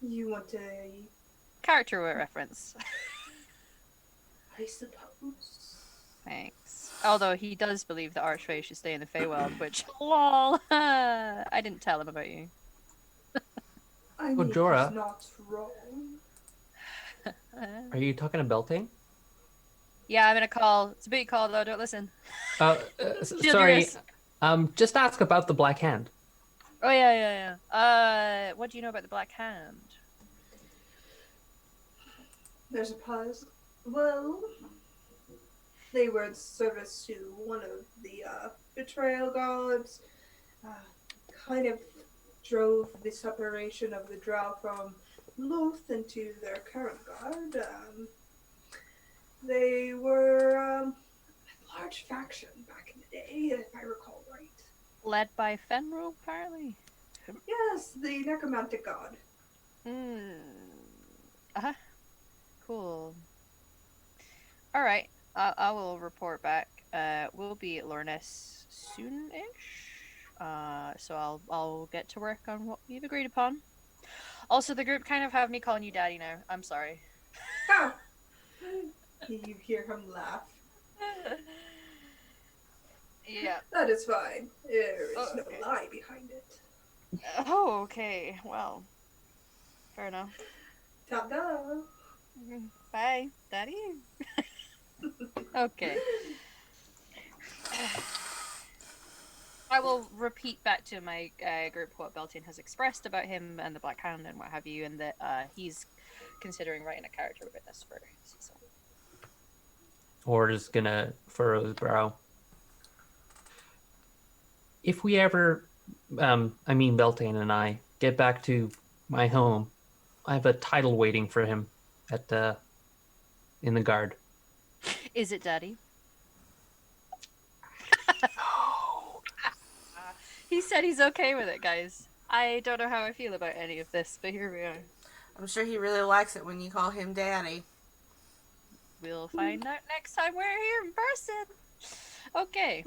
You want a... Character reference. I suppose. Thanks. Although he does believe the Archfey should stay in the Feywild, which lol, I didn't tell him about you. I mean, Jorah. he's not wrong. Are you talking to Beltane? Yeah, I'm in a call. It's a big call though. Don't listen. Do Sorry. Just ask about the Black Hand. Oh yeah. What do you know about the Black Hand? There's a pause. Well, they were in service to one of the betrayal gods. Kind of drove the separation of the Drow from Loth into their current god. They were a large faction back in the day, if I recall right. Led by Fenro, apparently. Yes, the necromantic god. Uh-huh. Cool. Alright, I will report back. We'll be at Lorness soon-ish. So I'll get to work on what we've agreed upon. Also, the group kind of have me calling you daddy now. I'm sorry. Ah! You hear him laugh. Yeah. That is fine. There is Okay. no lie behind it. Oh, okay. Well, fair enough. Ta-da! Bye, daddy. Okay. I will repeat back to my group what Beltane has expressed about him and the Black Hand and what have you, and that he's considering writing a character witness for Cecil. Or just gonna furrow his brow. If we ever, Beltane and I, get back to my home, I have a title waiting for him at in the guard. Is it daddy? No. He said he's okay with it, guys. I don't know how I feel about any of this, but here we are. I'm sure he really likes it when you call him daddy. We'll find out next time we're here in person. Okay.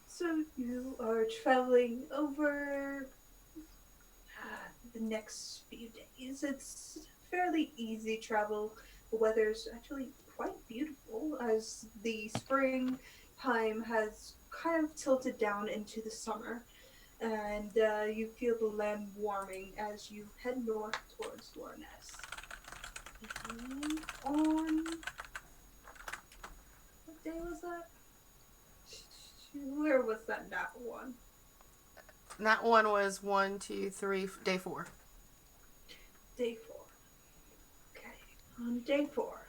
So you are traveling over the next few days. It's fairly easy travel. The weather's actually quite beautiful as the spring time has kind of tilted down into the summer. And you feel the land warming as you head north towards Lorness. On... what day was that? Where was that one? That one was 1, 2, 3, day 4. Day 4. Okay. On day 4.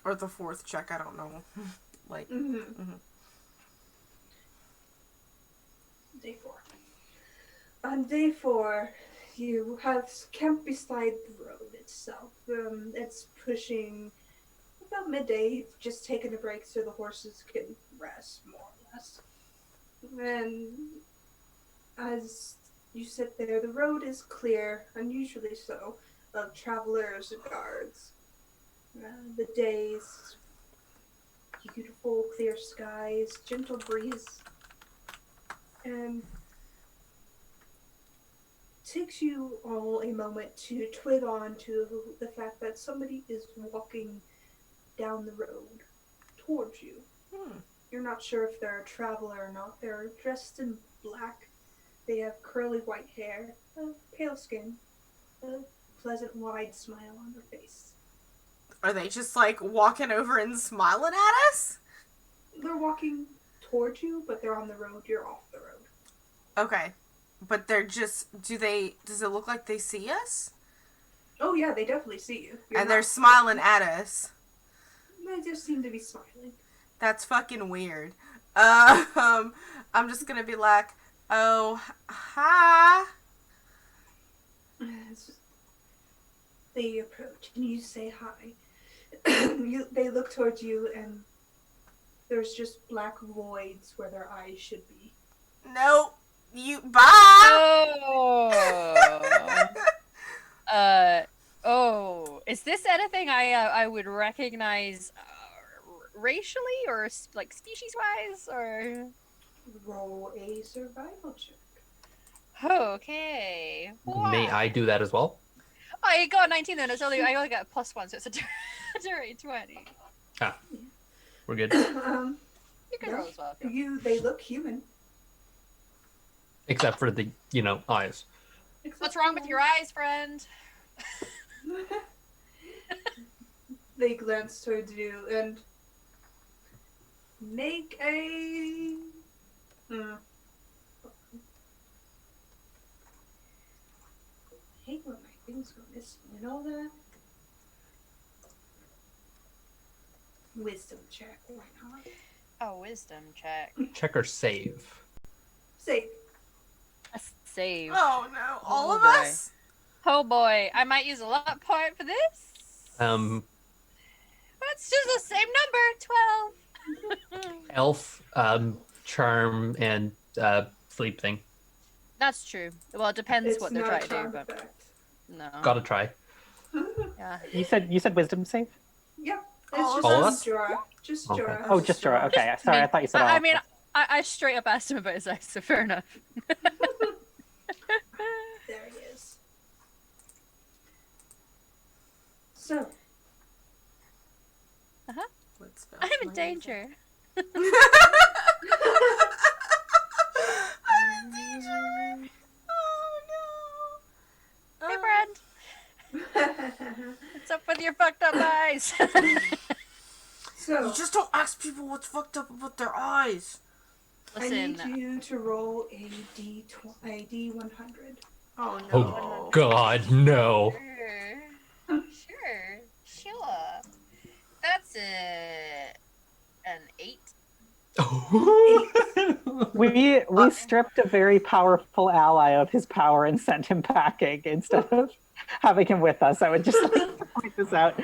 Or the 4th check, I don't know. Like, Day 4. On day 4, you have camped beside the road itself. It's pushing about midday. You've just taken a break so the horses can rest, more or less. And as you sit there, the road is clear, unusually so, of travelers and guards. The days, beautiful clear skies, gentle breeze, and takes you all a moment to twig on to the fact that somebody is walking down the road towards you. You're not sure if they're a traveler or not. They're dressed in black. They have curly white hair, pale skin, a pleasant wide smile on their face. are they just like walking over and smiling at us? They're walking towards you, but they're on the road. You're off the road. Okay. But they're just, does it look like they see us? Oh yeah, they definitely see you. And they're smiling at us. They just seem to be smiling. That's fucking weird. I'm just gonna be like, oh, hi. They approach and you say hi. They look towards you and there's just black voids where their eyes should be. Nope. You bye. Oh. Is this anything I would recognize racially or like species wise or? Roll a survival check. Okay. May I do that as well? I got 19 then. I only got a +1, so it's a dirty 20. Ah, we're good. You can Yeah. roll as well. If you want. They look human. Except for the, eyes. What's wrong with your eyes, friend? They glance towards you and make a. I hate when my things go missing and all that. Wisdom check, why not? Oh, wisdom check. Check or save. Save. A save. Oh no, all Oh, of boy. us? Oh boy, I might use a luck point for this. That's just the same number, 12. Elf, charm, and sleep thing. That's true. Well, it depends It's what they're not trying a to do, charm but effect. no. Gotta try. Yeah. You said wisdom save? Yep. All It's of just us? Jorah. Just Okay. Jorah. Oh, just Jorah. Okay, sorry, I thought you said all. I mean, I straight up asked him about his eyes, so fair enough. There he is. So, What spell I'm am in I danger. using? I'm in danger. Oh no. Hey, friend. What's up with your fucked up eyes? so You just don't ask people what's fucked up about their eyes. I Listen, need you to roll a D100. Oh no. Oh, God, no. Sure. That's an 8. We stripped a very powerful ally of his power and sent him packing instead of having him with us. I would just like to point this out.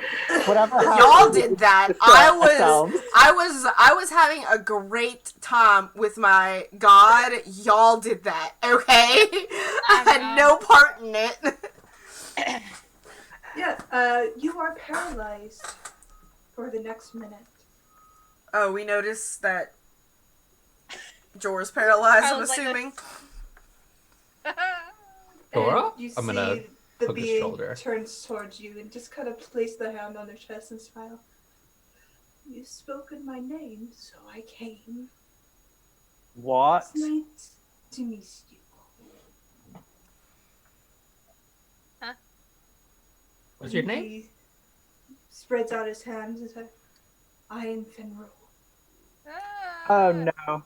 Whatever happened, Y'all did that. ourselves. I was having a great time with my god. Y'all did that, okay? I had no part in it. Yeah, you are paralyzed for the next minute. Oh, we noticed that Jorah's paralyzed, I'm Like assuming. Jorah? And you I'm gonna see the hook his being shoulder. turns towards you and just kind of place the hand on their chest and smile. You've spoken my name, so I came. What? It's nice to meet you. What's your And name? He spreads out his hands and says, I am Finral. Oh no.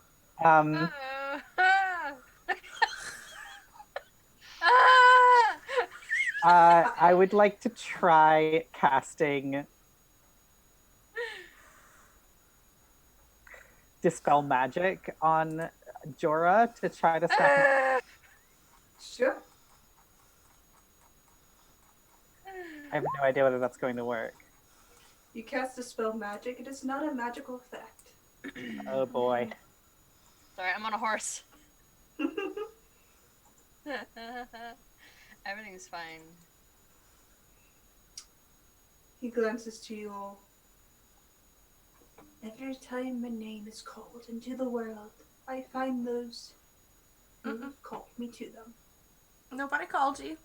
I would like to try casting Dispel Magic on Jorah to try to stop him. Sure. I have no idea whether that's going to work. You cast a spell magic. It is not a magical effect. Oh boy. Sorry, I'm on a horse. Everything's fine. He glances to you all. Every time my name is called into the world, I find those who have called me to them. Nobody called you.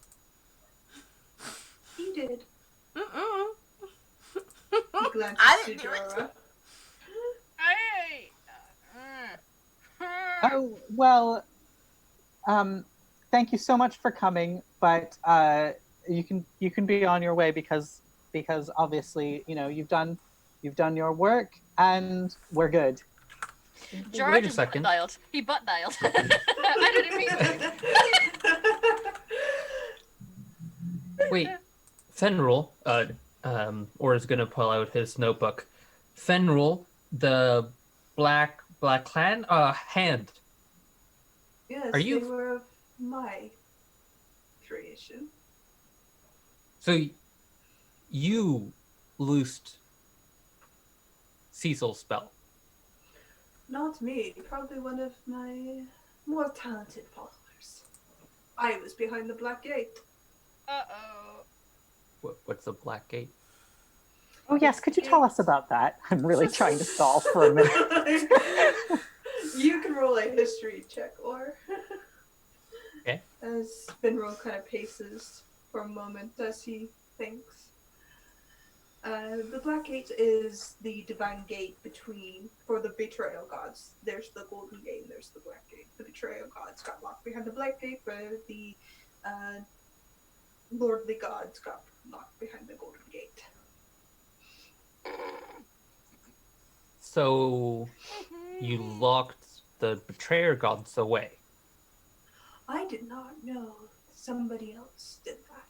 He did. Mm-mm. He glances I to didn't do it. Jorah. Hey! Oh well. Thank you so much for coming, but you can be on your way because obviously you've done your work and we're good. George Wait a is second. butt dialed. He butt dialed. I didn't mean to. Wait, Fenril, or is gonna pull out his notebook. Fenril, the Black Clan, hand. Yes, Are you- they were of my creation. So you loosed Cecil's spell. Not me. Probably one of my more talented followers. I was behind the Black Gate. Uh-oh. What's the Black Gate? Oh yes, could you tell us about that? I'm really trying to stall for a minute. You can roll a history check, or Okay. as Finral kind of paces for a moment as he thinks. The Black Gate is the divine gate for the betrayal gods. There's the Golden Gate and there's the Black Gate. The betrayal gods got locked behind the Black Gate, where the lordly gods got locked behind the Golden Gate. So you locked the betrayer gods away. I did not know somebody else did that.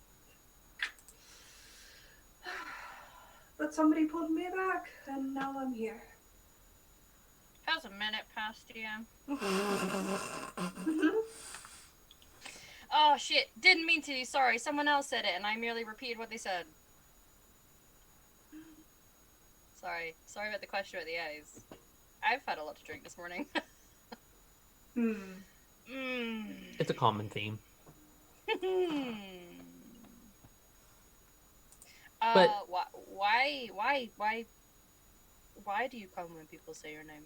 But somebody pulled me back, and now I'm here. How's a minute past, DM? Oh shit, didn't mean to, sorry, someone else said it and I merely repeated what they said. Sorry about the question about the eyes. I've had a lot to drink this morning. It's a common theme. But why do you come when people say your name?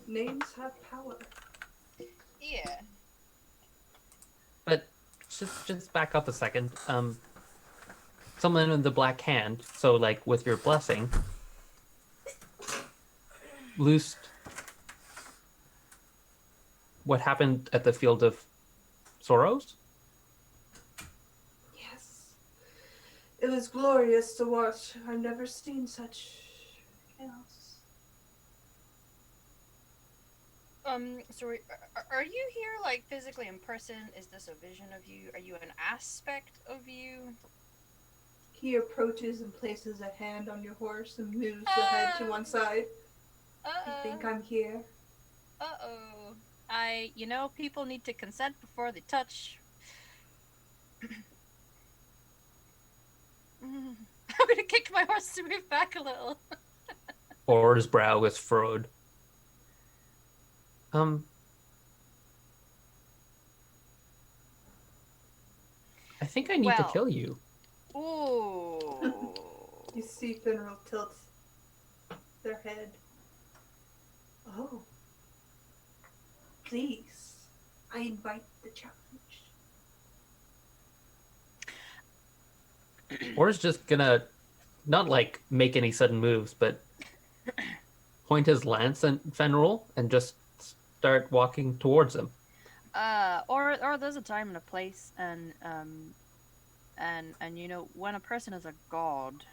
Names have power. Yeah. But just back up a second. Someone in the black hand, so like with your blessing, loosed what happened at the Field of Sorrows? Yes. It was glorious to watch. I've never seen such chaos. Sorry, are you here, like, physically in person? Is this a vision of you? Are you an aspect of you? He approaches and places a hand on your horse and moves the head to one side. You think I'm here? Uh-oh. People need to consent before they touch. I'm gonna kick my horse to move back a little. Or's brow is furrowed. I think I need to kill you. Ooh. You see Finral tilt their head. Oh. Please. I invite the challenge. Or's just gonna not like make any sudden moves, but point his lance at Fenrir and just start walking towards him. Or there's a time and a place, and when a person is a god,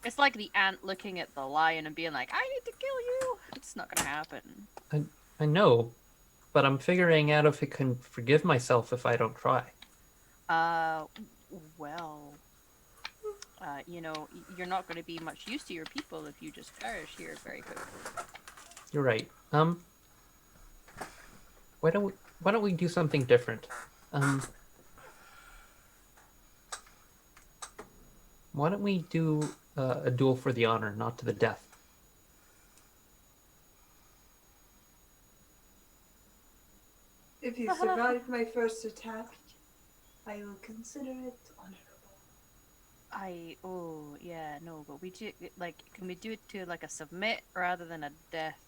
it's like the ant looking at the lion and being like, I need to kill you. It's not gonna happen. I know, but I'm figuring out if I can forgive myself if I don't try. You're not going to be much use to your people if you just perish here very quickly. You're right. Why don't we do something different? Why don't we do a duel for the honor, not to the death? If you survive my first attack, I will consider it honorable. But we do, like, can we do it to, like, a submit rather than a death?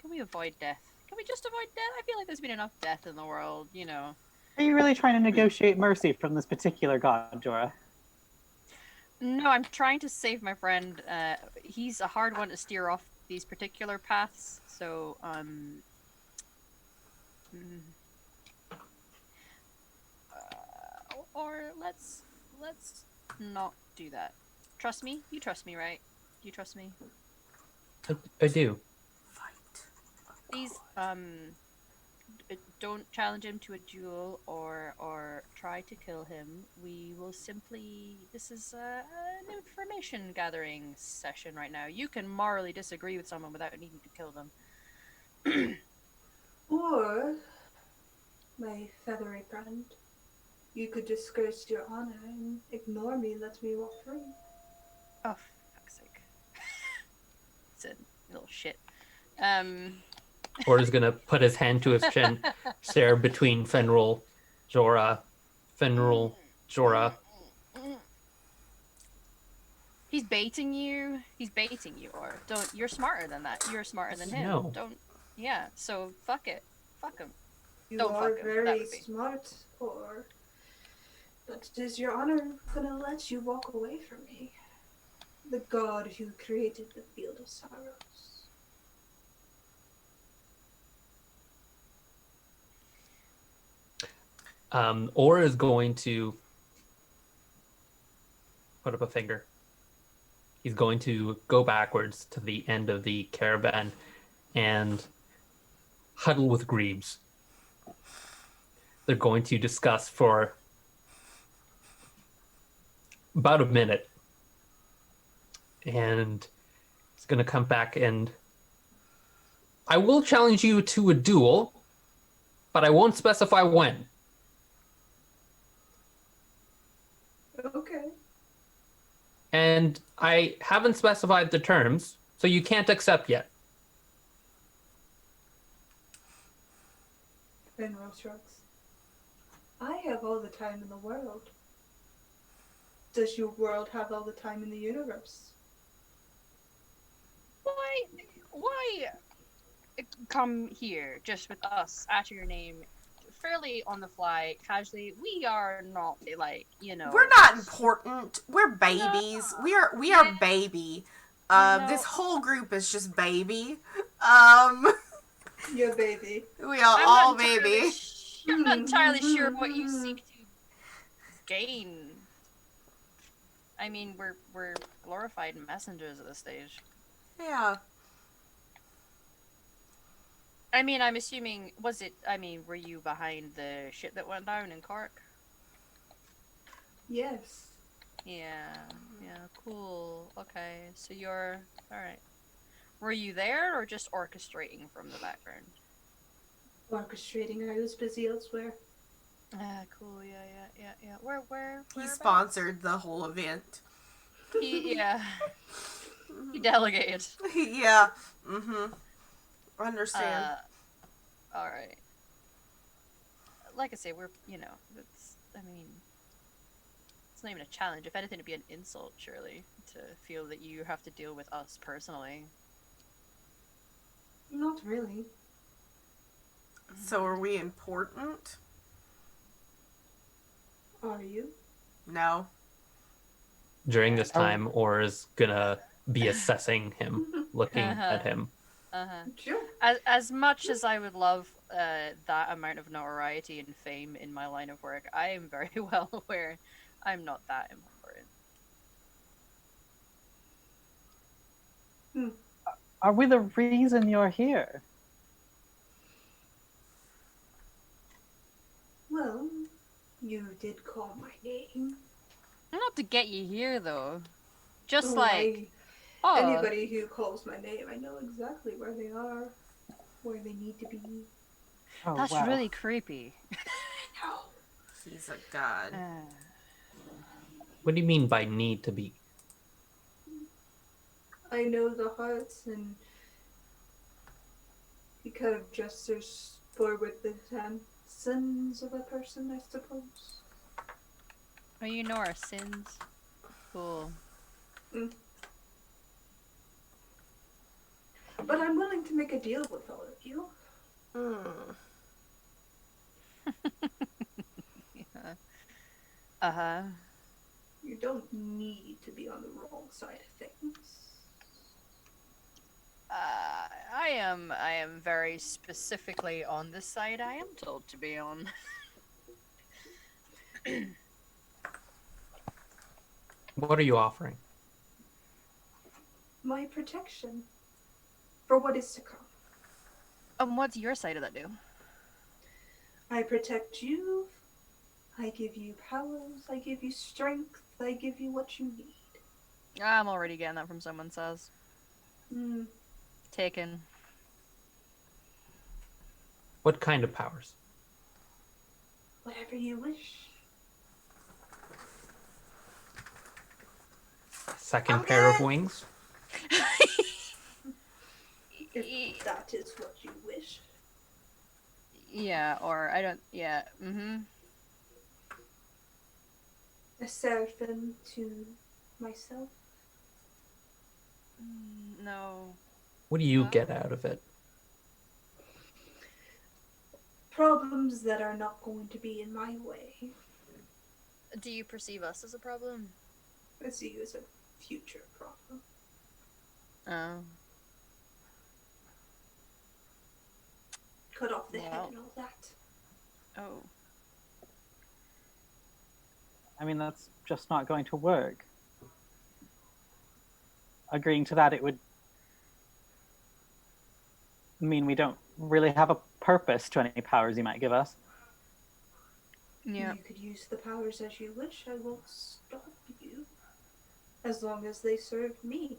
Can we avoid death? Can we just avoid death? I feel like there's been enough death in the world, you know. Are you really trying to negotiate mercy from this particular god, Jorah? No, I'm trying to save my friend. He's a hard one to steer off these particular paths, so, or let's not do that. Trust me? You trust me, right? Do you trust me? I do. Please, don't challenge him to a duel or try to kill him. We will simply... This is an information gathering session right now. You can morally disagree with someone without needing to kill them. Or my feathery friend. You could disgrace your honor and ignore me, let me walk free. Oh, fuck's sake. It's a little shit. Um. Or is gonna put his hand to his chin, stare between Fenrir, Jorah, Fenrir, Jorah. He's baiting you. He's baiting you, or don't. You're smarter than that. You're smarter than him. No. Don't. Yeah. So fuck it. Fuck him. You Don't are fuck him. That very would be. smart, or but is your honor gonna let you walk away from me? The god who created the field of sorrows. Or is going to put up a finger. He's going to go backwards to the end of the caravan and huddle with Greaves. They're going to discuss for about a minute. And it's going to come back and I will challenge you to a duel, but I won't specify when. Okay. And I haven't specified the terms, so you can't accept yet. Fenrir shrugs. I have all the time in the world. Does your world have all the time in the universe? Why come here just with us at your name, fairly on the fly, casually? We are not like, you know. We're not important. We're babies. No. We are Yeah. baby. know- This whole group is just baby. Yeah, baby. We are I'm all not entirely baby. I'm not entirely sure what you seek to gain. I mean, we're glorified messengers at this stage. Yeah. I mean, I'm assuming, were you behind the shit that went down in Cork? Yes. Yeah, cool. Okay, so you're, alright. Were you there or just orchestrating from the background? Orchestrating, I was busy elsewhere. Ah, cool, yeah. Where? He whereabouts? sponsored the whole event. Yeah. He delegated. Yeah. Mm-hmm. Understand. Alright. Like I say, it's not even a challenge. If anything, it'd be an insult, surely, to feel that you have to deal with us personally. Not really. So are we important? Are you? No. During this time, Or is gonna be assessing him, looking at him. Sure. As much as I would love that amount of notoriety and fame in my line of work, I am very well aware I'm not that important. Are we the reason you're here? Well, you did call my name. Not to get you here, though. Just Oh, like, Anybody who calls my name, I know exactly where they are, where they need to be. Oh, that's wow. really creepy. No. He's a god. What do you mean by need to be? I know the hearts, and he kind of gestures forward the sins of a person, I suppose. Oh, you know our sins. Cool. But I'm willing to make a deal with all of you. Yeah. Uh-huh. You don't need to be on the wrong side of things. I am very specifically on the side I am told to be on. What are you offering? My protection. For what is to come. What's your side of that do? I protect you. I give you powers. I give you strength. I give you what you need. I'm already getting that from someone says. Taken. What kind of powers? Whatever you wish. Second I'm pair of good. wings. If that is what you wish. Yeah, or I don't. Yeah. A seraphim to myself. No. What do you Huh? get out of it? Problems that are not going to be in my way. Do you perceive us as a problem? I see you as a future problem. Oh. Cut off the head Well. and all that. Oh. I mean, that's just not going to work. Agreeing to that, it would mean we don't really have a purpose to any powers you might give us. Yeah. You could use the powers as you wish. I won't stop you. As long as they serve me.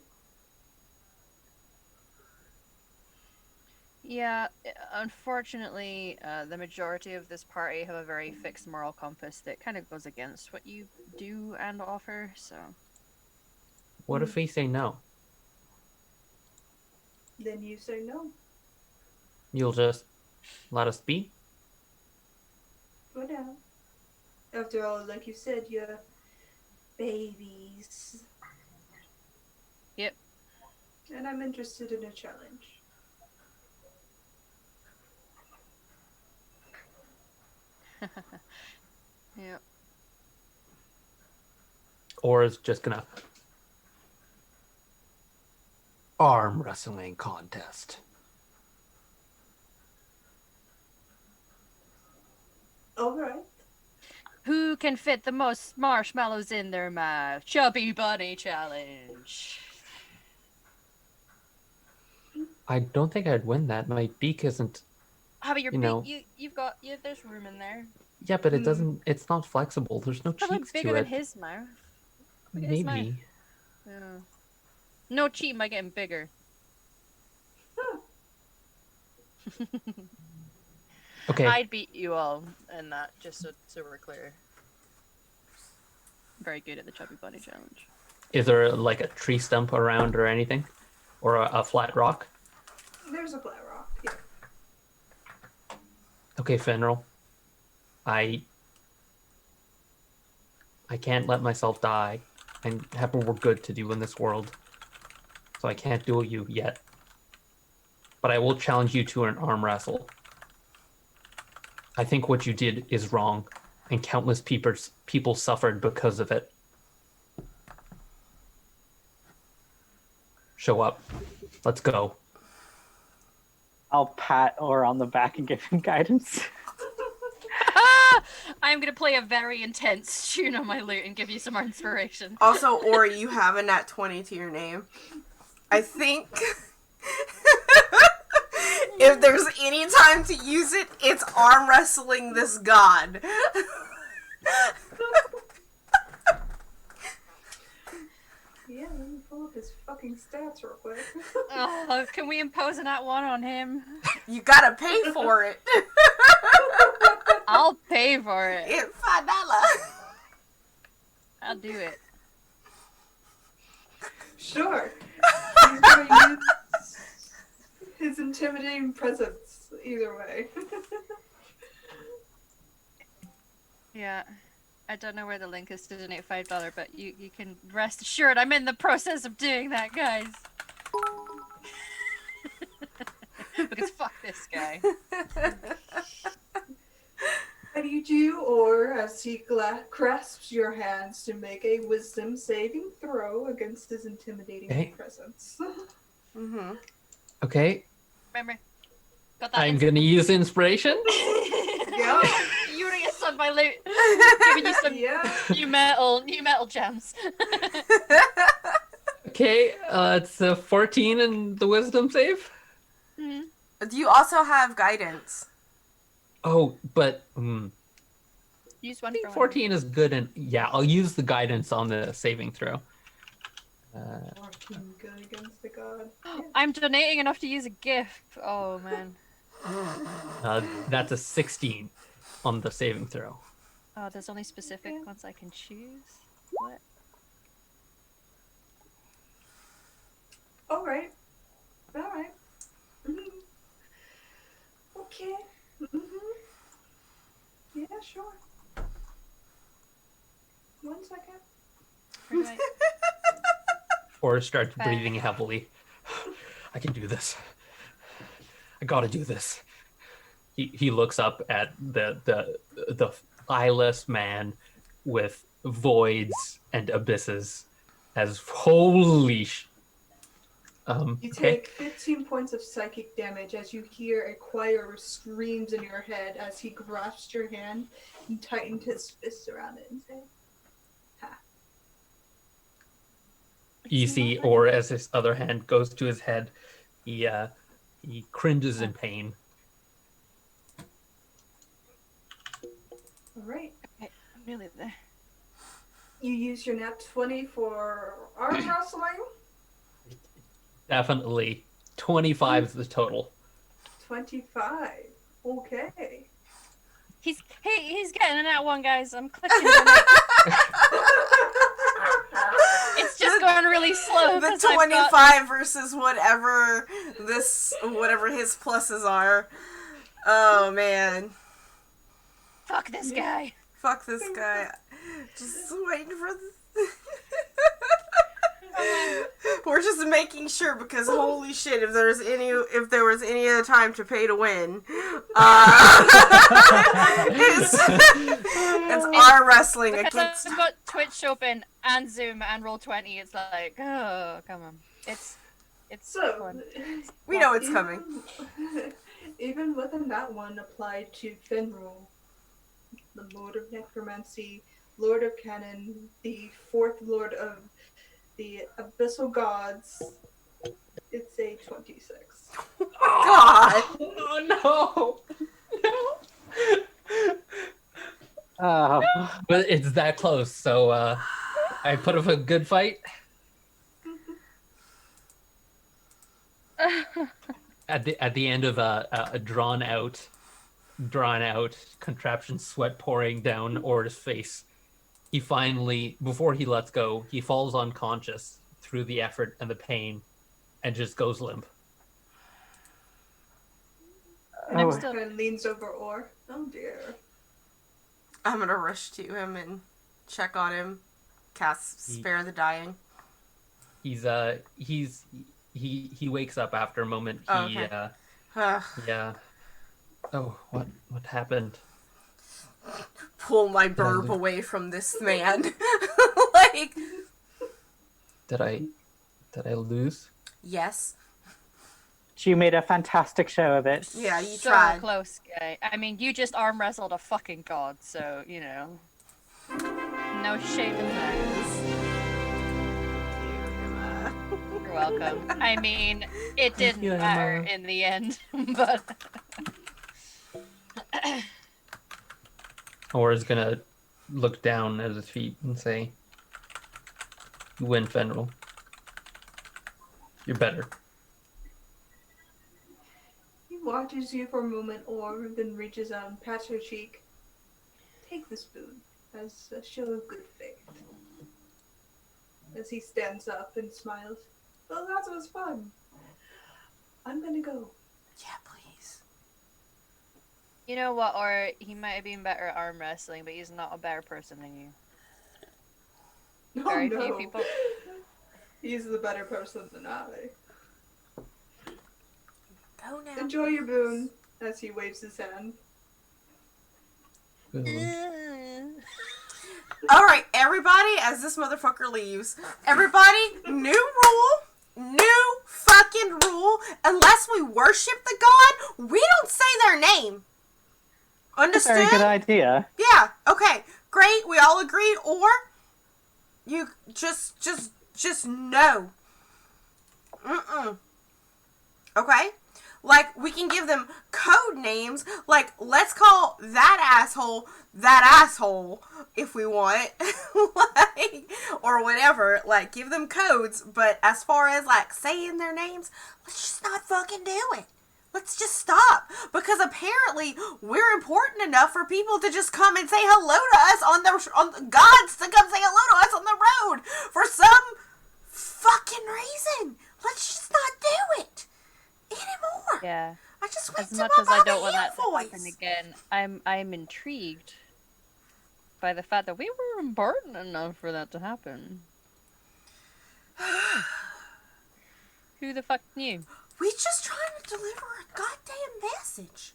Yeah, unfortunately, the majority of this party have a very fixed moral compass that kind of goes against what you do and offer, so... What if we say no? Then you say no. You'll just let us be? For now. After all, like you said, you're babies. Yep. And I'm interested in a challenge. Yeah. Or is just gonna arm wrestling contest? Alright. Who can fit the most marshmallows in their mouth? Chubby Bunny Challenge. I don't think I'd win that. My beak isn't. How about your You know. you've got there's room in there. Yeah, but it doesn't. It's not flexible. There's no Probably cheeks bigger to than it. his mouth. Look at his mouth. Maybe. Yeah. No cheating by getting bigger. Okay. I'd beat you all in that, just so we're clear. Very good at the Chubby Bunny Challenge. Is there like a tree stump around or anything, or a flat rock? There's a flat rock, yeah. Okay, Fenril. I can't let myself die and have more good to do in this world. So I can't duel you yet. But I will challenge you to an arm wrestle. I think what you did is wrong, and countless people suffered because of it. Show up. Let's go. I'll pat Or on the back and give him guidance. I'm gonna play a very intense tune on my lute and give you some more inspiration. Also, Ori, you have a nat 20 to your name. I think if there's any time to use it, it's arm wrestling this god. Yeah, let me pull up his fucking stats real quick. Oh, can we impose an at one on him? You gotta pay for it. I'll pay for it. It's $5. I'll do it. Sure. He's gonna use his intimidating presence either way. Yeah. I don't know where the link is to donate $5, but you can rest assured I'm in the process of doing that, guys. Because fuck this guy. How do you do, or as he grasps your hands to make a wisdom saving throw against his intimidating presence? Mm-hmm. Okay. Remember? Got that I'm gonna use inspiration. Yep. Urius on my loot. Giving you some Yeah. new metal gems. Okay, it's a 14 in the wisdom save. Mm-hmm. Do you also have guidance? Oh, but Use I one think for 14 is good, and yeah, I'll use the guidance on the saving throw. Working good against the god. I'm donating enough to use a gift. Oh man. That's a 16. on the saving throw. Oh, there's only specific ones I can choose? What? Alright. Alright. Mm-hmm. Okay. Mm-hmm. Yeah, sure. 1 second. Where do I... Or starts breathing heavily. I can do this. I gotta do this. He looks up at the eyeless man with voids and abysses as holy You okay. take 15 points of psychic damage as you hear a choir of screams in your head as he grasped your hand and tightened his fists around it and said, "Ha." You see, or as his other hand goes to his head, he cringes in pain. Alright. Okay, I'm nearly there. You use your nat 20 for arm wrestling. Definitely 25 is the total. 25. Okay. He's getting that one, guys. I'm clicking on it. It's just going really slow. The 'cause I've 25 got- versus whatever his pluses are. Oh man. Fuck this guy. Fuck this guy. Just waiting for We're just making sure because holy shit, if there was any other time to pay to win, it's arm wrestling Because against. I've got Twitch open and Zoom and Roll20. It's like, oh, come on. It's So, fun. We know it's coming. Even within that one applied to Finral, the Lord of Necromancy, Lord of Canon, the fourth Lord of the Abyssal Gods, it's a 26. God. Oh no! But it's that close, so I put up a good fight. At the end of a drawn out contraption, sweat pouring down Ora's face, he finally, before he lets go, he falls unconscious through the effort and the pain, and just goes limp. And I'm Oh. still... And leans over Or. Oh dear. I'm gonna rush to him and check on him. Cast Spare the Dying. He wakes up after a moment. Oh, okay. Yeah. Oh, what happened? Pull my burb away from this man. Like, Did I lose? yes. You made a fantastic show of it. Yeah, you so tried. close, guy. I mean, you just arm wrestled a fucking god, so, you know. No shame in that. You're welcome. I mean, it didn't you, matter Emma. in the end, but... Ora's gonna look down at his feet and say, "You win, Fenrir. You're better." He watches you for a moment, Or, then reaches out and pats her cheek. Take the spoon as a show of good faith. As he stands up and smiles. Well, that was fun. I'm gonna go. Yeah, please. You know what, or he might have been better at arm wrestling, but he's not a better person than you. No, Very no. few people... He's the better person than I. Go now. Enjoy your boon, as he waves his hand. Alright, everybody, as this motherfucker leaves, everybody, new rule, new fucking rule, unless we worship the god, we don't say their name. Understood? Very good idea. Yeah, okay, great, we all agree, or you just no. Okay? Like, we can give them code names, like, let's call that asshole if we want, like, or whatever, like, give them codes, but as far as, like, saying their names, let's just not fucking do it. Let's just stop, because because apparently we're important enough for people to just come and say hello to us on the gods to come say hello to us on the road for some fucking reason. Let's just not do it anymore. Yeah. I just went As to much my as I Bobby don't want Hill that to happen voice. again, I'm intrigued by the fact that we were important enough for that to happen. Who the fuck knew? We just trying to deliver a goddamn message.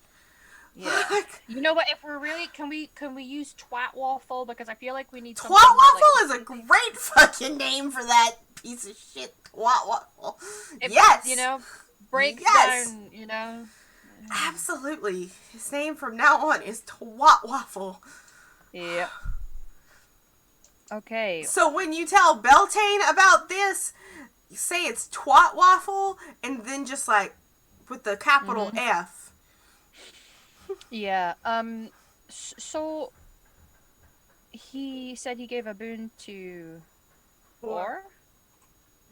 Yeah. Like, You know what? If we're really, can we use twat waffle, because I feel like we need Twat something that, Waffle is a great fucking name for that piece of shit. Twat Waffle. if, Yes. you know, breaks Yes. down, you know. Absolutely. His name from now on is Twat Waffle. Yeah. Okay. So when you tell Beltane about this, you say it's Twat Waffle, and then just like with the capital F. Yeah. So he said he gave a boon to Or.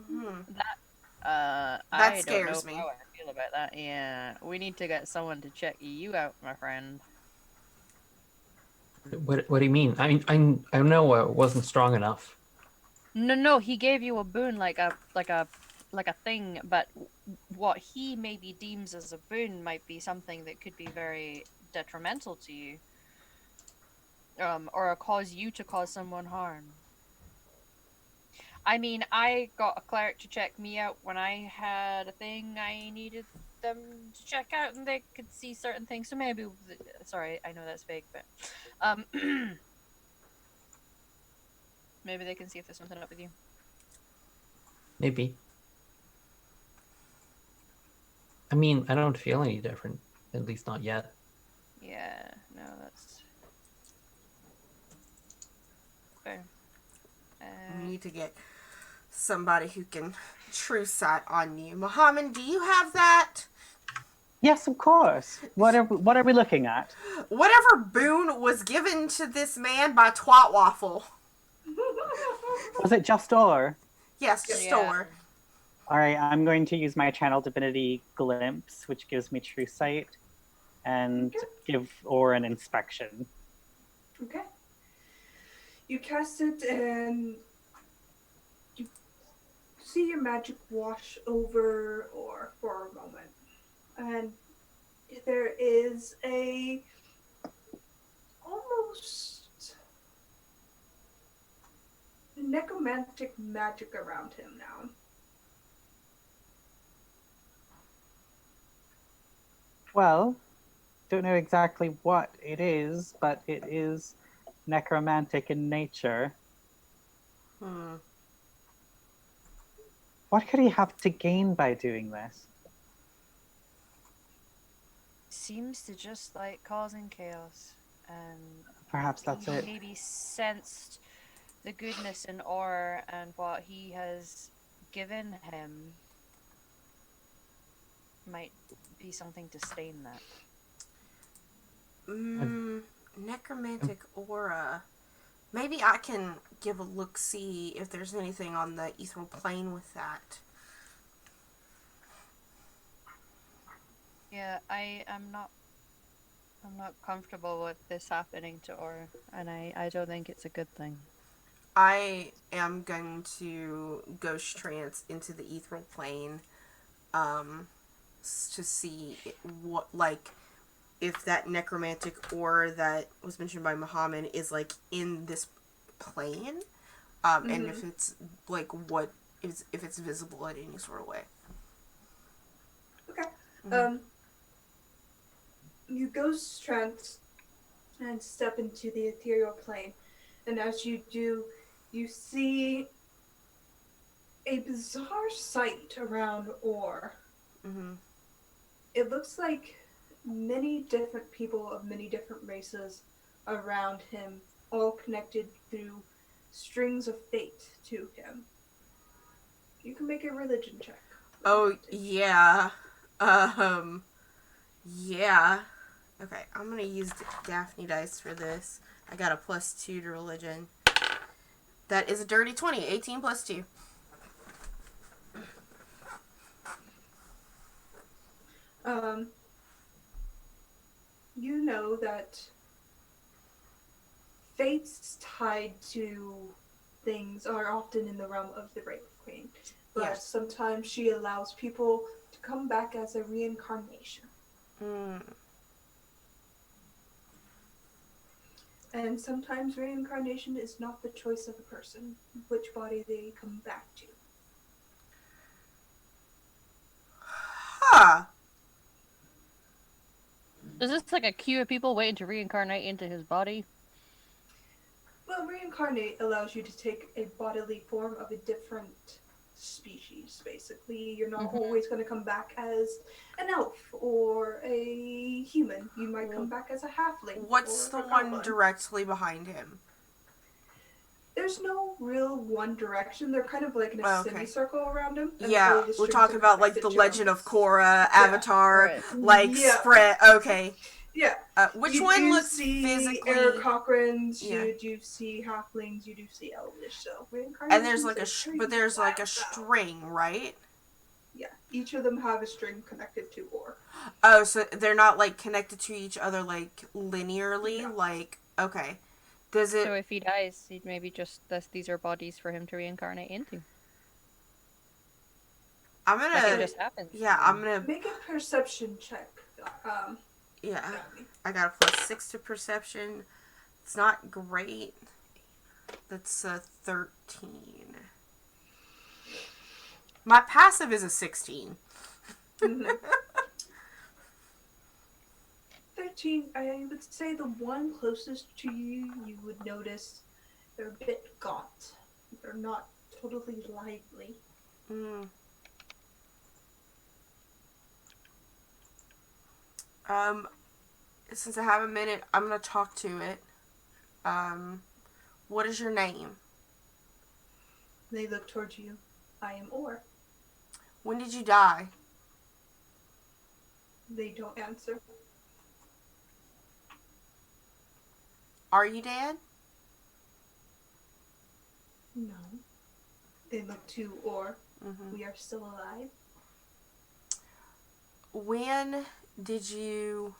That That I don't scares know me. how I feel about that. Yeah, we need to get someone to check you out, my friend. What do you mean? I know it wasn't strong enough. No, he gave you a boon like a thing, but what he maybe deems as a boon might be something that could be very detrimental to you. Or cause you to cause someone harm. I mean, I got a cleric to check me out when I had a thing I needed them to check out, and they could see certain things. So maybe, sorry, I know that's vague, but maybe they can see if there's something up with you. Maybe. I mean, I don't feel any different. At least not yet. Yeah, no, that's fair. You need to get somebody who can true sight on you. Mohammed, do you have that? Yes, of course. What are we looking at? Whatever boon was given to this man by Twat Waffle. Was it just or? Yes, just Yeah. or. All right, I'm going to use my channel divinity glimpse, which gives me true sight, and give or an inspection. Okay. You cast it and you see your magic wash over or for a moment. And there is a almost necromantic magic around him now. Well, don't know exactly what it is, but it is necromantic in nature. What could he have to gain by doing this? Seems to just like causing chaos, and Perhaps that's he it. maybe sensed the goodness in Or and what he has given him might be something to stain that. Necromantic aura. Maybe I can give a look, see if there's anything on the ethereal plane with that. Yeah, I'm not comfortable with this happening to Or, and I don't think it's a good thing. I am going to ghost trance into the ethereal plane, to see what, like, if that necromantic aura that was mentioned by Muhammad is like in this plane, and if it's like what is, if it's visible in any sort of way. Okay. You ghost trance and step into the ethereal plane, and as you do, you see a bizarre sight around Or. It looks like many different people of many different races around him, all connected through strings of fate to him. You can make a religion check. Oh, yeah. Yeah. Okay, I'm gonna use Daphne dice for this. I got a +2 to religion. That is a dirty 20. 18 plus 2. you know that fates tied to things are often in the realm of the Rape Queen, but Yes. sometimes she allows people to come back as a reincarnation. Mm. And sometimes reincarnation is not the choice of a person, which body they come back to. Huh. Is this like a queue of people waiting to reincarnate into his body? Well, reincarnate allows you to take a bodily form of a different species, basically. You're not always going to come back as an elf or a human. You might come back as a halfling. What's or the a one goblin. directly behind him? There's no real one direction. They're kind of like in a Okay. semicircle around him. And all Yeah, the we're strings talking are about like connected the to Legend him. of Korra, Avatar, Right. like Yeah. spread. Okay. Yeah. Which You one do looks see physically? Eric Cochran's, Yeah. you do see halflings, you do see elvish, so reincarnation. And there's like but there's like a string, right? Yeah, each of them have a string connected to ore. Oh, so they're not like connected to each other like linearly, No. like okay. Does it? So if he dies, he'd maybe just these are bodies for him to reincarnate into. I'm Like gonna. it just happens. Yeah, I'm gonna. Make a perception check. Yeah, Jeremy. I got a +6 to perception. It's not great. That's a 13. My passive is a 16. Mm-hmm. 13, I would say the one closest to you, you would notice they're a bit gaunt. They're not totally lively. Mm. Since I have a minute, I'm gonna talk to it. What is your name? They look towards you. I am Or. When did you die? They don't answer. Are you dead? No. They look to Or. Mm-hmm. We are still alive. When did you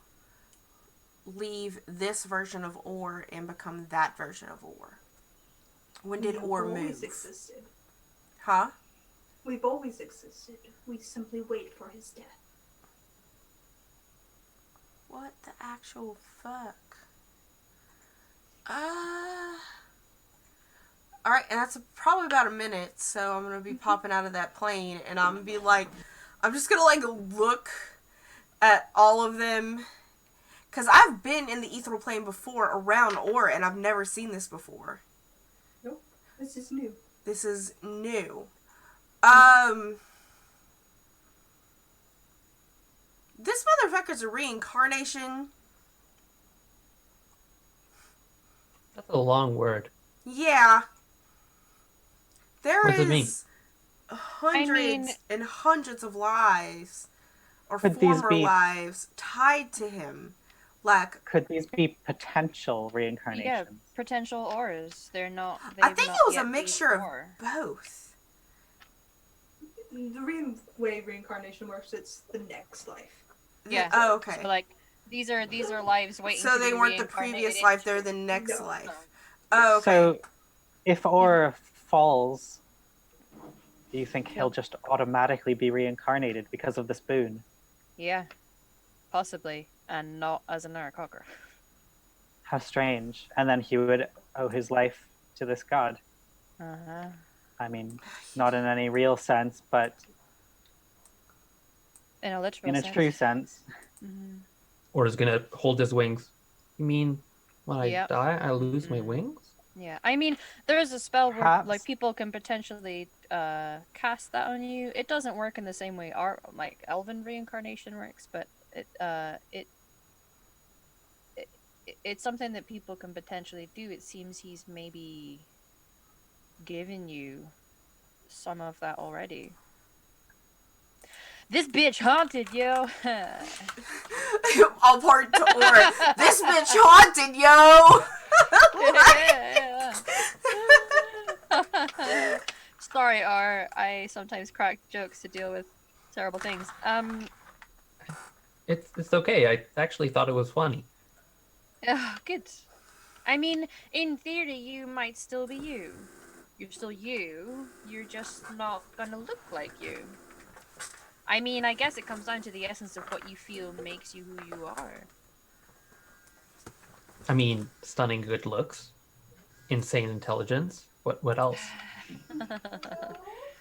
leave this version of Or and become that version of Or? When did We've Or always move? existed. Huh? We've always existed. We simply wait for his death. What the actual fuck? Alright, and that's probably about a minute, so I'm gonna be popping out of that plane, and I'm gonna be like, I'm just gonna like look at all of them, because I've been in the ethereal plane before around Or, and I've never seen this before. Nope. This is new. This is new. This motherfucker's a reincarnation. That's a long word. Yeah. There What does it mean? is hundreds and hundreds of lives or Could these former be- lives tied to him. Like, Could these be potential reincarnations? Yeah, potential auras. They're not. I they've think not it was a yet mixture been of Or. both. The way reincarnation works, it's the next life. Yeah. Oh, okay. So like these are lives waiting. So to they be weren't the reincarnated previous life, into. they're the next No. life. Oh, okay. So, if Or falls, do you think he'll just automatically be reincarnated because of this boon? Yeah, possibly, and not as an Aarakocra. How strange. And then he would owe his life to this god. Uh-huh. I mean, not in any real sense, but In a literal in a sense. true sense. Mm-hmm. Or is gonna hold his wings. You mean when I Yep. die, I lose my wings? Yeah, I mean, there is a spell where Perhaps. like people can potentially cast that on you. It doesn't work in the same way our like elven reincarnation works, but it's something that people can potentially do. It seems he's maybe given you some of that already. This bitch haunted, yo. I'll part to Or. This bitch haunted, yo! Sorry, R. I sometimes crack jokes to deal with terrible things. It's okay. I actually thought it was funny. Oh, good. I mean, in theory, you might still be you. You're still you. You're just not gonna look like you. I mean, I guess it comes down to the essence of what you feel makes you who you are. I mean, stunning good looks, insane intelligence. What else?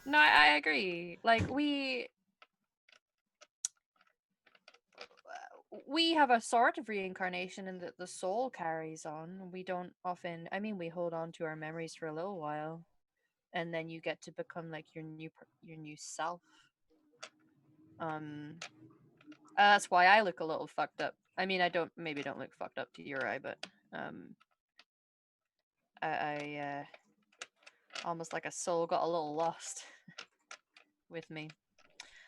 No, I agree. Like we have a sort of reincarnation in that the soul carries on. We don't often. I mean, we hold on to our memories for a little while, and then you get to become like your new self. Um, that's why I look a little fucked up. I mean, I don't maybe don't look fucked up to your eye, but um, I almost like a soul got a little lost with me.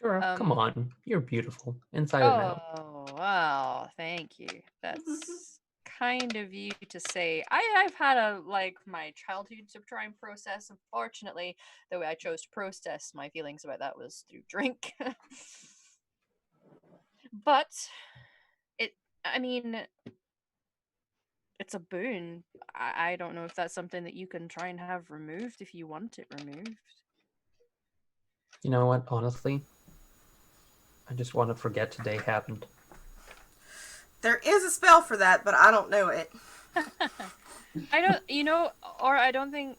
Sure, come Um, on. You're beautiful, inside and out. oh wow, thank you. That's kind of you to say. I've had a like my childhood to try and process. Unfortunately, the way I chose to process my feelings about that was through drink. But it, I mean, it's a boon. I don't know if that's something that you can try and have removed if you want it removed. You know what? Honestly, I just want to forget today happened. There is a spell for that, but I don't know it. I don't, you know, or I don't think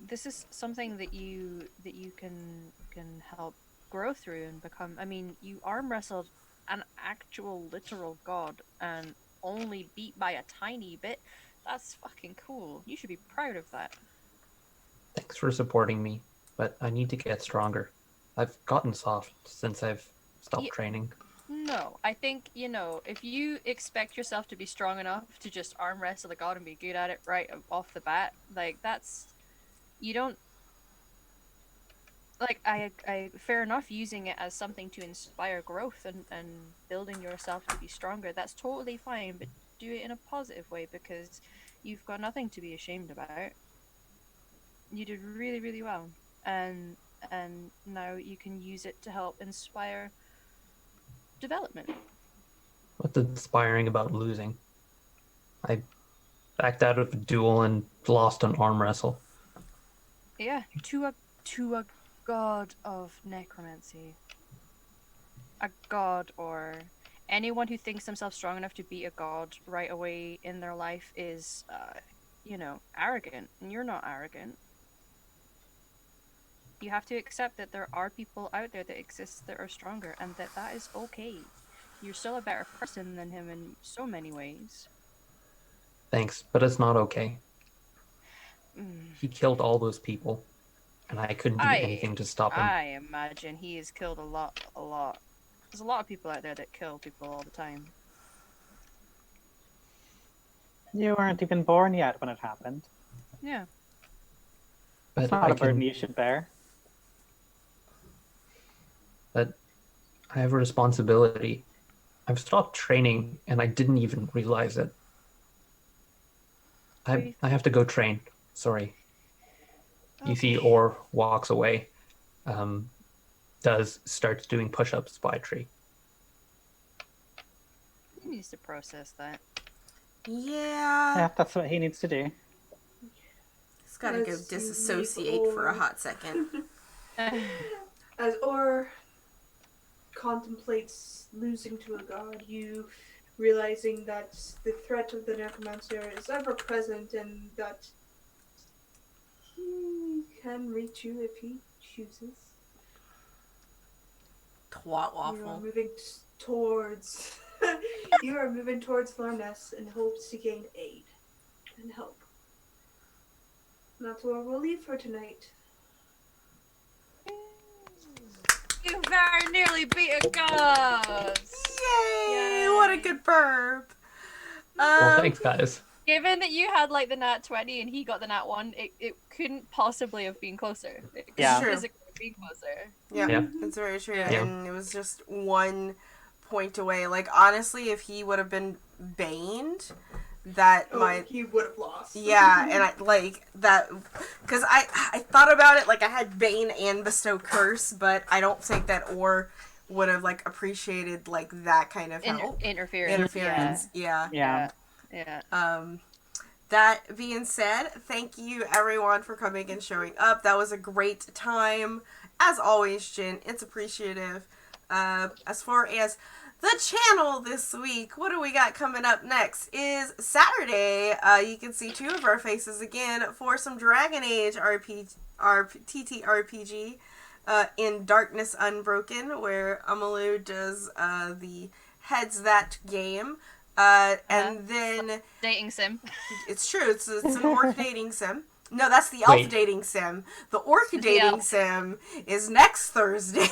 this is something that you can help grow through and become. I mean, you arm wrestled an actual literal god and only beat by a tiny bit. That's fucking cool. You should be proud of that. Thanks for supporting me, but I need to get stronger. I've gotten soft since I've stopped Yeah, training. no, I think, you know, if you expect yourself to be strong enough to just arm wrestle a god and be good at it right off the bat, like that's you don't like I fair enough using it as something to inspire growth and building yourself to be stronger. That's totally fine, but do it in a positive way because you've got nothing to be ashamed about. You did really, really well. And now you can use it to help inspire development. What's inspiring about losing? I backed out of a duel and lost an arm wrestle. Yeah, to a god of necromancy. A god or anyone who thinks themselves strong enough to beat a god right away in their life is you know, arrogant. And you're not arrogant. You have to accept that there are people out there that exist that are stronger and that that is okay. You're still a better person than him in so many ways. Thanks, but it's not okay. Mm. He killed all those people, and I couldn't do I anything to stop him. I imagine he has killed a lot. There's a lot of people out there that kill people all the time. You weren't even born yet when it happened. Yeah. It's But not I a burden can. you should bear. But I have a responsibility. I've stopped training, and I didn't even realize it. I have to go train. Sorry. You see, Okay. Or walks away. Um, starts doing push-ups by a tree. He needs to process that. Yeah. Yeah, that's what he needs to do. He's gotta go As you leave disassociate for a Or- hot second. As Or contemplates losing to a god, you realizing that the threat of the necromancer is ever present and that he can reach you if he chooses. Twat You are waffle. moving towards you are moving towards Farness in hopes to gain aid and help. And that's where we'll leave for tonight. You very nearly beat a god! Yay! What a good burp. Well, thanks, guys. Given that you had like the nat 20 and he got the nat 1, it couldn't possibly have been closer. It couldn't Yeah. True. physically have been closer. Yeah, Yeah. that's very true. Yeah. And it was just 1 point away. Like, honestly, if he would have been baned, that might. He would have lost. Yeah, and I like that because I thought about it. Like, I had Bane and Bestow Curse, but I don't think that Or would have like appreciated like that kind of help. Interference. Yeah. Yeah. That being said, thank you everyone for coming and showing up. That was a great time. As always, Jen, it's appreciative. As far as the channel this week, what do we got coming up next is Saturday. You can see two of our faces again for some Dragon Age TTRPG in Darkness Unbroken, where Amalu does the heads that game. And then dating sim. It's true. It's an orc dating sim. No, that's the elf dating sim. The orc dating sim is next Thursday.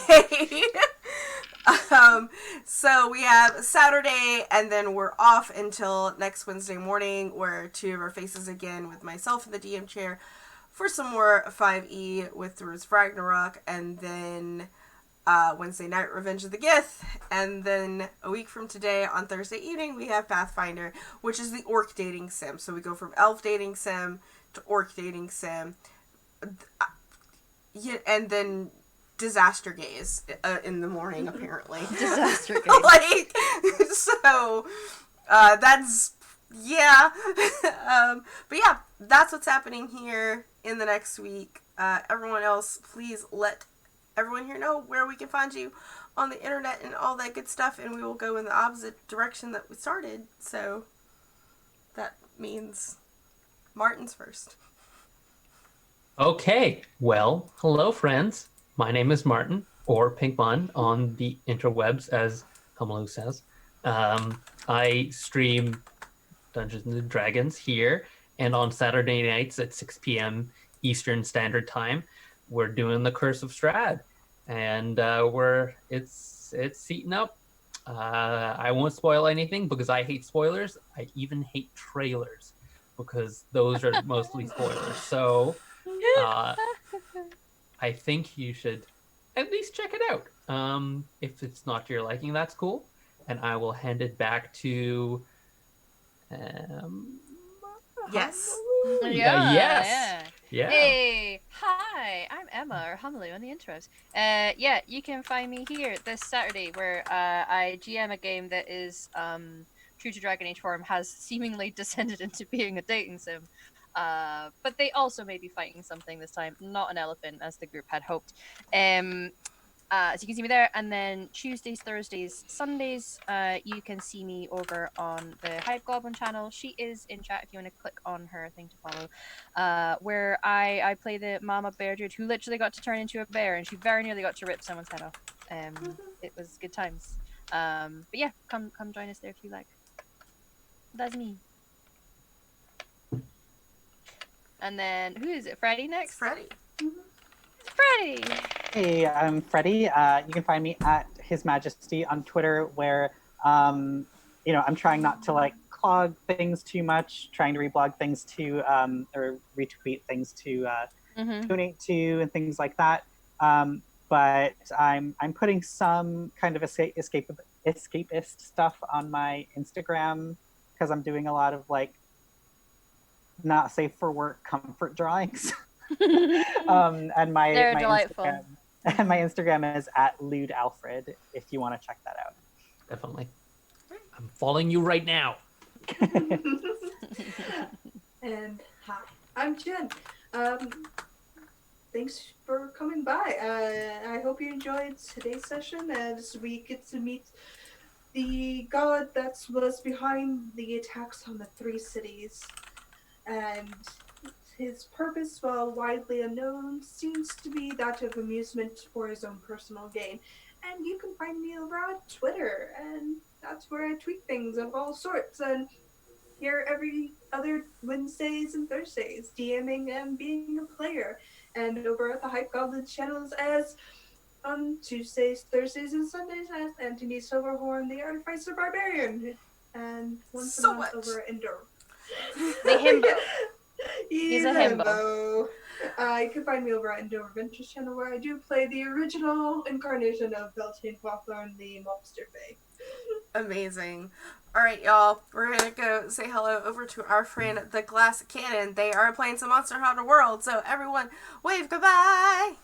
So we have Saturday, and then we're off until next Wednesday morning, where two of our faces again with myself in the DM chair for some more 5e with Through Ragnarok, and then Wednesday night, Revenge of the Gith, and then a week from today, on Thursday evening, we have Pathfinder, which is the orc dating sim. So we go from elf dating sim to orc dating sim, and then disaster gaze in the morning, apparently. Disaster gaze. So, that's, yeah. But yeah, that's what's happening here in the next week. Everyone else, please let everyone here know where we can find you on the internet and all that good stuff, and we will go in the opposite direction that we started. So that means Martin's first. Okay, well, hello friends. My name is Martin, or Pinkmon on the interwebs, as Hamalu says. I stream Dungeons and Dragons here, and on Saturday nights at 6 p.m. Eastern Standard Time, we're doing the Curse of Strahd, and it's heating up. I won't spoil anything because I hate spoilers. I even hate trailers because those are mostly spoilers. So I think you should at least check it out. If it's not to your liking, that's cool. And I will hand it back to Yes. Yeah. Hey, hi, I'm Emma, or Hamalu on the intros. Yeah, you can find me here this Saturday, where I GM a game that is true to Dragon Age form, has seemingly descended into being a dating sim. But they also may be fighting something this time, not an elephant as the group had hoped. So you can see me there, and then Tuesdays, Thursdays, Sundays, you can see me over on the Hype Goblin channel. She is in chat if you want to click on her thing to follow, where I play the Mama Bear Dude who literally got to turn into a bear, and she very nearly got to rip someone's head off. It was good times. But yeah, come join us there if you like. That's me. And then who is it? Freddie next? Freddie. Freddie! Hey, I'm Freddie. You can find me at His Majesty on Twitter, where I'm trying not to like clog things too much, trying to reblog things to or retweet things to donate to and things like that. But I'm putting some kind of escapist stuff on my Instagram because I'm doing a lot of like not safe for work comfort drawings. And my Instagram is at LewdAlfred if you want to check that out. Definitely. I'm following you right now. And hi, I'm Jen. Thanks for coming by. I hope you enjoyed today's session as we get to meet the god that was behind the attacks on the three cities. And his purpose, while widely unknown, seems to be that of amusement for his own personal gain. And you can find me over on Twitter, and that's where I tweet things of all sorts. And here every other Wednesdays and Thursdays, DMing and being a player. And over at the Hype Goblins channels as on Tuesdays, Thursdays, and Sundays as Anthony Silverhorn, the Artificer Barbarian. And once a month over at Endor. The himbo. He's a himbo. You can find me over at Endor Adventures channel, where I do play the original incarnation of Beltane Hawthorne, the Mobster Fae. Amazing. Alright, y'all. We're gonna go say hello over to our friend, the Glass Cannon. They are playing some Monster Hunter World, so everyone, wave goodbye!